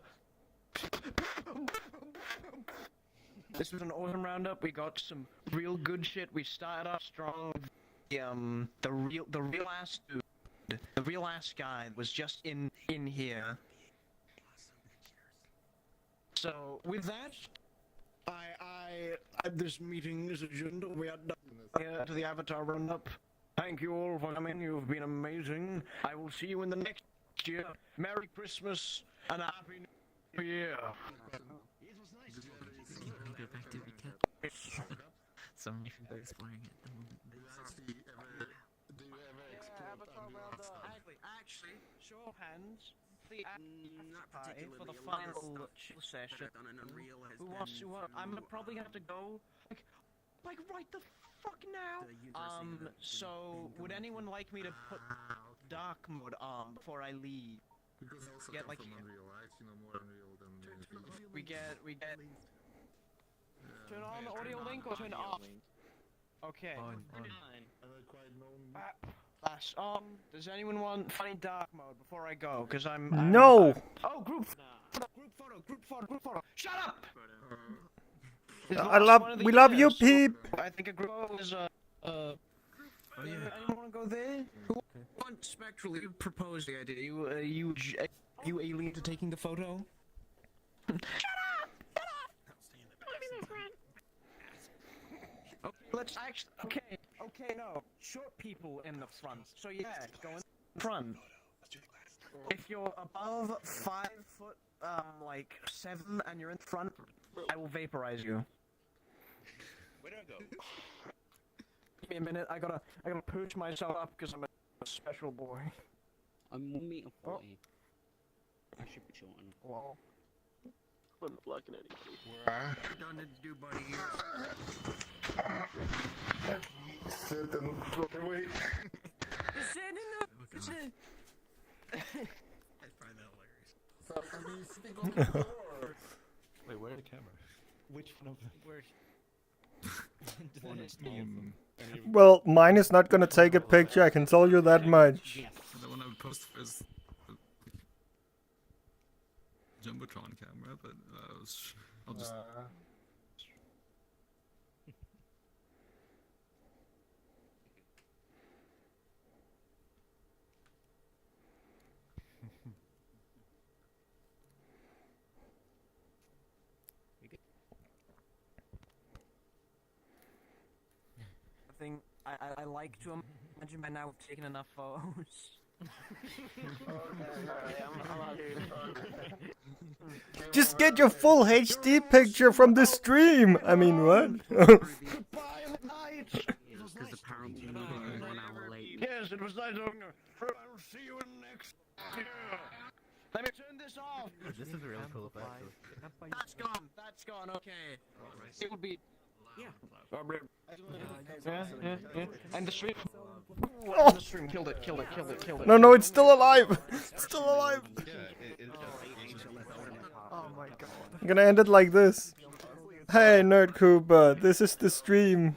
This was an awesome roundup. We got some real good shit. We started off strong. The real ass dude, the real ass guy was just in here. So with that, this meeting is adjourned. We are done here to the Avatar roundup. Thank you all for coming. You've been amazing. I will see you in the next year. Merry Christmas and a Happy New Year.
Go back to VRChat. So many people are exploring at the moment.
Actually, show of hands. For the final session. Who wants to? I'm probably gonna have to go. Like right the fuck now. So would anyone like me to put dark mode on before I leave?
Because also
get like
Unreal, I actually know more Unreal than
we get. Turn on the audio link or turn it off? Okay.
On.
Does anyone want funny dark mode before I go? Because I'm
No!
Oh, group photo. Shut up!
We love you, Peep!
I think a group photo is anyone want to go there? Who wants Spectral? You proposed the idea. You alien to taking the photo? Let's actually. Okay, no. Short people in the front. So yeah, go in front. If you're above 5 foot, like 7, and you're in front, I will vaporize you.
Where do I go?
Give me a minute. I gotta push myself up because I'm a special boy.
I'm 1 meter 40. I should be short.
Wow.
I'm blocking anything.
Done to do, buddy.
Sit and wait.
I find that hilarious.
Wait, where are the cameras? Which one of them?
Well, mine is not gonna take a picture, I can tell you that much.
The one I would post is Jumbotron camera, but I'll just.
I like to imagine by now we've taken enough photos.
Just get your full HD picture from the stream! I mean, what?
Because apparently we're 1 hour late.
Yes, it was nice talking to you. I will see you next year. Let me turn this off.
This is really cool effect.
That's gone, okay. It would be... Yeah. And the stream.
Oh.
The stream killed it.
No, it's still alive! It's still alive!
Oh my god.
I'm gonna end it like this. Hey, Nerd Cooper, this is the stream.